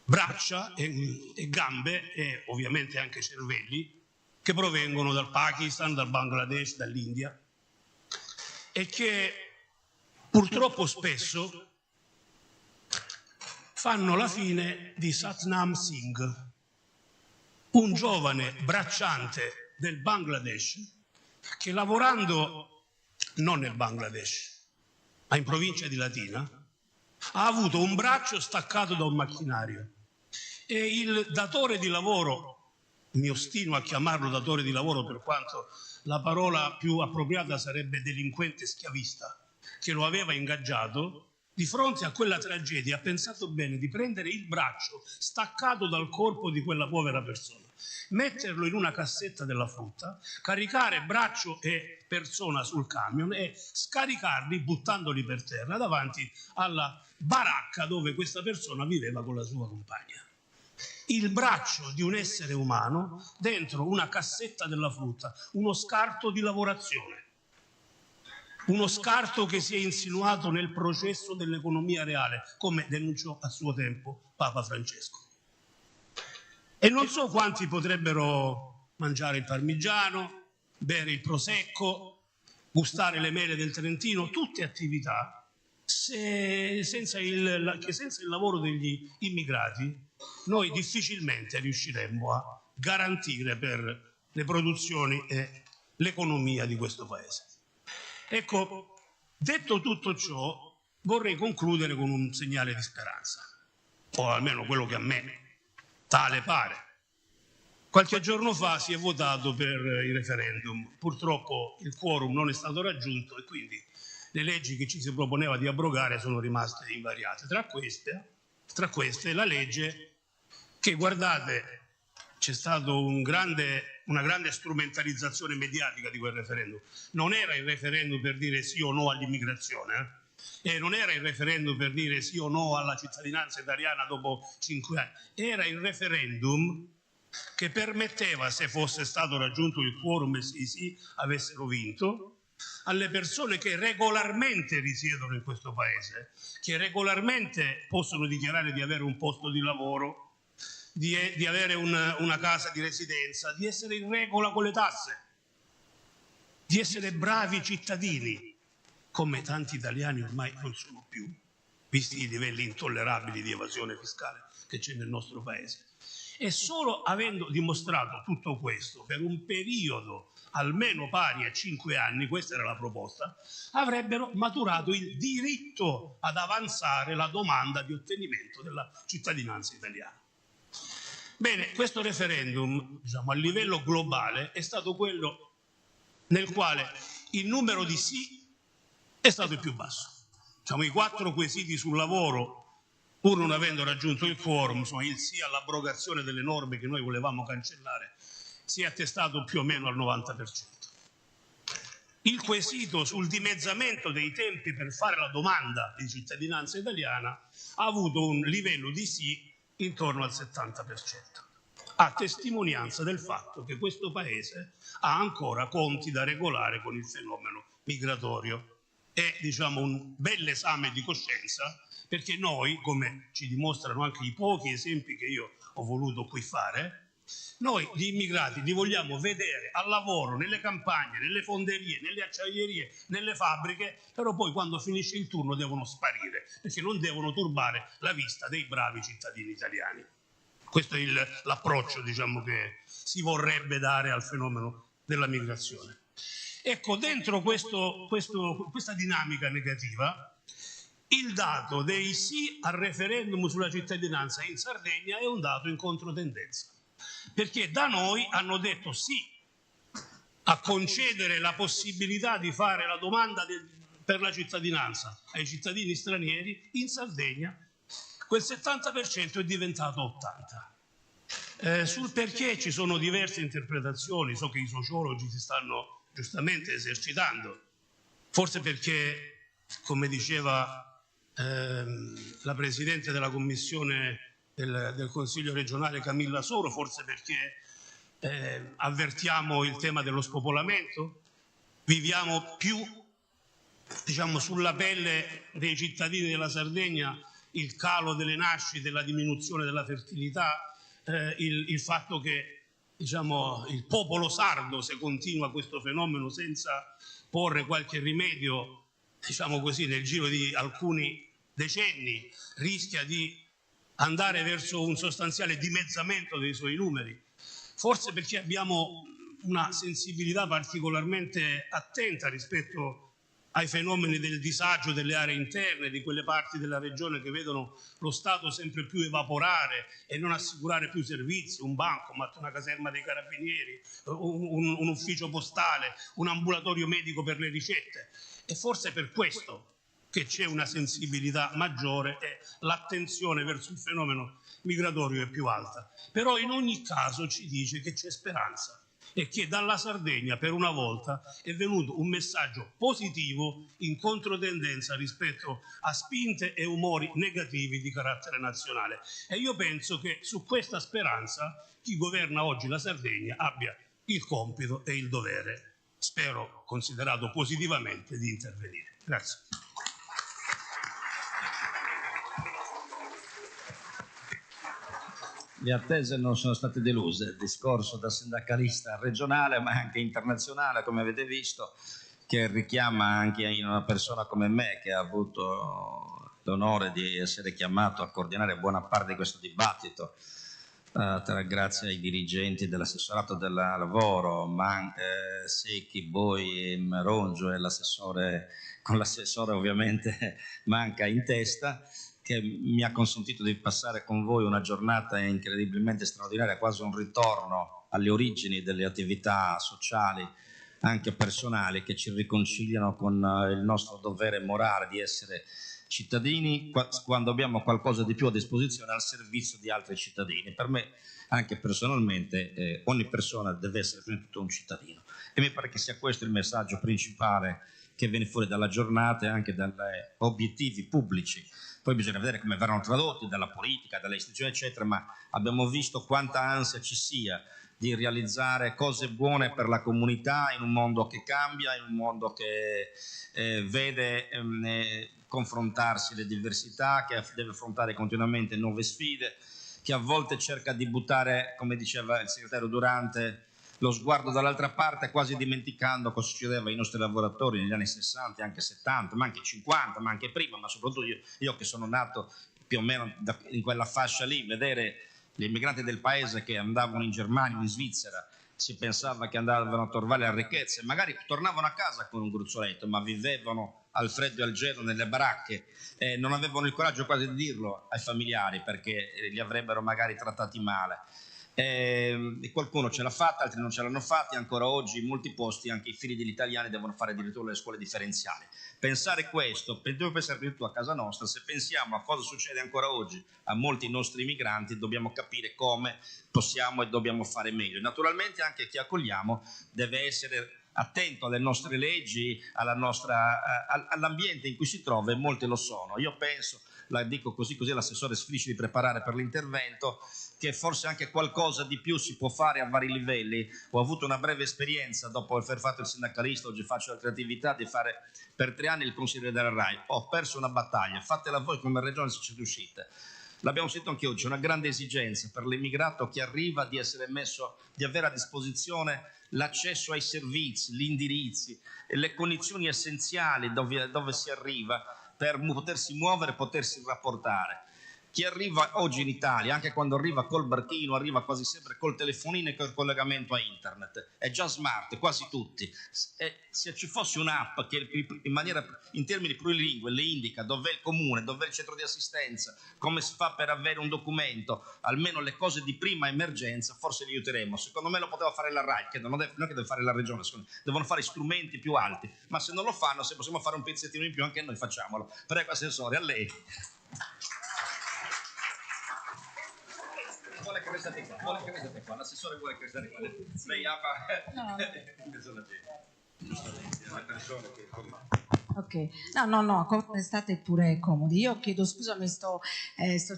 braccia e gambe e ovviamente anche cervelli che provengono dal Pakistan, dal Bangladesh, dall'India e che purtroppo spesso fanno la fine di Satnam Singh, un giovane bracciante del Bangladesh che lavorando non nel Bangladesh ma in provincia di Latina ha avuto un braccio staccato da un macchinario e il datore di lavoro, mi ostino a chiamarlo datore di lavoro per quanto la parola più appropriata sarebbe delinquente schiavista, che lo aveva ingaggiato, di fronte a quella tragedia ha pensato bene di prendere il braccio staccato dal corpo di quella povera persona, metterlo in una cassetta della frutta, caricare braccio e persona sul camion e scaricarli buttandoli per terra davanti alla baracca dove questa persona viveva con la sua compagna. Il braccio di un essere umano dentro una cassetta della frutta, uno scarto di lavorazione, uno scarto che si è insinuato nel processo dell'economia reale, come denunciò a suo tempo Papa Francesco. E non so quanti potrebbero mangiare il parmigiano, bere il prosecco, gustare le mele del Trentino, tutte attività che senza il lavoro degli immigrati noi difficilmente riusciremmo a garantire per le produzioni e l'economia di questo Paese. Ecco, detto tutto ciò, vorrei concludere con un segnale di speranza, o almeno quello che a me tale pare. Qualche giorno fa si è votato per il referendum, purtroppo il quorum non è stato raggiunto e quindi le leggi che ci si proponeva di abrogare sono rimaste invariate. Tra queste la legge che, guardate, c'è stata una grande strumentalizzazione mediatica di quel referendum. Non era il referendum per dire sì o no all'immigrazione, e non era il referendum per dire sì o no alla cittadinanza italiana dopo 5 anni, era il referendum che permetteva, se fosse stato raggiunto il quorum e sì avessero vinto, alle persone che regolarmente risiedono in questo Paese, che regolarmente possono dichiarare di avere un posto di lavoro, di avere una casa di residenza, di essere in regola con le tasse, di essere bravi cittadini, come tanti italiani ormai non sono più, visti i livelli intollerabili di evasione fiscale che c'è nel nostro Paese. E solo avendo dimostrato tutto questo per un periodo almeno pari a 5 anni, questa era la proposta, avrebbero maturato il diritto ad avanzare la domanda di ottenimento della cittadinanza italiana. Bene, questo referendum, diciamo, a livello globale è stato quello nel quale il numero di sì è stato il più basso. Diciamo, i 4 quesiti sul lavoro, pur non avendo raggiunto il quorum, insomma, il sì all'abrogazione delle norme che noi volevamo cancellare, si è attestato più o meno al 90%. Il quesito sul dimezzamento dei tempi per fare la domanda di cittadinanza italiana ha avuto un livello di sì intorno al 70%, a testimonianza del fatto che questo Paese ha ancora conti da regolare con il fenomeno migratorio. È, diciamo, un bel esame di coscienza, perché noi, come ci dimostrano anche i pochi esempi che io ho voluto qui fare, noi gli immigrati li vogliamo vedere al lavoro, nelle campagne, nelle fonderie, nelle acciaierie, nelle fabbriche, però poi quando finisce il turno devono sparire, perché non devono turbare la vista dei bravi cittadini italiani. Questo è l'approccio, diciamo, che si vorrebbe dare al fenomeno della migrazione. Ecco, dentro questa dinamica negativa, il dato dei sì al referendum sulla cittadinanza in Sardegna è un dato in controtendenza, perché da noi hanno detto sì a concedere la possibilità di fare la domanda per la cittadinanza ai cittadini stranieri. In Sardegna quel 70% è diventato 80%. Sul perché ci sono diverse interpretazioni, so che i sociologi si stanno giustamente esercitando, forse perché, come diceva la Presidente della Commissione del Consiglio regionale Camilla Soro, forse perché avvertiamo il tema dello spopolamento, viviamo più, diciamo, sulla pelle dei cittadini della Sardegna il calo delle nascite, la diminuzione della fertilità, il fatto che diciamo, il popolo sardo, se continua questo fenomeno senza porre qualche rimedio, diciamo così, nel giro di alcuni decenni, rischia di andare verso un sostanziale dimezzamento dei suoi numeri. Forse perché abbiamo una sensibilità particolarmente attenta rispetto ai fenomeni del disagio delle aree interne, di quelle parti della regione che vedono lo Stato sempre più evaporare e non assicurare più servizi, un bancomat, una caserma dei carabinieri, un ufficio postale, un ambulatorio medico per le ricette. E forse per questo che c'è una sensibilità maggiore e l'attenzione verso il fenomeno migratorio è più alta. Però in ogni caso ci dice che c'è speranza e che dalla Sardegna per una volta è venuto un messaggio positivo in controtendenza rispetto a spinte e umori negativi di carattere nazionale. E io penso che su questa speranza chi governa oggi la Sardegna abbia il compito e il dovere, spero considerato positivamente, di intervenire. Grazie. Le attese non sono state deluse, il discorso da sindacalista regionale ma anche internazionale, come avete visto, che richiama anche in una persona come me che ha avuto l'onore di essere chiamato a coordinare buona parte di questo dibattito, grazie ai dirigenti dell'assessorato del lavoro, Secchi, Boi, Merongio e l'assessore, con l'assessore ovviamente Manca in testa, che mi ha consentito di passare con voi una giornata incredibilmente straordinaria, quasi un ritorno alle origini delle attività sociali, anche personali, che ci riconciliano con il nostro dovere morale di essere cittadini quando abbiamo qualcosa di più a disposizione al servizio di altri cittadini. Per me, anche personalmente, ogni persona deve essere prima di tutto un cittadino. E mi pare che sia questo il messaggio principale che viene fuori dalla giornata e anche dagli obiettivi pubblici. Poi bisogna vedere come verranno tradotti dalla politica, dalle istituzioni eccetera, ma abbiamo visto quanta ansia ci sia di realizzare cose buone per la comunità in un mondo che cambia, in un mondo che vede confrontarsi le diversità, che deve affrontare continuamente nuove sfide, che a volte cerca di buttare, come diceva il segretario Durante, lo sguardo dall'altra parte, quasi dimenticando cosa succedeva ai nostri lavoratori negli anni 60, anche 70, ma anche 50, ma anche prima, ma soprattutto io che sono nato più o meno in quella fascia lì, vedere gli immigranti del paese che andavano in Germania o in Svizzera, si pensava che andavano a trovare le ricchezze, magari tornavano a casa con un gruzzoletto, ma vivevano al freddo e al gelo nelle baracche, non avevano il coraggio quasi di dirlo ai familiari perché li avrebbero magari trattati male. Qualcuno ce l'ha fatta, altri non ce l'hanno fatta, e ancora oggi in molti posti anche i figli degli italiani devono fare addirittura le scuole differenziali. Pensare questo, dobbiamo pensare più a casa nostra. Se pensiamo a cosa succede ancora oggi a molti nostri migranti, dobbiamo capire come possiamo e dobbiamo fare meglio. Naturalmente anche chi accogliamo deve essere attento alle nostre leggi, all'ambiente in cui si trova, e molti lo sono. Io penso, la dico così l'assessore si finisce di preparare per l'intervento, che forse anche qualcosa di più si può fare a vari livelli. Ho avuto una breve esperienza dopo aver fatto il sindacalista, oggi faccio altre attività, di fare per 3 anni il consigliere della RAI. Ho perso una battaglia, fatela voi come regione se ci riuscite. L'abbiamo sentito anche oggi, una grande esigenza per l'immigrato che arriva di essere messo, di avere a disposizione l'accesso ai servizi, gli indirizzi, le condizioni essenziali dove si arriva per potersi muovere, potersi rapportare. Chi arriva oggi in Italia, anche quando arriva col barchino, arriva quasi sempre col telefonino e col collegamento a internet, è già smart, quasi tutti. Se ci fosse un'app che in termini plurilingue le indica dov'è il comune, dov'è il centro di assistenza, come si fa per avere un documento, almeno le cose di prima emergenza, forse li aiuteremo. Secondo me lo poteva fare la RAI, che non è che deve fare la regione, devono fare strumenti più alti, ma se non lo fanno, se possiamo fare un pezzettino in più anche noi facciamolo. Prego assessore, a lei. Vuole che restate qua, l'assessore vuole che restate qua. Lei ama le persone che... Ok, no, state pure comodi. Io chiedo scusa, sto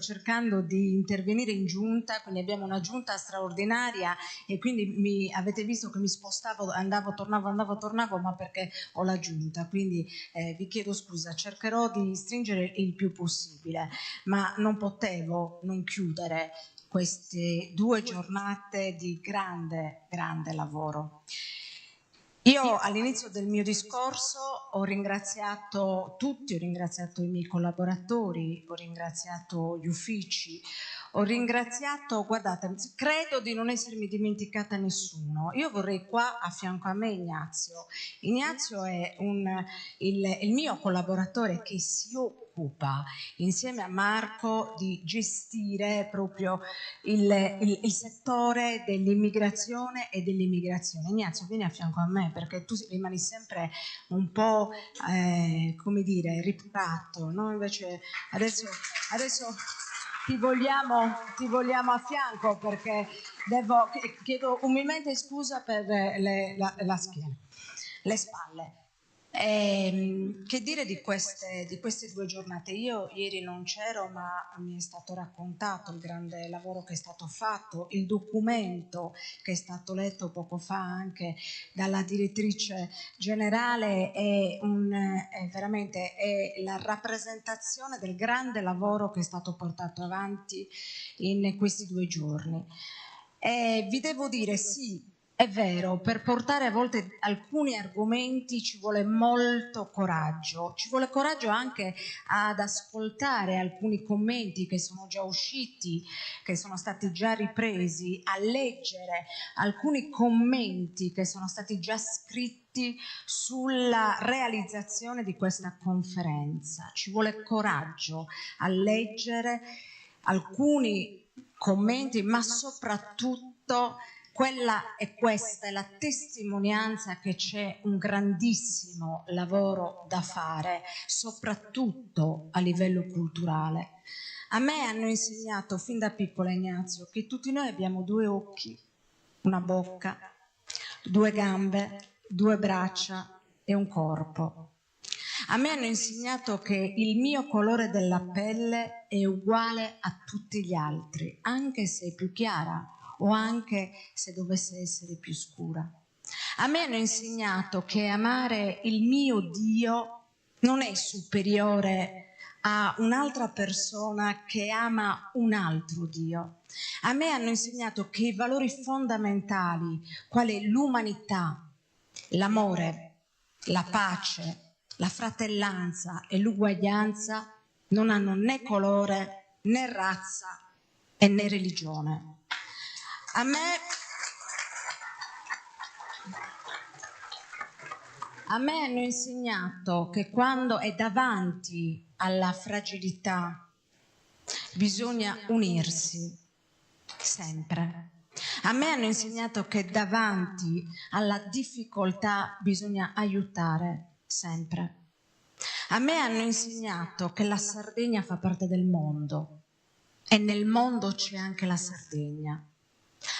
cercando di intervenire in giunta, quindi abbiamo una giunta straordinaria e quindi avete visto che mi spostavo, tornavo, ma perché ho la giunta, quindi vi chiedo scusa, cercherò di stringere il più possibile, ma non potevo non chiudere queste 2 giornate di grande, grande lavoro. Io all'inizio del mio discorso ho ringraziato tutti, ho ringraziato i miei collaboratori, ho ringraziato gli uffici, ho ringraziato, guardate, credo di non essermi dimenticata nessuno. Io vorrei qua a fianco a me Ignazio. Ignazio è il mio collaboratore che si occupa insieme a Marco di gestire proprio il settore dell'immigrazione e dell'immigrazione. Ignazio, vieni a fianco a me perché tu rimani sempre un po' come dire, riparato, no? Invece adesso ti vogliamo a fianco perché chiedo umilmente scusa per la schiena, le spalle. Che dire di queste 2 giornate? Io ieri non c'ero, ma mi è stato raccontato il grande lavoro che è stato fatto, il documento che è stato letto poco fa anche dalla direttrice generale è veramente la rappresentazione del grande lavoro che è stato portato avanti in questi 2 giorni. Vi devo dire sì. È vero, per portare a volte alcuni argomenti ci vuole molto coraggio, ci vuole coraggio anche ad ascoltare alcuni commenti che sono già usciti, che sono stati già ripresi, a leggere alcuni commenti che sono stati già scritti sulla realizzazione di questa conferenza. Ci vuole coraggio a leggere alcuni commenti, ma soprattutto questa è la testimonianza che c'è un grandissimo lavoro da fare, soprattutto a livello culturale. A me hanno insegnato fin da piccola, Ignazio, che tutti noi abbiamo 2 occhi, una bocca, 2 gambe, 2 braccia e un corpo. A me hanno insegnato che il mio colore della pelle è uguale a tutti gli altri, anche se è più chiara o anche se dovesse essere più scura. A me hanno insegnato che amare il mio Dio non è superiore a un'altra persona che ama un altro Dio. A me hanno insegnato che i valori fondamentali, quali l'umanità, l'amore, la pace, la fratellanza e l'uguaglianza, non hanno né colore, né razza e né religione. A me hanno insegnato che quando è davanti alla fragilità bisogna unirsi sempre. A me hanno insegnato che davanti alla difficoltà bisogna aiutare sempre. A me hanno insegnato che la Sardegna fa parte del mondo e nel mondo c'è anche la Sardegna.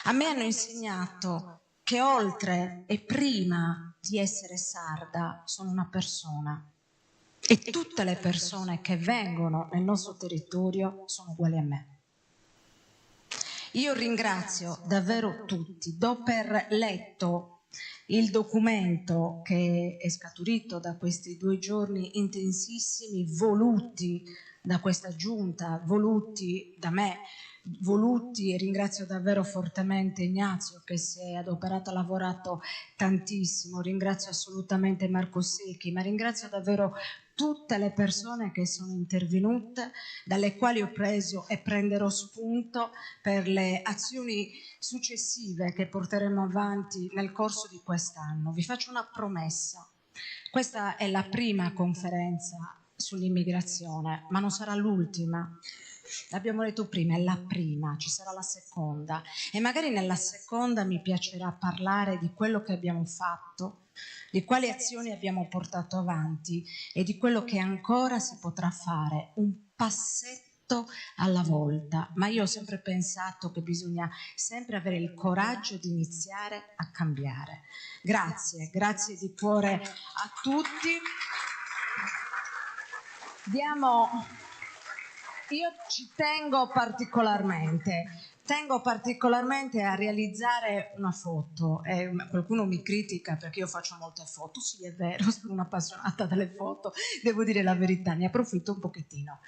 A me hanno insegnato che oltre e prima di essere sarda sono una persona e tutte le persone che vengono nel nostro territorio sono uguali a me. Io ringrazio davvero tutti. Dopo aver letto il documento che è scaturito da questi 2 giorni intensissimi, voluti da questa giunta, voluti da me, voluti, e ringrazio davvero fortemente Ignazio che si è adoperato, ha lavorato tantissimo, ringrazio assolutamente Marco Secchi, ma ringrazio davvero tutte le persone che sono intervenute, dalle quali ho preso e prenderò spunto per le azioni successive che porteremo avanti nel corso di quest'anno. Vi faccio una promessa: questa è la prima conferenza sull'immigrazione, ma non sarà l'ultima. L'abbiamo detto prima, è la prima, ci sarà la seconda e magari nella seconda mi piacerà parlare di quello che abbiamo fatto, di quali azioni abbiamo portato avanti e di quello che ancora si potrà fare, un passetto alla volta. Ma io ho sempre pensato che bisogna sempre avere il coraggio di iniziare a cambiare. Grazie, grazie di cuore a tutti. Io ci tengo particolarmente a realizzare una foto. Qualcuno mi critica perché io faccio molte foto. Sì, è vero, sono un'appassionata delle foto, devo dire la verità, ne approfitto un pochettino.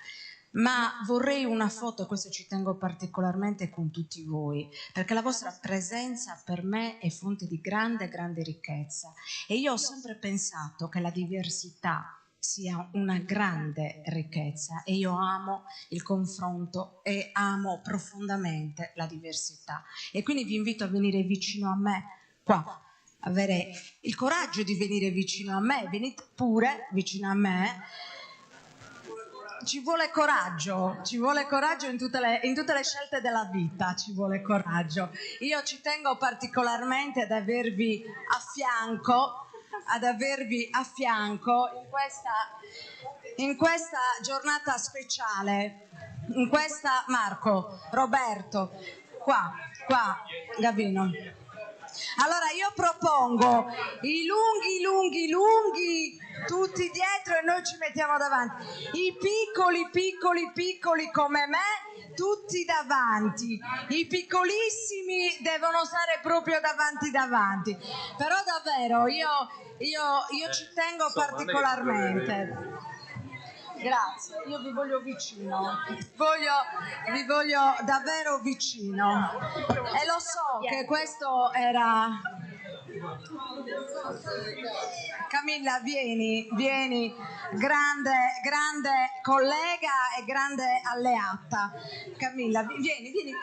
ma vorrei una foto, questo ci tengo particolarmente, con tutti voi, perché la vostra presenza per me è fonte di grande, grande ricchezza, e io ho sempre pensato che la diversità sia una grande ricchezza, e io amo il confronto e amo profondamente la diversità, e quindi vi invito a venire vicino a me qua, avere il coraggio di venire vicino a me, venite pure vicino a me. Ci vuole coraggio in tutte le scelte della vita, ci vuole coraggio. Io ci tengo particolarmente ad avervi a fianco in questa giornata speciale, in questa, Marco, Roberto, qua, Gavino. Allora io propongo i lunghi, tutti dietro e noi ci mettiamo davanti, i piccoli come me, tutti davanti, i piccolissimi devono stare proprio davanti, però davvero io ci tengo particolarmente. Grazie, io vi voglio vicino, vi voglio davvero vicino, e lo so che questo era... Camilla, vieni, grande collega e grande alleata. Camilla, vieni.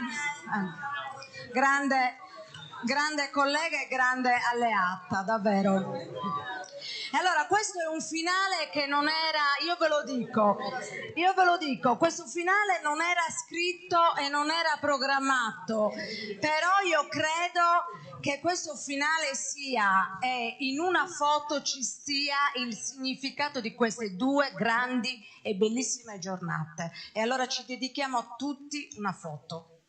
Grande collega e grande alleata, davvero. E allora questo è un finale che non era, io ve lo dico, questo finale non era scritto e non era programmato, però io credo che questo finale sia, e in una foto ci stia il significato di queste due grandi e bellissime giornate. E allora ci dedichiamo a tutti una foto.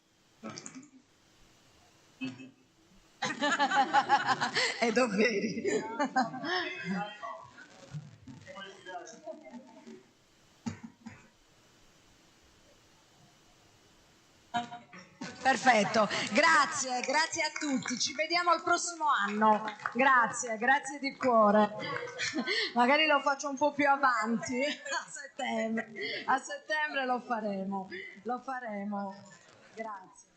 E doveri. Perfetto, grazie a tutti, ci vediamo il prossimo anno, grazie di cuore, magari lo faccio un po' più avanti, a settembre lo faremo, grazie.